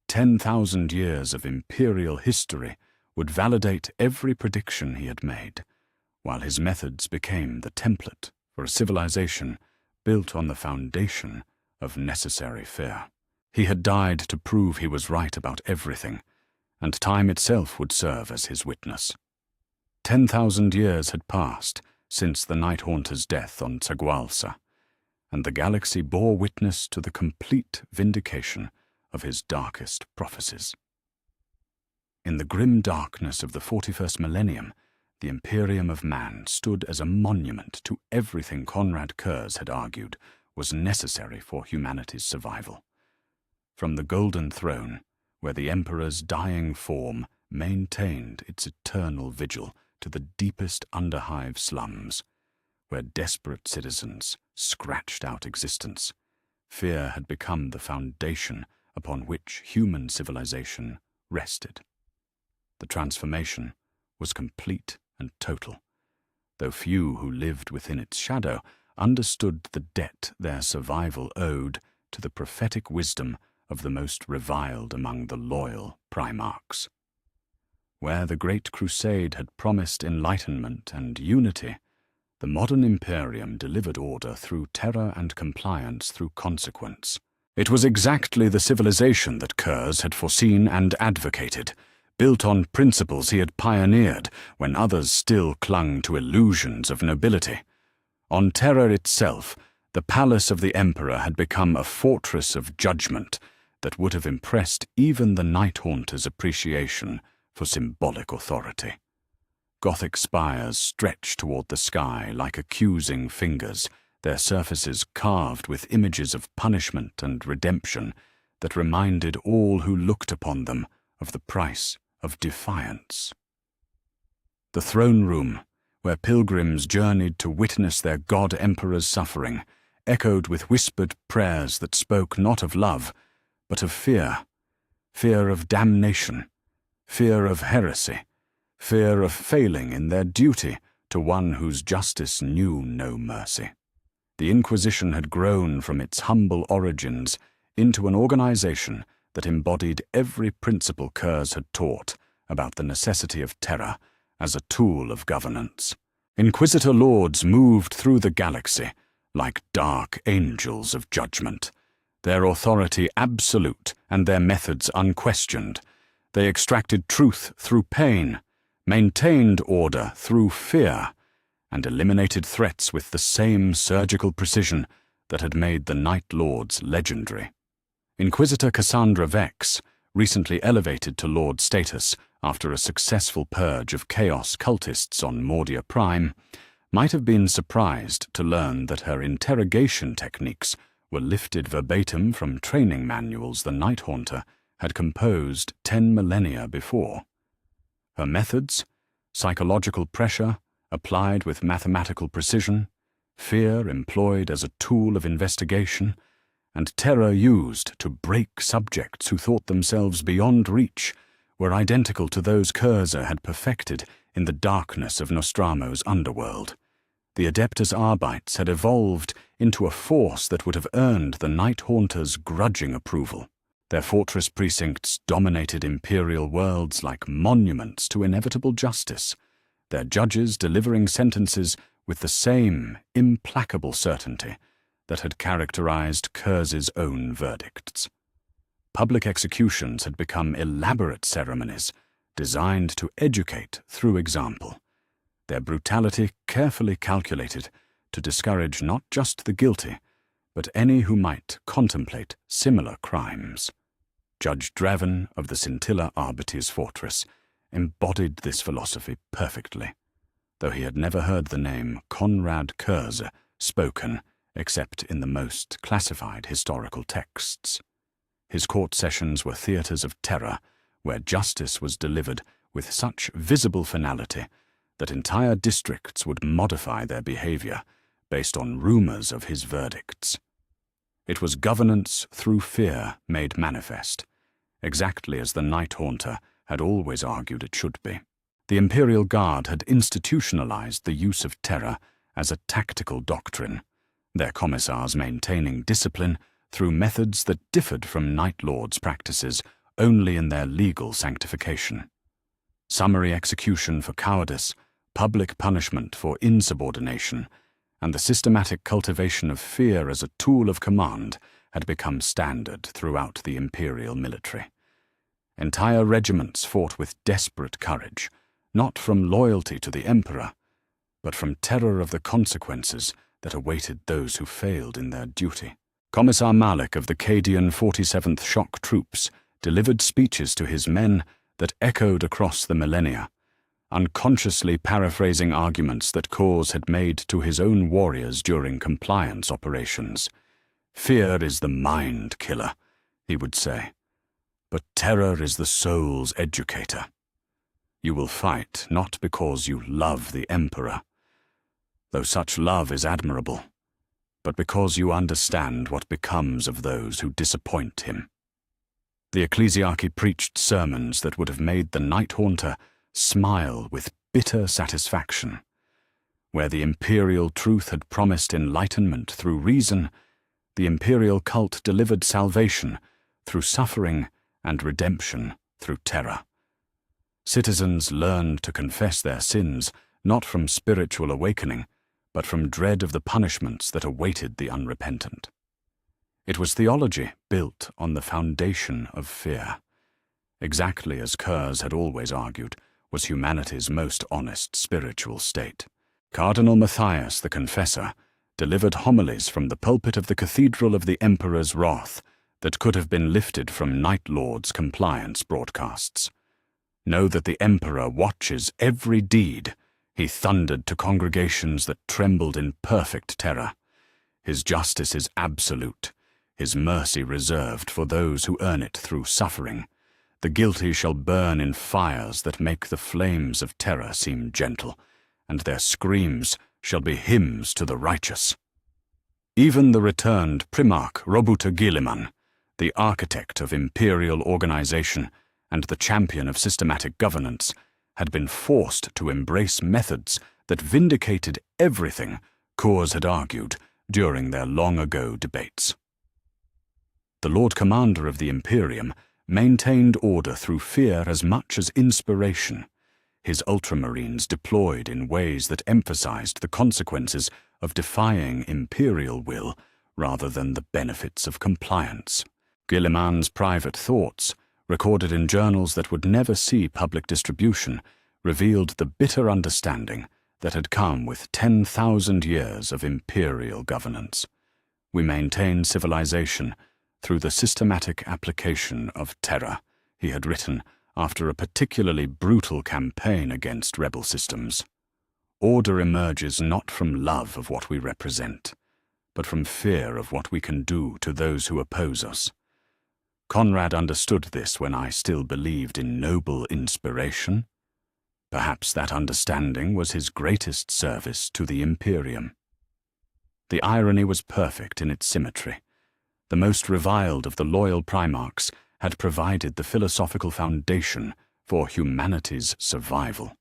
10,000 years of imperial history would validate every prediction he had made, while his methods became the template for a civilization built on the foundation of necessary fear. He had died to prove he was right about everything, and time itself would serve as his witness. 10,000 years had passed since the Night Haunter's death on Tagualsa, and the galaxy bore witness to the complete vindication of his darkest prophecies. In the grim darkness of the 41st millennium, the Imperium of Man stood as a monument to everything Konrad Curze had argued was necessary for humanity's survival. From the Golden Throne, where the Emperor's dying form maintained its eternal vigil, to the deepest underhive slums, where desperate citizens scratched out existence, fear had become the foundation upon which human civilization rested. The transformation was complete and total, though few who lived within its shadow understood the debt their survival owed to the prophetic wisdom of the most reviled among the loyal primarchs. Where the Great Crusade had promised enlightenment and unity, the modern Imperium delivered order through terror and compliance through consequence. It was exactly the civilization that Curze had foreseen and advocated, built on principles he had pioneered when others still clung to illusions of nobility. On terror itself, the palace of the Emperor had become a fortress of judgment that would have impressed even the Night Haunter's appreciation for symbolic authority. Gothic spires stretched toward the sky like accusing fingers, their surfaces carved with images of punishment and redemption that reminded all who looked upon them of the price of defiance. The throne room, where pilgrims journeyed to witness their God-Emperor's suffering, echoed with whispered prayers that spoke not of love, but of fear, fear of damnation, fear of heresy, fear of failing in their duty to one whose justice knew no mercy. The Inquisition had grown from its humble origins into an organization that embodied every principle Curze had taught about the necessity of terror as a tool of governance. Inquisitor lords moved through the galaxy like dark angels of judgment, their authority absolute and their methods unquestioned. They extracted truth through pain, maintained order through fear, and eliminated threats with the same surgical precision that had made the Night Lords legendary. Inquisitor Cassandra Vex, recently elevated to Lord status after a successful purge of Chaos cultists on Mordia Prime, might have been surprised to learn that her interrogation techniques were lifted verbatim from training manuals the Night Haunter had composed 10 millennia before. Her methods, psychological pressure applied with mathematical precision, fear employed as a tool of investigation, and terror used to break subjects who thought themselves beyond reach, were identical to those Curze had perfected in the darkness of Nostramo's underworld. The Adeptus Arbites had evolved into a force that would have earned the Night Haunter's grudging approval. Their fortress precincts dominated imperial worlds like monuments to inevitable justice, their judges delivering sentences with the same implacable certainty that had characterized Curze's own verdicts. Public executions had become elaborate ceremonies designed to educate through example, their brutality carefully calculated to discourage not just the guilty, but any who might contemplate similar crimes. Judge Draven of the Scintilla Arbites Fortress embodied this philosophy perfectly, though he had never heard the name Konrad Curze spoken except in the most classified historical texts. His court sessions were theatres of terror, where justice was delivered with such visible finality that entire districts would modify their behavior based on rumors of his verdicts. It was governance through fear made manifest, exactly as the Night Haunter had always argued it should be. The Imperial Guard had institutionalized the use of terror as a tactical doctrine, their commissars maintaining discipline through methods that differed from Night Lords' practices only in their legal sanctification. Summary execution for cowardice, public punishment for insubordination, and the systematic cultivation of fear as a tool of command had become standard throughout the imperial military. Entire regiments fought with desperate courage, not from loyalty to the Emperor, but from terror of the consequences that awaited those who failed in their duty. Commissar Malik of the Cadian 47th Shock Troops delivered speeches to his men that echoed across the millennia, unconsciously paraphrasing arguments that Curze had made to his own warriors during compliance operations. Fear is the mind killer, he would say, but terror is the soul's educator. You will fight not because you love the Emperor, though such love is admirable, but because you understand what becomes of those who disappoint him. The ecclesiarchy preached sermons that would have made the Night Haunter smile with bitter satisfaction. Where the imperial truth had promised enlightenment through reason, the imperial cult delivered salvation through suffering and redemption through terror. Citizens learned to confess their sins not from spiritual awakening, but from dread of the punishments that awaited the unrepentant. It was theology built on the foundation of fear. Exactly as Curze had always argued, was humanity's most honest spiritual state. Cardinal Matthias the Confessor delivered homilies from the pulpit of the Cathedral of the Emperor's wrath that could have been lifted from Night Lord's compliance broadcasts. Know that the Emperor watches every deed, he thundered to congregations that trembled in perfect terror. His justice is absolute, his mercy reserved for those who earn it through suffering. The guilty shall burn in fires that make the flames of terror seem gentle, and their screams shall be hymns to the righteous. Even the returned Primarch Robuta Guilliman, the architect of imperial organization and the champion of systematic governance, had been forced to embrace methods that vindicated everything Curze had argued during their long-ago debates. The Lord Commander of the Imperium maintained order through fear as much as inspiration. His ultramarines deployed in ways that emphasized the consequences of defying imperial will rather than the benefits of compliance. Guilliman's private thoughts, recorded in journals that would never see public distribution, revealed the bitter understanding that had come with 10,000 years of imperial governance. We maintain civilization through the systematic application of terror, he had written after a particularly brutal campaign against rebel systems. Order emerges not from love of what we represent, but from fear of what we can do to those who oppose us. Konrad understood this when I still believed in noble inspiration. Perhaps that understanding was his greatest service to the Imperium. The irony was perfect in its symmetry. The most reviled of the loyal Primarchs had provided the philosophical foundation for humanity's survival,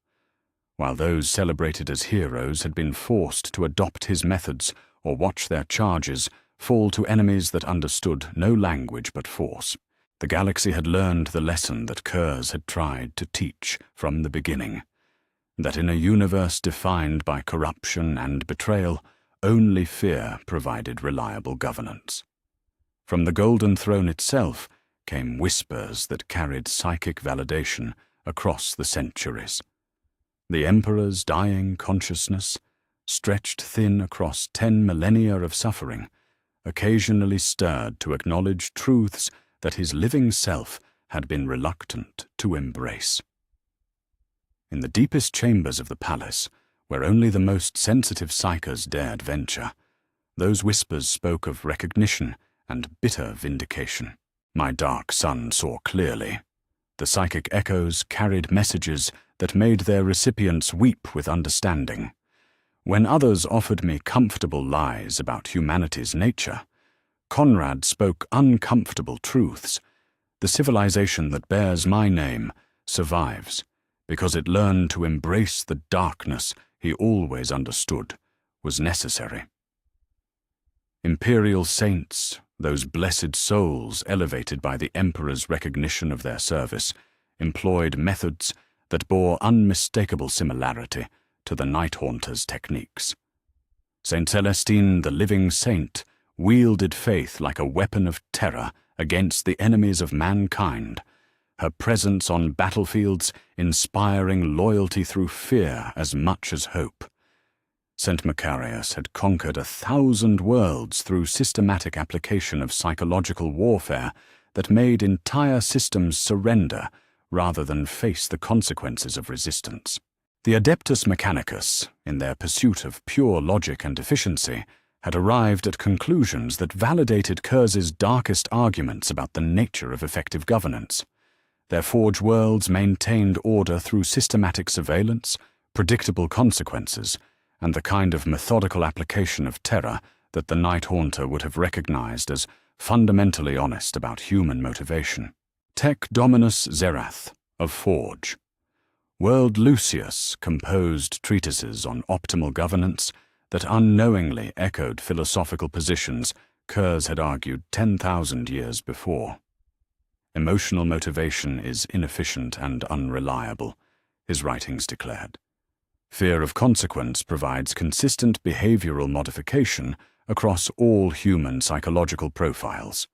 while those celebrated as heroes had been forced to adopt his methods or watch their charges fall to enemies that understood no language but force. The galaxy had learned the lesson that Curze had tried to teach from the beginning, that in a universe defined by corruption and betrayal, only fear provided reliable governance. From the Golden Throne itself came whispers that carried psychic validation across the centuries. The Emperor's dying consciousness, stretched thin across 10 millennia of suffering, occasionally stirred to acknowledge truths that his living self had been reluctant to embrace. In the deepest chambers of the palace, where only the most sensitive psychers dared venture, those whispers spoke of recognition and bitter vindication. My dark son saw clearly. The psychic echoes carried messages that made their recipients weep with understanding. When others offered me comfortable lies about humanity's nature, Konrad spoke uncomfortable truths. The civilization that bears my name survives because it learned to embrace the darkness he always understood was necessary. Imperial saints, those blessed souls elevated by the Emperor's recognition of their service, employed methods that bore unmistakable similarity to the Night Haunter's techniques. Saint Celestine, the living saint, wielded faith like a weapon of terror against the enemies of mankind, her presence on battlefields inspiring loyalty through fear as much as hope. St. Macarius had conquered 1,000 worlds through systematic application of psychological warfare that made entire systems surrender rather than face the consequences of resistance. The Adeptus Mechanicus, in their pursuit of pure logic and efficiency, had arrived at conclusions that validated Curze's darkest arguments about the nature of effective governance. Their forge worlds maintained order through systematic surveillance, predictable consequences, and the kind of methodical application of terror that the Night Haunter would have recognized as fundamentally honest about human motivation. Tec Dominus Zerath of Forge. World Lucius composed treatises on optimal governance that unknowingly echoed philosophical positions Curze had argued 10,000 years before. Emotional motivation is inefficient and unreliable, his writings declared. Fear of consequence provides consistent behavioral modification across all human psychological profiles.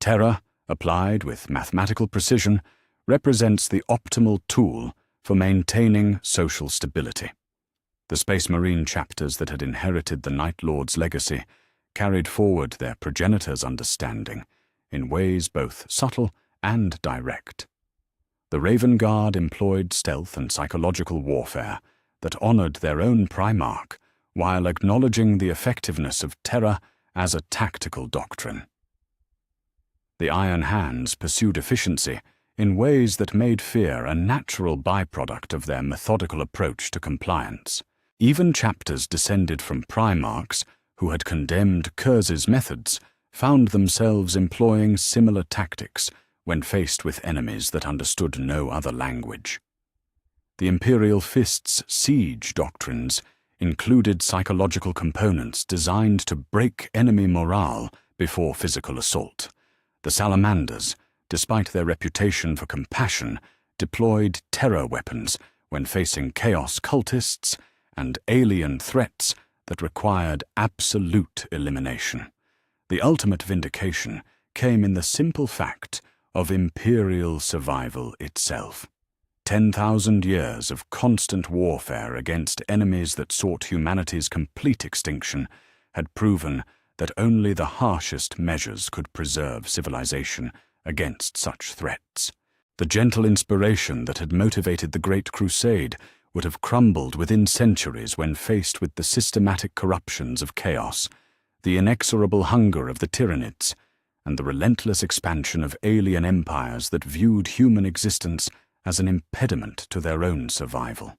Terror, applied with mathematical precision, represents the optimal tool for maintaining social stability. The Space Marine chapters that had inherited the Night Lord's legacy carried forward their progenitor's understanding in ways both subtle and direct. The Raven Guard employed stealth and psychological warfare that honored their own Primarch while acknowledging the effectiveness of terror as a tactical doctrine. The Iron Hands pursued efficiency in ways that made fear a natural byproduct of their methodical approach to compliance. Even chapters descended from Primarchs who had condemned Curze's methods found themselves employing similar tactics when faced with enemies that understood no other language. The Imperial Fist's siege doctrines included psychological components designed to break enemy morale before physical assault. The Salamanders, despite their reputation for compassion, deployed terror weapons when facing chaos cultists and alien threats that required absolute elimination. The ultimate vindication came in the simple fact of Imperial survival itself. 10,000 years of constant warfare against enemies that sought humanity's complete extinction had proven that only the harshest measures could preserve civilization against such threats. The gentle inspiration that had motivated the Great Crusade would have crumbled within centuries when faced with the systematic corruptions of chaos, the inexorable hunger of the Tyranids, and the relentless expansion of alien empires that viewed human existence as an impediment to their own survival.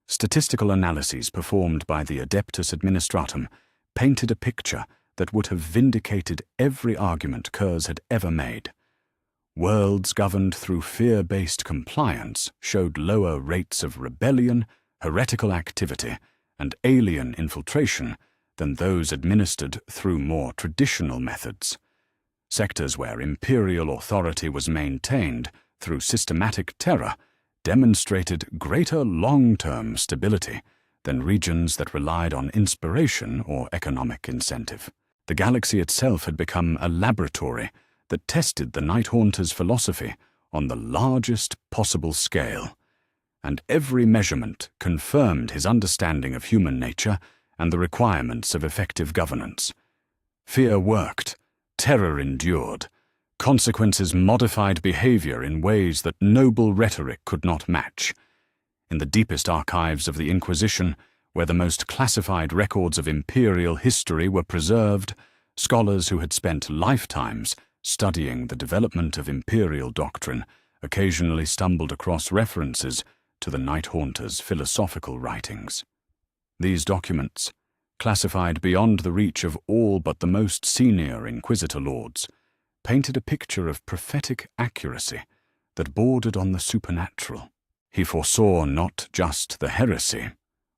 Statistical analyses performed by the Adeptus Administratum painted a picture that would have vindicated every argument Curze had ever made. Worlds governed through fear-based compliance showed lower rates of rebellion, heretical activity, and alien infiltration than those administered through more traditional methods. Sectors where imperial authority was maintained through systematic terror demonstrated greater long-term stability than regions that relied on inspiration or economic incentive. The galaxy itself had become a laboratory that tested the Night Haunter's philosophy on the largest possible scale, and every measurement confirmed his understanding of human nature and the requirements of effective governance. Fear worked, terror endured, consequences modified behavior in ways that noble rhetoric could not match. In the deepest archives of the Inquisition, where the most classified records of imperial history were preserved, scholars who had spent lifetimes studying the development of imperial doctrine occasionally stumbled across references to the Night Haunter's philosophical writings. These documents, classified beyond the reach of all but the most senior Inquisitor lords, painted a picture of prophetic accuracy that bordered on the supernatural. He foresaw not just the heresy,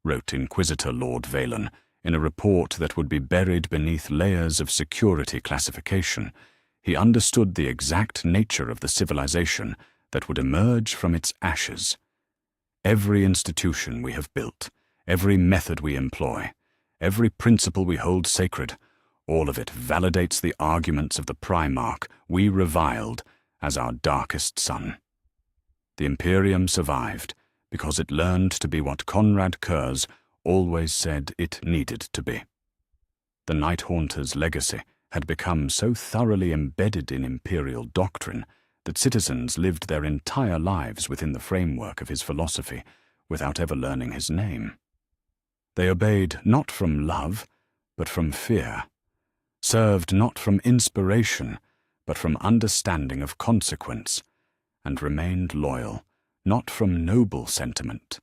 wrote Inquisitor Lord Valen in a report that would be buried beneath layers of security classification. He understood the exact nature of the civilization that would emerge from its ashes. Every institution we have built, every method we employ, every principle we hold sacred, all of it validates the arguments of the Primarch we reviled as our darkest sun. The Imperium survived because it learned to be what Konrad Curze always said it needed to be. The Night Haunter's legacy had become so thoroughly embedded in Imperial doctrine that citizens lived their entire lives within the framework of his philosophy without ever learning his name. They obeyed not from love, but from fear, served not from inspiration, but from understanding of consequence, and remained loyal, not from noble sentiment,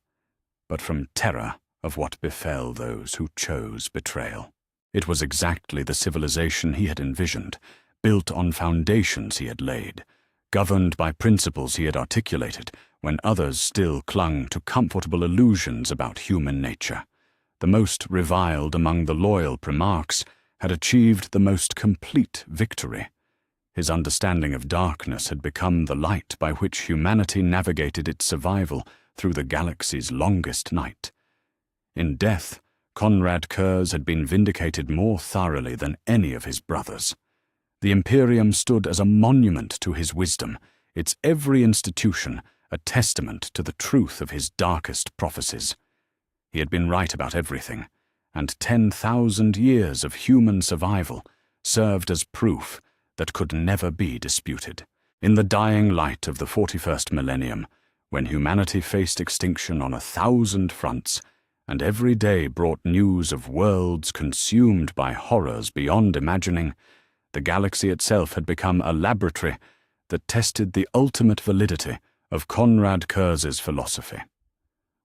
but from terror of what befell those who chose betrayal. It was exactly the civilization he had envisioned, built on foundations he had laid, governed by principles he had articulated, when others still clung to comfortable illusions about human nature. The most reviled among the loyal primarchs had achieved the most complete victory. His understanding of darkness had become the light by which humanity navigated its survival through the galaxy's longest night. In death, Konrad Curze had been vindicated more thoroughly than any of his brothers. The Imperium stood as a monument to his wisdom, its every institution a testament to the truth of his darkest prophecies. He had been right about everything, and 10,000 years of human survival served as proof that could never be disputed. In the dying light of the 41st millennium, when humanity faced extinction on 1,000 fronts, and every day brought news of worlds consumed by horrors beyond imagining, the galaxy itself had become a laboratory that tested the ultimate validity of Konrad Curze's philosophy.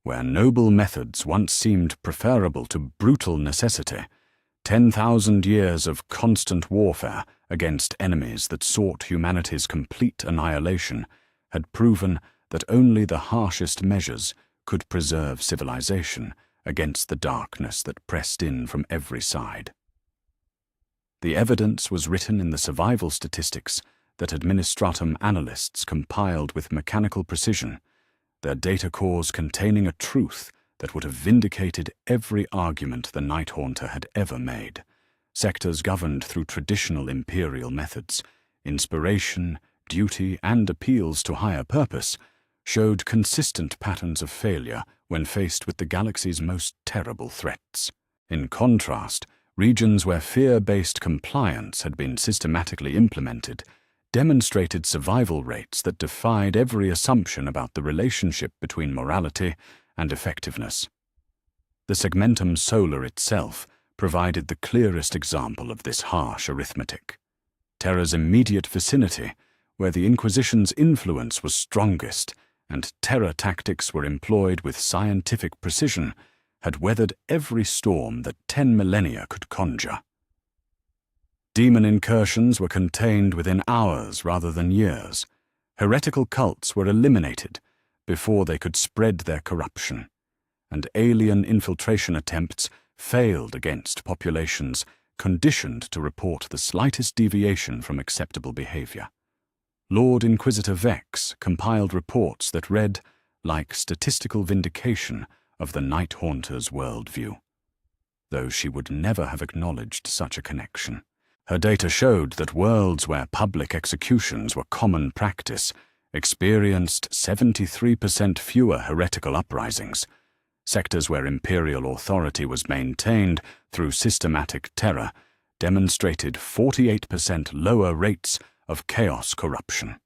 Where noble methods once seemed preferable to brutal necessity, 10,000 years of constant warfare against enemies that sought humanity's complete annihilation had proven that only the harshest measures could preserve civilization against the darkness that pressed in from every side. The evidence was written in the survival statistics that administratum analysts compiled with mechanical precision, their data cores containing a truth that would have vindicated every argument the Night Haunter had ever made. Sectors governed through traditional imperial methods, inspiration, duty, and appeals to higher purpose, showed consistent patterns of failure when faced with the galaxy's most terrible threats. In contrast, regions where fear-based compliance had been systematically implemented demonstrated survival rates that defied every assumption about the relationship between morality and effectiveness. The segmentum solar itself provided the clearest example of this harsh arithmetic. Terra's immediate vicinity, where the Inquisition's influence was strongest and terror tactics were employed with scientific precision, had weathered every storm that 10 millennia could conjure. Demon incursions were contained within hours rather than years. Heretical cults were eliminated before they could spread their corruption, and alien infiltration attempts failed against populations conditioned to report the slightest deviation from acceptable behavior. Lord Inquisitor Vex compiled reports that read like statistical vindication of the Night Haunter's worldview, though she would never have acknowledged such a connection. Her data showed that worlds where public executions were common practice experienced 73% fewer heretical uprisings. Sectors where imperial authority was maintained through systematic terror demonstrated 48% lower rates of chaos corruption.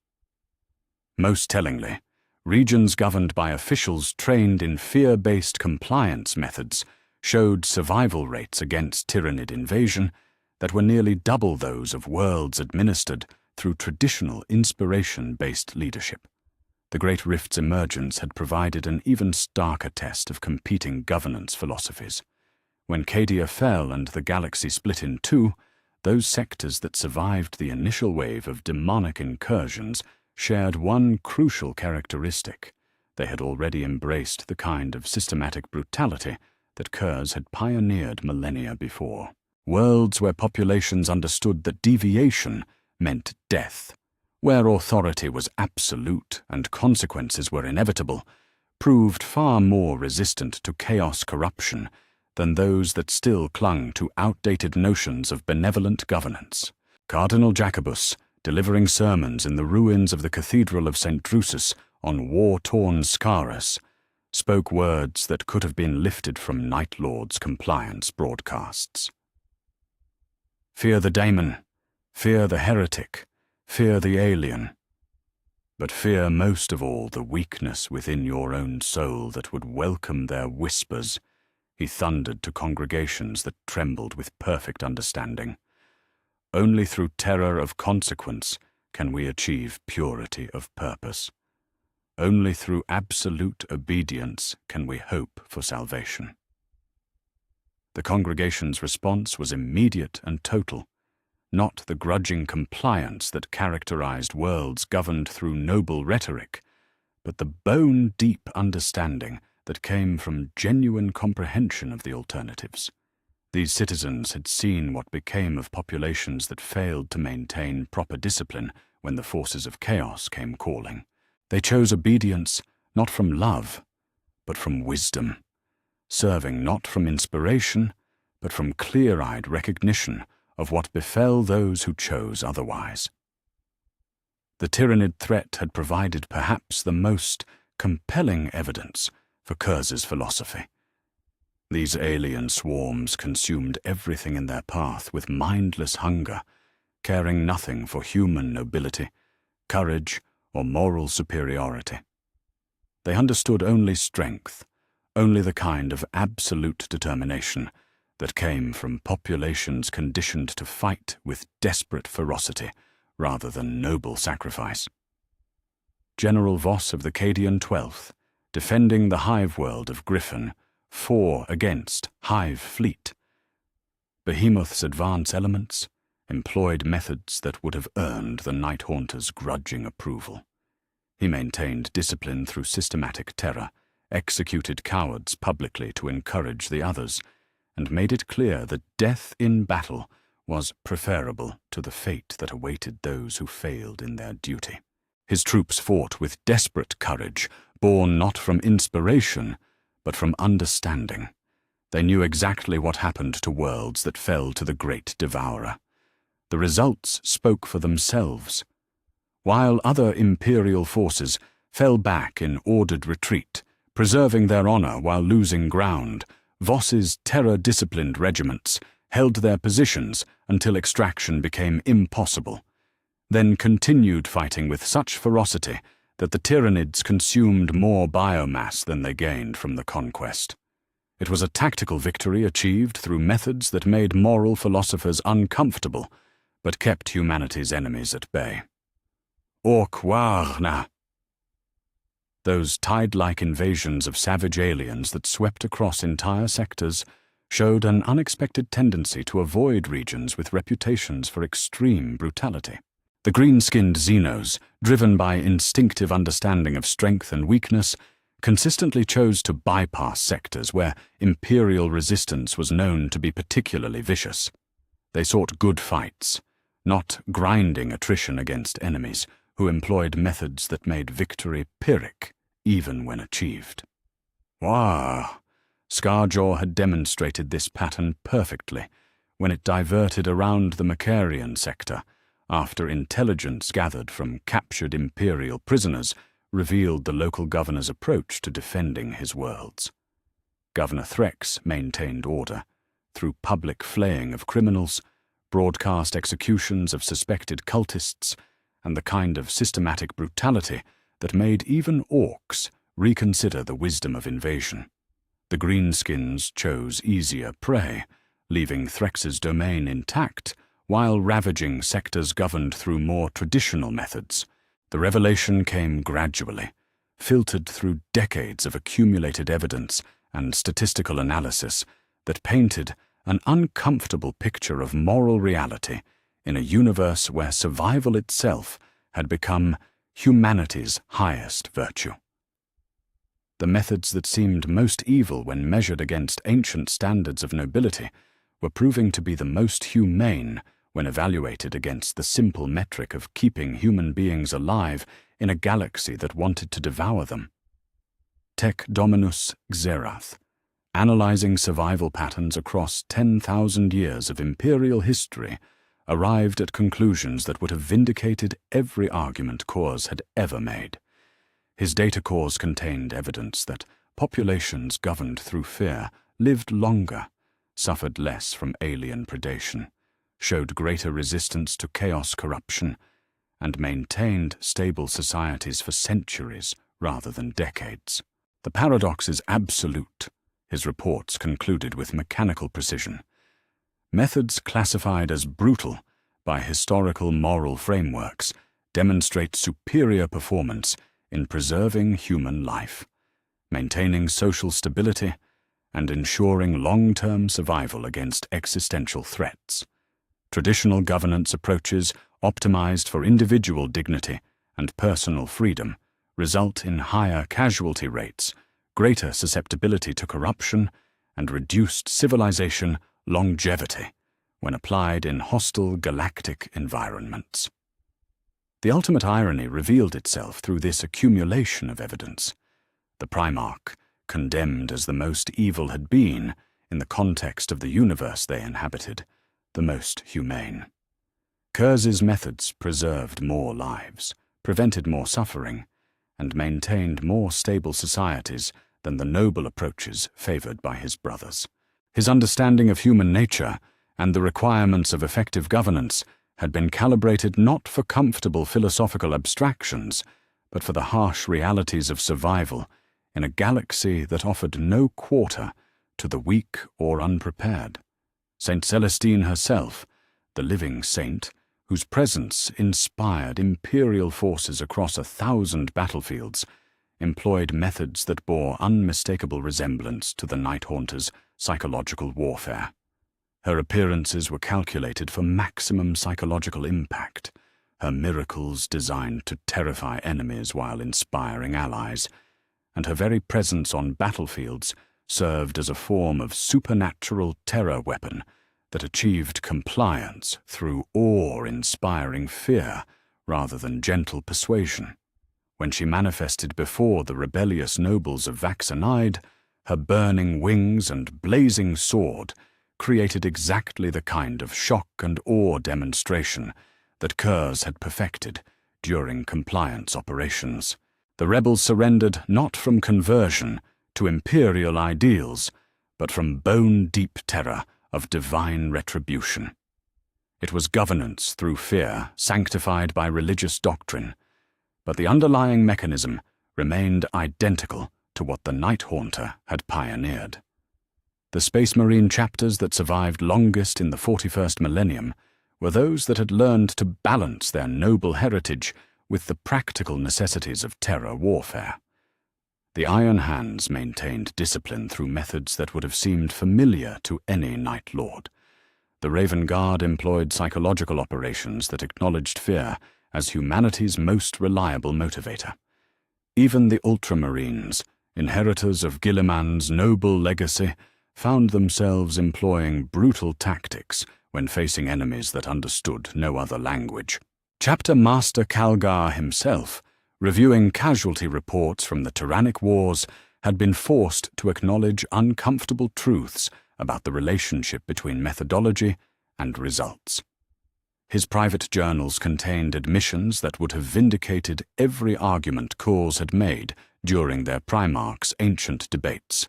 Most tellingly, regions governed by officials trained in fear-based compliance methods showed survival rates against tyrannid invasion that were nearly double those of worlds administered through traditional inspiration-based leadership. The Great Rift's emergence had provided an even starker test of competing governance philosophies. When Cadia fell and the galaxy split in two, those sectors that survived the initial wave of demonic incursions shared one crucial characteristic. They had already embraced the kind of systematic brutality that Curze had pioneered millennia before. Worlds where populations understood that deviation meant death, where authority was absolute and consequences were inevitable, proved far more resistant to chaos corruption than those that still clung to outdated notions of benevolent governance. Cardinal Jacobus, delivering sermons in the ruins of the Cathedral of St. Drusus on war-torn Scaurus, spoke words that could have been lifted from Night Lord's compliance broadcasts. Fear the daemon, fear the heretic, fear the alien, but fear most of all the weakness within your own soul that would welcome their whispers He thundered to congregations that trembled with perfect understanding. Only through terror of consequence can we achieve purity of purpose. Only through absolute obedience can we hope for salvation. The congregation's response was immediate and total, not the grudging compliance that characterized worlds governed through noble rhetoric, but the bone-deep understanding that came from genuine comprehension of the alternatives. These citizens had seen what became of populations that failed to maintain proper discipline when the forces of chaos came calling. They chose obedience not from love, but from wisdom, serving not from inspiration, but from clear-eyed recognition of what befell those who chose otherwise. The Tyrannid threat had provided perhaps the most compelling evidence for Curze's philosophy. These alien swarms consumed everything in their path with mindless hunger, caring nothing for human nobility, courage, or moral superiority. They understood only strength, only the kind of absolute determination that came from populations conditioned to fight with desperate ferocity rather than noble sacrifice. General Voss of the Cadian 12th, defending the hive world of Griffin, 4 against Hive Fleet. Behemoth's advance elements employed methods that would have earned the Night Haunter's grudging approval. He maintained discipline through systematic terror, executed cowards publicly to encourage the others, and made it clear that death in battle was preferable to the fate that awaited those who failed in their duty. His troops fought with desperate courage, born not from inspiration, but from understanding. They knew exactly what happened to worlds that fell to the great devourer. The results spoke for themselves. While other imperial forces fell back in ordered retreat, preserving their honor while losing ground, Voss's terror-disciplined regiments held their positions until extraction became impossible, then continued fighting with such ferocity that the Tyrannids consumed more biomass than they gained from the conquest. It was a tactical victory achieved through methods that made moral philosophers uncomfortable, but kept humanity's enemies at bay. Orkwarna. Those tide-like invasions of savage aliens that swept across entire sectors showed an unexpected tendency to avoid regions with reputations for extreme brutality. The green-skinned Xenos, driven by instinctive understanding of strength and weakness, consistently chose to bypass sectors where imperial resistance was known to be particularly vicious. They sought good fights, not grinding attrition against enemies who employed methods that made victory Pyrrhic, even when achieved. Wah! Scarjaw had demonstrated this pattern perfectly when it diverted around the Macarian sector, after intelligence gathered from captured imperial prisoners revealed the local governor's approach to defending his worlds. Governor Threx maintained order through public flaying of criminals, broadcast executions of suspected cultists, and the kind of systematic brutality that made even orcs reconsider the wisdom of invasion. The greenskins chose easier prey, leaving Threx's domain intact while ravaging sectors governed through more traditional methods. The revelation came gradually, filtered through decades of accumulated evidence and statistical analysis that painted an uncomfortable picture of moral reality in a universe where survival itself had become humanity's highest virtue. The methods that seemed most evil when measured against ancient standards of nobility were proving to be the most humane when evaluated against the simple metric of keeping human beings alive in a galaxy that wanted to devour them. Tech Dominus Xerath, analyzing survival patterns across 10,000 years of imperial history, arrived at conclusions that would have vindicated every argument Curze had ever made. His data cores contained evidence that populations governed through fear lived longer, suffered less from alien predation, showed greater resistance to chaos corruption, and maintained stable societies for centuries rather than decades. The paradox is absolute, his reports concluded with mechanical precision. Methods classified as brutal by historical moral frameworks demonstrate superior performance in preserving human life, maintaining social stability, and ensuring long-term survival against existential threats. Traditional governance approaches optimized for individual dignity and personal freedom result in higher casualty rates, greater susceptibility to corruption, and reduced civilization longevity when applied in hostile galactic environments. The ultimate irony revealed itself through this accumulation of evidence. The Primarch, condemned as the most evil, had been, in the context of the universe they inhabited, the most humane. Curze's methods preserved more lives, prevented more suffering, and maintained more stable societies than the noble approaches favored by his brothers. His understanding of human nature and the requirements of effective governance had been calibrated not for comfortable philosophical abstractions, but for the harsh realities of survival in a galaxy that offered no quarter to the weak or unprepared. Saint Celestine herself, the living saint, whose presence inspired imperial forces across 1,000 battlefields, employed methods that bore unmistakable resemblance to the Night Haunter's psychological warfare. Her appearances were calculated for maximum psychological impact, her miracles designed to terrify enemies while inspiring allies, and her very presence on battlefields served as a form of supernatural terror weapon that achieved compliance through awe-inspiring fear rather than gentle persuasion. When she manifested before the rebellious nobles of Vaxenide, her burning wings and blazing sword created exactly the kind of shock and awe demonstration that Curze had perfected during compliance operations. The rebels surrendered not from conversion to imperial ideals, but from bone-deep terror of divine retribution. It was governance through fear, sanctified by religious doctrine, but the underlying mechanism remained identical to what the Night Haunter had pioneered. The Space Marine chapters that survived longest in the 41st millennium were those that had learned to balance their noble heritage with the practical necessities of terror warfare. The Iron Hands maintained discipline through methods that would have seemed familiar to any Night Lord. The Raven Guard employed psychological operations that acknowledged fear as humanity's most reliable motivator. Even the Ultramarines, inheritors of Guilliman's noble legacy, found themselves employing brutal tactics when facing enemies that understood no other language. Chapter Master Calgar himself, reviewing casualty reports from the Tyrannic Wars, had been forced to acknowledge uncomfortable truths about the relationship between methodology and results. His private journals contained admissions that would have vindicated every argument Curze had made during their Primarch's ancient debates.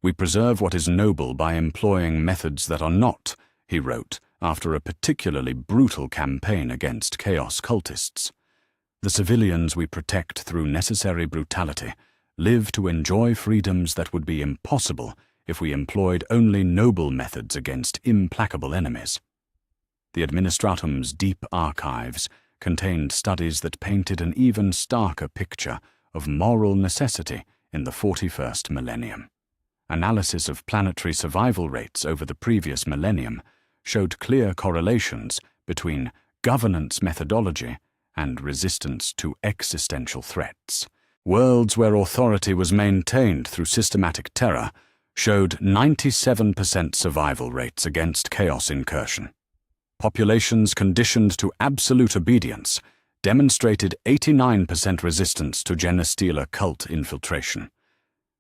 "We preserve what is noble by employing methods that are not," he wrote, after a particularly brutal campaign against Chaos cultists. "The civilians we protect through necessary brutality live to enjoy freedoms that would be impossible if we employed only noble methods against implacable enemies." The Administratum's deep archives contained studies that painted an even starker picture of moral necessity in the 41st millennium. Analysis of planetary survival rates over the previous millennium showed clear correlations between governance methodology and resistance to existential threats. Worlds where authority was maintained through systematic terror showed 97% survival rates against chaos incursion. Populations conditioned to absolute obedience demonstrated 89% resistance to Genestealer cult infiltration.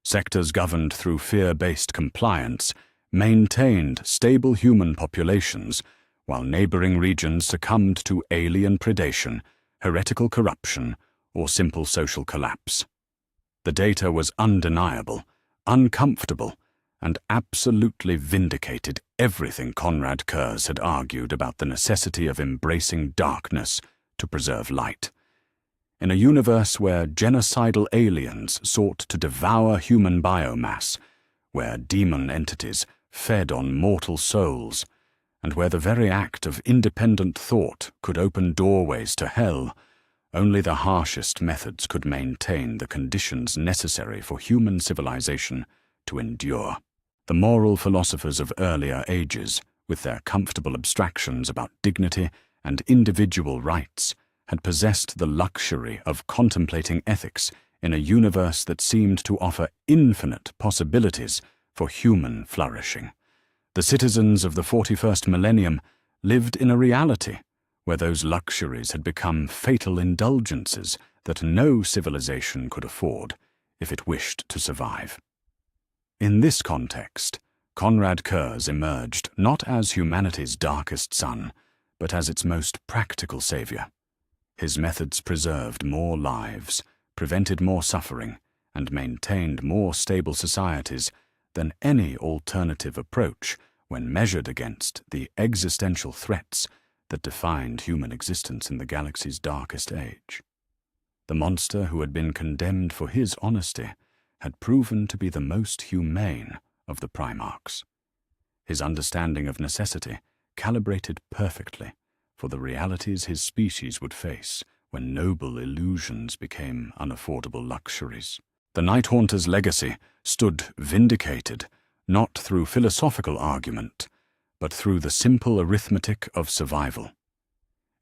Sectors governed through fear-based compliance maintained stable human populations, while neighboring regions succumbed to alien predation, heretical corruption, or simple social collapse. The data was undeniable, uncomfortable, and absolutely vindicated everything Konrad Curze had argued about the necessity of embracing darkness to preserve light. In a universe where genocidal aliens sought to devour human biomass, where demon entities fed on mortal souls, and where the very act of independent thought could open doorways to hell, only the harshest methods could maintain the conditions necessary for human civilization to endure. The moral philosophers of earlier ages, with their comfortable abstractions about dignity and individual rights, had possessed the luxury of contemplating ethics in a universe that seemed to offer infinite possibilities for human flourishing. The citizens of the 41st millennium lived in a reality where those luxuries had become fatal indulgences that no civilization could afford if it wished to survive. In this context, Konrad Curze emerged not as humanity's darkest sun, but as its most practical savior. His methods preserved more lives, prevented more suffering, and maintained more stable societies than any alternative approach when measured against the existential threats that defined human existence in the galaxy's darkest age. The monster who had been condemned for his honesty had proven to be the most humane of the Primarchs. His understanding of necessity calibrated perfectly for the realities his species would face when noble illusions became unaffordable luxuries. The Night Haunter's legacy stood vindicated not through philosophical argument, but through the simple arithmetic of survival.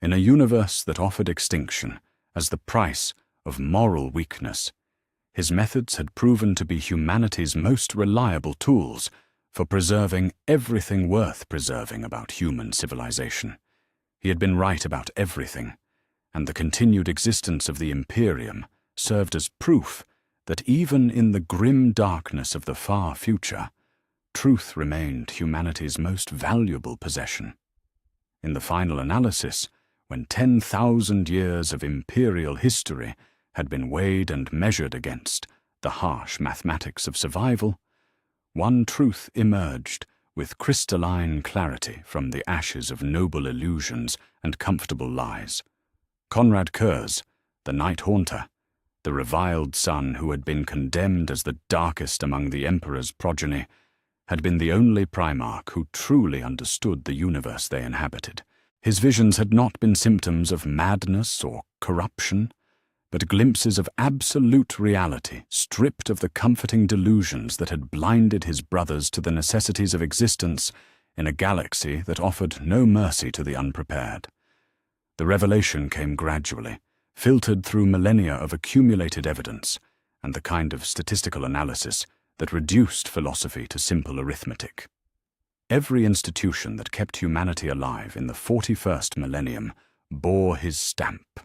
In a universe that offered extinction as the price of moral weakness, his methods had proven to be humanity's most reliable tools for preserving everything worth preserving about human civilization. He had been right about everything, and the continued existence of the Imperium served as proof that even in the grim darkness of the far future, truth remained humanity's most valuable possession. In the final analysis, when 10,000 years of imperial history had been weighed and measured against the harsh mathematics of survival, one truth emerged with crystalline clarity from the ashes of noble illusions and comfortable lies. Konrad Curze, the Night Haunter, the reviled son who had been condemned as the darkest among the Emperor's progeny, had been the only Primarch who truly understood the universe they inhabited. His visions had not been symptoms of madness or corruption, but glimpses of absolute reality stripped of the comforting delusions that had blinded his brothers to the necessities of existence in a galaxy that offered no mercy to the unprepared. The revelation came gradually, filtered through millennia of accumulated evidence and the kind of statistical analysis that reduced philosophy to simple arithmetic. Every institution that kept humanity alive in the 41st millennium bore his stamp.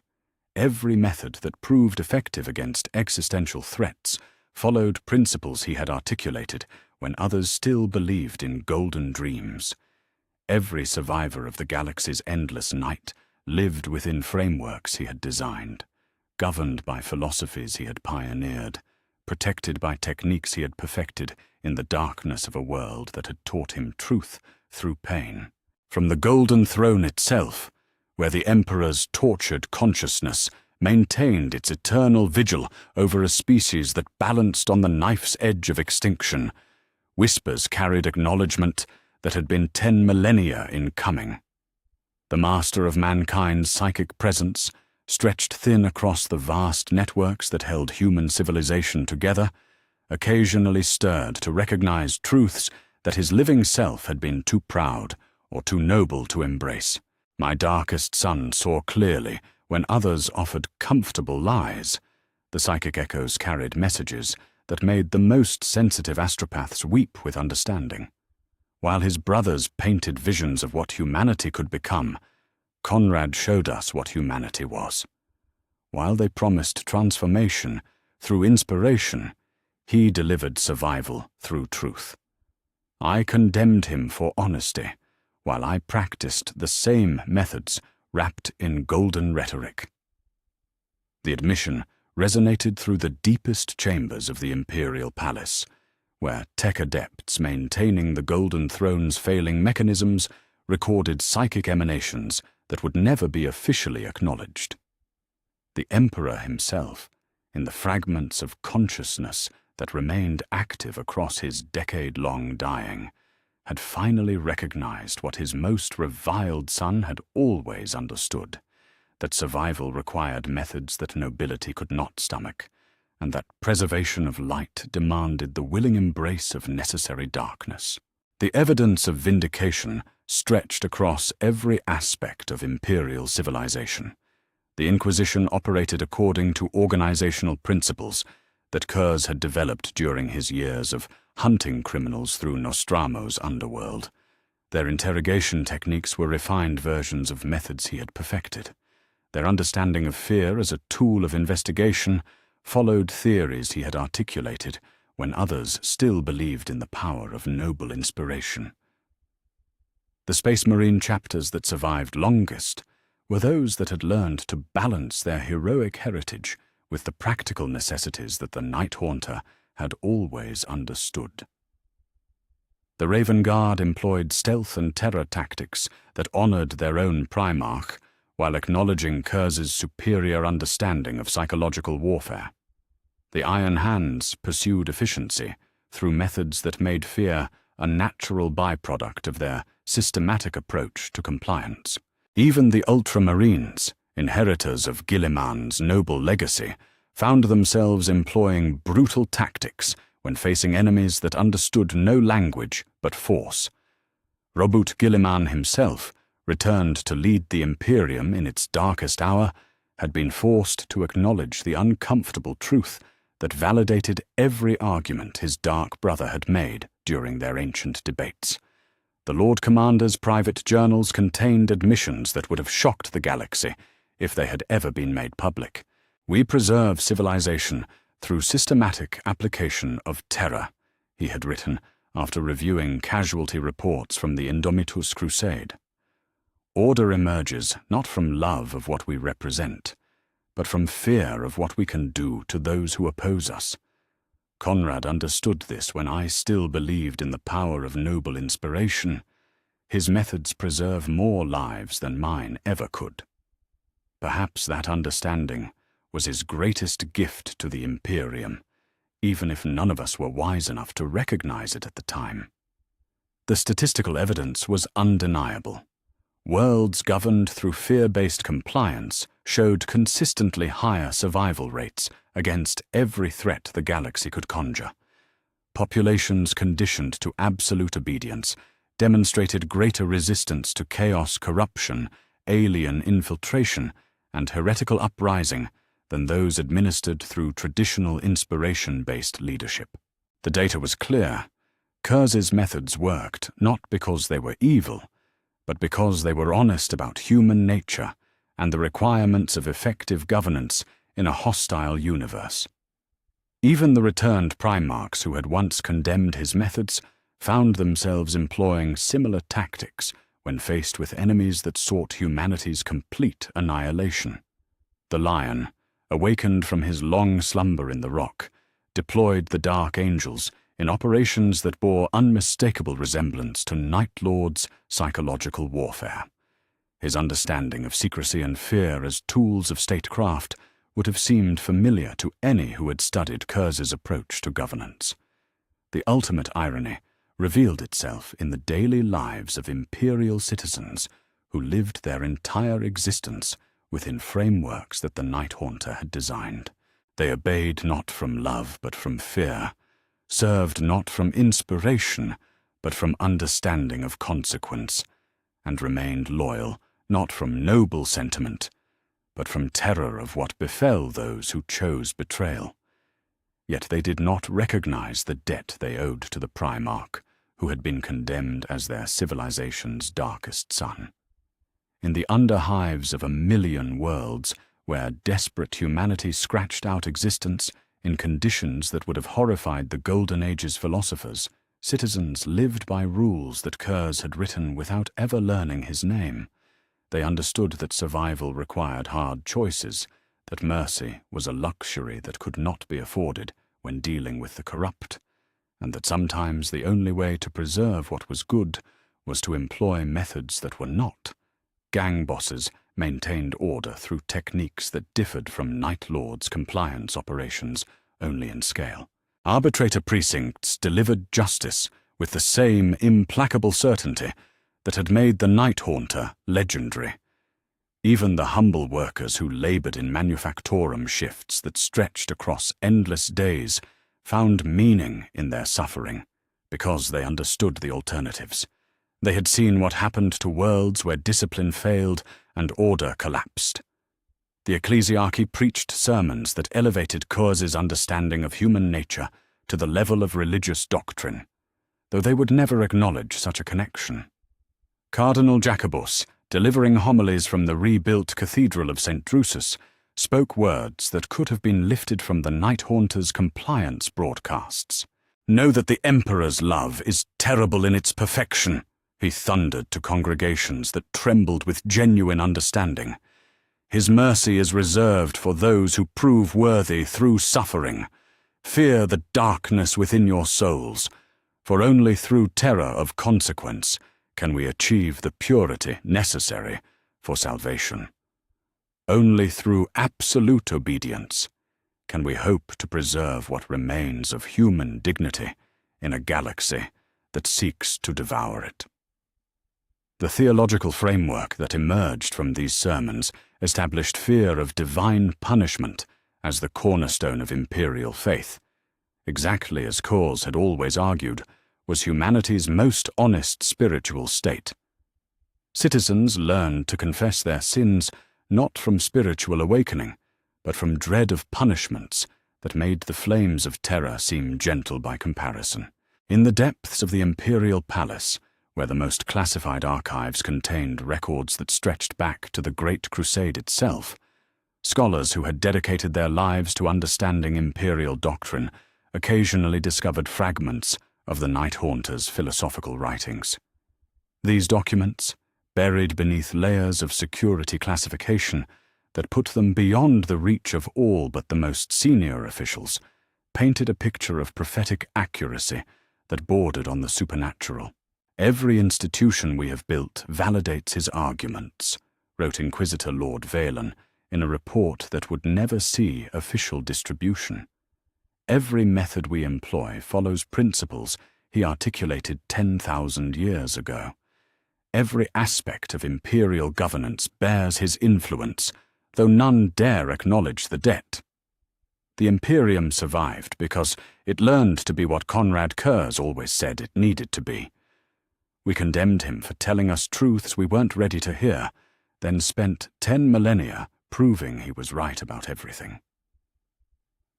Every method that proved effective against existential threats followed principles he had articulated when others still believed in golden dreams. Every survivor of the galaxy's endless night lived within frameworks he had designed, governed by philosophies he had pioneered, protected by techniques he had perfected in the darkness of a world that had taught him truth through pain. From the Golden Throne itself, where the Emperor's tortured consciousness maintained its eternal vigil over a species that balanced on the knife's edge of extinction, whispers carried acknowledgement that had been 10 millennia in coming. The master of mankind's psychic presence, stretched thin across the vast networks that held human civilization together, occasionally stirred to recognize truths that his living self had been too proud or too noble to embrace. My darkest son saw clearly when others offered comfortable lies. The psychic echoes carried messages that made the most sensitive astropaths weep with understanding. While his brothers painted visions of what humanity could become, Konrad showed us what humanity was. While they promised transformation through inspiration, he delivered survival through truth. I condemned him for honesty, while I practiced the same methods wrapped in golden rhetoric. The admission resonated through the deepest chambers of the Imperial Palace, where tech adepts maintaining the Golden Throne's failing mechanisms recorded psychic emanations that would never be officially acknowledged. The Emperor himself, in the fragments of consciousness that remained active across his decade-long dying, had finally recognized what his most reviled son had always understood, that survival required methods that nobility could not stomach, and that preservation of light demanded the willing embrace of necessary darkness. The evidence of vindication stretched across every aspect of imperial civilization. The Inquisition operated according to organizational principles that Curze had developed during his years of hunting criminals through Nostramo's underworld. Their interrogation techniques were refined versions of methods he had perfected. Their understanding of fear as a tool of investigation followed theories he had articulated when others still believed in the power of noble inspiration. The Space Marine chapters that survived longest were those that had learned to balance their heroic heritage with the practical necessities that the Night Haunter had always understood. The Raven Guard employed stealth and terror tactics that honored their own Primarch, while acknowledging Curze's superior understanding of psychological warfare. The Iron Hands pursued efficiency through methods that made fear a natural byproduct of their systematic approach to compliance. Even the Ultramarines, inheritors of Guilliman's noble legacy, found themselves employing brutal tactics when facing enemies that understood no language but force. Robert Guilliman himself, returned to lead the Imperium in its darkest hour, had been forced to acknowledge the uncomfortable truth that validated every argument his dark brother had made during their ancient debates. The Lord Commander's private journals contained admissions that would have shocked the galaxy if they had ever been made public. "We preserve civilization through systematic application of terror," he had written after reviewing casualty reports from the Indomitus Crusade. "Order emerges not from love of what we represent, but from fear of what we can do to those who oppose us. Konrad understood this when I still believed in the power of noble inspiration. His methods preserve more lives than mine ever could." Perhaps that understanding was his greatest gift to the Imperium, even if none of us were wise enough to recognize it at the time. The statistical evidence was undeniable. Worlds governed through fear-based compliance showed consistently higher survival rates against every threat the galaxy could conjure. Populations conditioned to absolute obedience demonstrated greater resistance to chaos, corruption, alien infiltration, and heretical uprising than those administered through traditional inspiration-based leadership. The data was clear. Curze's methods worked not because they were evil, but because they were honest about human nature and the requirements of effective governance in a hostile universe. Even the returned Primarchs who had once condemned his methods found themselves employing similar tactics when faced with enemies that sought humanity's complete annihilation. The Lion, awakened from his long slumber in the rock, deployed the Dark Angels in operations that bore unmistakable resemblance to Night Lord's psychological warfare. His understanding of secrecy and fear as tools of statecraft would have seemed familiar to any who had studied Curze's approach to governance. The ultimate irony revealed itself in the daily lives of imperial citizens who lived their entire existence within frameworks that the Night Haunter had designed. They obeyed not from love but from fear, served not from inspiration but from understanding of consequence, and remained loyal not from noble sentiment but from terror of what befell those who chose betrayal. Yet they did not recognize the debt they owed to the Primarch, who had been condemned as their civilization's darkest son. In the underhives of 1,000,000 worlds, where desperate humanity scratched out existence in conditions that would have horrified the Golden Age's philosophers, citizens lived by rules that Curze had written without ever learning his name. They understood that survival required hard choices, that mercy was a luxury that could not be afforded when dealing with the corrupt, and that sometimes the only way to preserve what was good was to employ methods that were not. Gang bosses maintained order through techniques that differed from Night Lord's compliance operations only in scale. Arbitrator precincts delivered justice with the same implacable certainty that had made the Night Haunter legendary. Even the humble workers who labored in manufactorum shifts that stretched across endless days found meaning in their suffering because they understood the alternatives. They had seen what happened to worlds where discipline failed and order collapsed. The ecclesiarchy preached sermons that elevated Curze's understanding of human nature to the level of religious doctrine, though they would never acknowledge such a connection. Cardinal Jacobus, delivering homilies from the rebuilt Cathedral of St. Drusus, spoke words that could have been lifted from the Night Haunter's compliance broadcasts. "Know that the Emperor's love is terrible in its perfection," he thundered to congregations that trembled with genuine understanding. "His mercy is reserved for those who prove worthy through suffering. Fear the darkness within your souls, for only through terror of consequence can we achieve the purity necessary for salvation. Only through absolute obedience can we hope to preserve what remains of human dignity in a galaxy that seeks to devour it." The theological framework that emerged from these sermons established fear of divine punishment as the cornerstone of imperial faith. Exactly as Curze had always argued, was humanity's most honest spiritual state. Citizens learned to confess their sins not from spiritual awakening, but from dread of punishments that made the flames of terror seem gentle by comparison. In the depths of the imperial palace, where the most classified archives contained records that stretched back to the Great Crusade itself, scholars who had dedicated their lives to understanding imperial doctrine occasionally discovered fragments of the Night Haunter's philosophical writings. These documents, buried beneath layers of security classification that put them beyond the reach of all but the most senior officials, painted a picture of prophetic accuracy that bordered on the supernatural. "Every institution we have built validates his arguments," wrote Inquisitor Lord Valen in a report that would never see official distribution. "Every method we employ follows principles he articulated 10,000 years ago. Every aspect of imperial governance bears his influence, though none dare acknowledge the debt. The Imperium survived because it learned to be what Konrad Curze always said it needed to be. We condemned him for telling us truths we weren't ready to hear, then spent 10 millennia proving he was right about everything."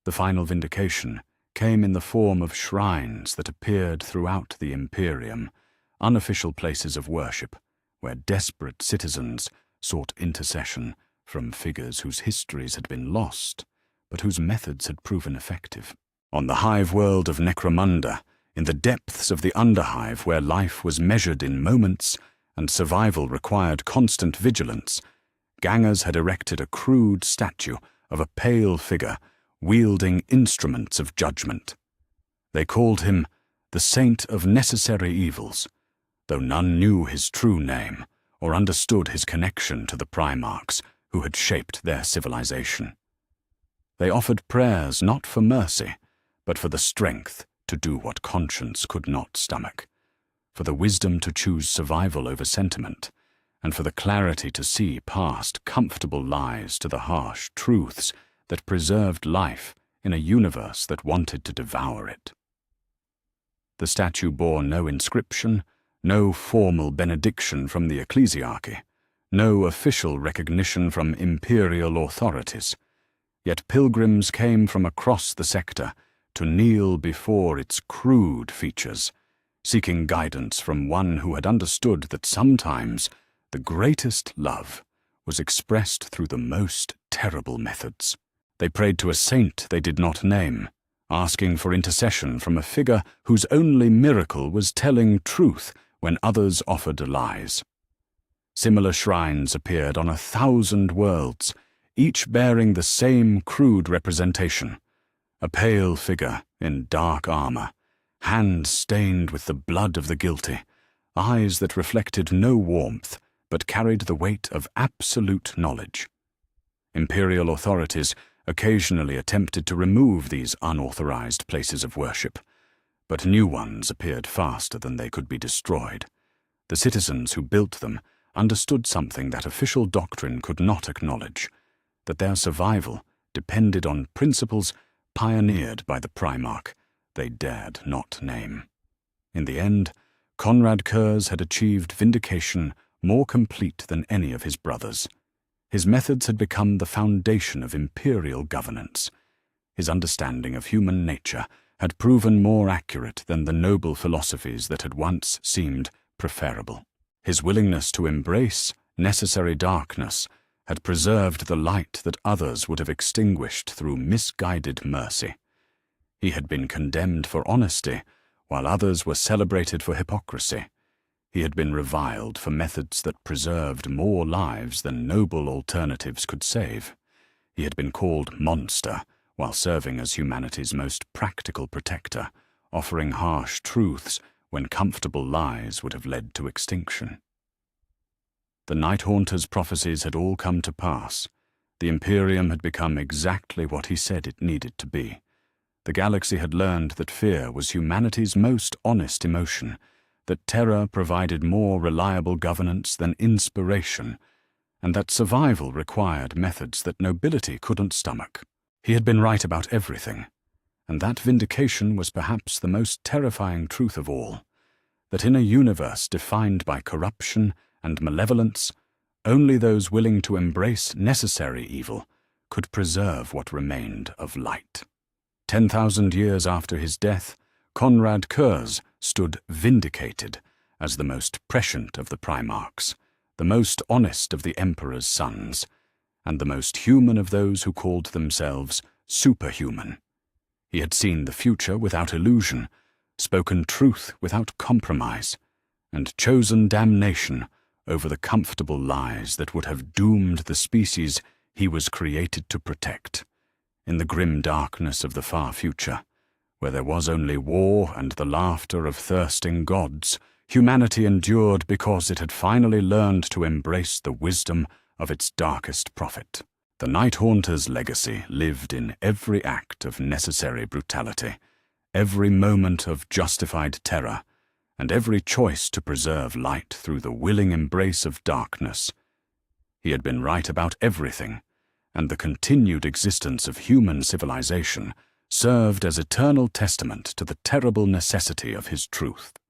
The final vindication came in the form of shrines that appeared throughout the Imperium, unofficial places of worship, where desperate citizens sought intercession from figures whose histories had been lost, but whose methods had proven effective. On the hive world of Necromunda, in the depths of the underhive where life was measured in moments and survival required constant vigilance, gangers had erected a crude statue of a pale figure wielding instruments of judgment. They called him the Saint of Necessary Evils, though none knew his true name or understood his connection to the Primarchs who had shaped their civilization. They offered prayers not for mercy, but for the strength to do what conscience could not stomach, for the wisdom to choose survival over sentiment, and for the clarity to see past comfortable lies to the harsh truths that preserved life in a universe that wanted to devour it. The statue bore no inscription, no formal benediction from the ecclesiarchy, no official recognition from imperial authorities, yet pilgrims came from across the sector to kneel before its crude features, seeking guidance from one who had understood that sometimes the greatest love was expressed through the most terrible methods. They prayed to a saint they did not name, asking for intercession from a figure whose only miracle was telling truth when others offered lies. Similar shrines appeared on 1,000 worlds, each bearing the same crude representation: a pale figure in dark armor, hands stained with the blood of the guilty, eyes that reflected no warmth but carried the weight of absolute knowledge. Imperial authorities occasionally attempted to remove these unauthorized places of worship, but new ones appeared faster than they could be destroyed. The citizens who built them understood something that official doctrine could not acknowledge, that their survival depended on principles pioneered by the Primarch they dared not name. In the end, Konrad Curze had achieved vindication more complete than any of his brothers. His methods had become the foundation of imperial governance. His understanding of human nature had proven more accurate than the noble philosophies that had once seemed preferable. His willingness to embrace necessary darkness had preserved the light that others would have extinguished through misguided mercy. He had been condemned for honesty, while others were celebrated for hypocrisy. He had been reviled for methods that preserved more lives than noble alternatives could save. He had been called monster, while serving as humanity's most practical protector, offering harsh truths when comfortable lies would have led to extinction. The Night Haunter's prophecies had all come to pass. The Imperium had become exactly what he said it needed to be. The galaxy had learned that fear was humanity's most honest emotion, that terror provided more reliable governance than inspiration, and that survival required methods that nobility couldn't stomach. He had been right about everything, and that vindication was perhaps the most terrifying truth of all, that in a universe defined by corruption and malevolence, only those willing to embrace necessary evil could preserve what remained of light. 10,000 years after his death, Konrad Curze stood vindicated as the most prescient of the Primarchs, the most honest of the Emperor's sons, and the most human of those who called themselves superhuman. He had seen the future without illusion, spoken truth without compromise, and chosen damnation over the comfortable lies that would have doomed the species he was created to protect. In the grim darkness of the far future, where there was only war and the laughter of thirsting gods, humanity endured because it had finally learned to embrace the wisdom of its darkest prophet. The Night Haunter's legacy lived in every act of necessary brutality, every moment of justified terror, and every choice to preserve light through the willing embrace of darkness. He had been right about everything, and the continued existence of human civilization served as eternal testament to the terrible necessity of his truth.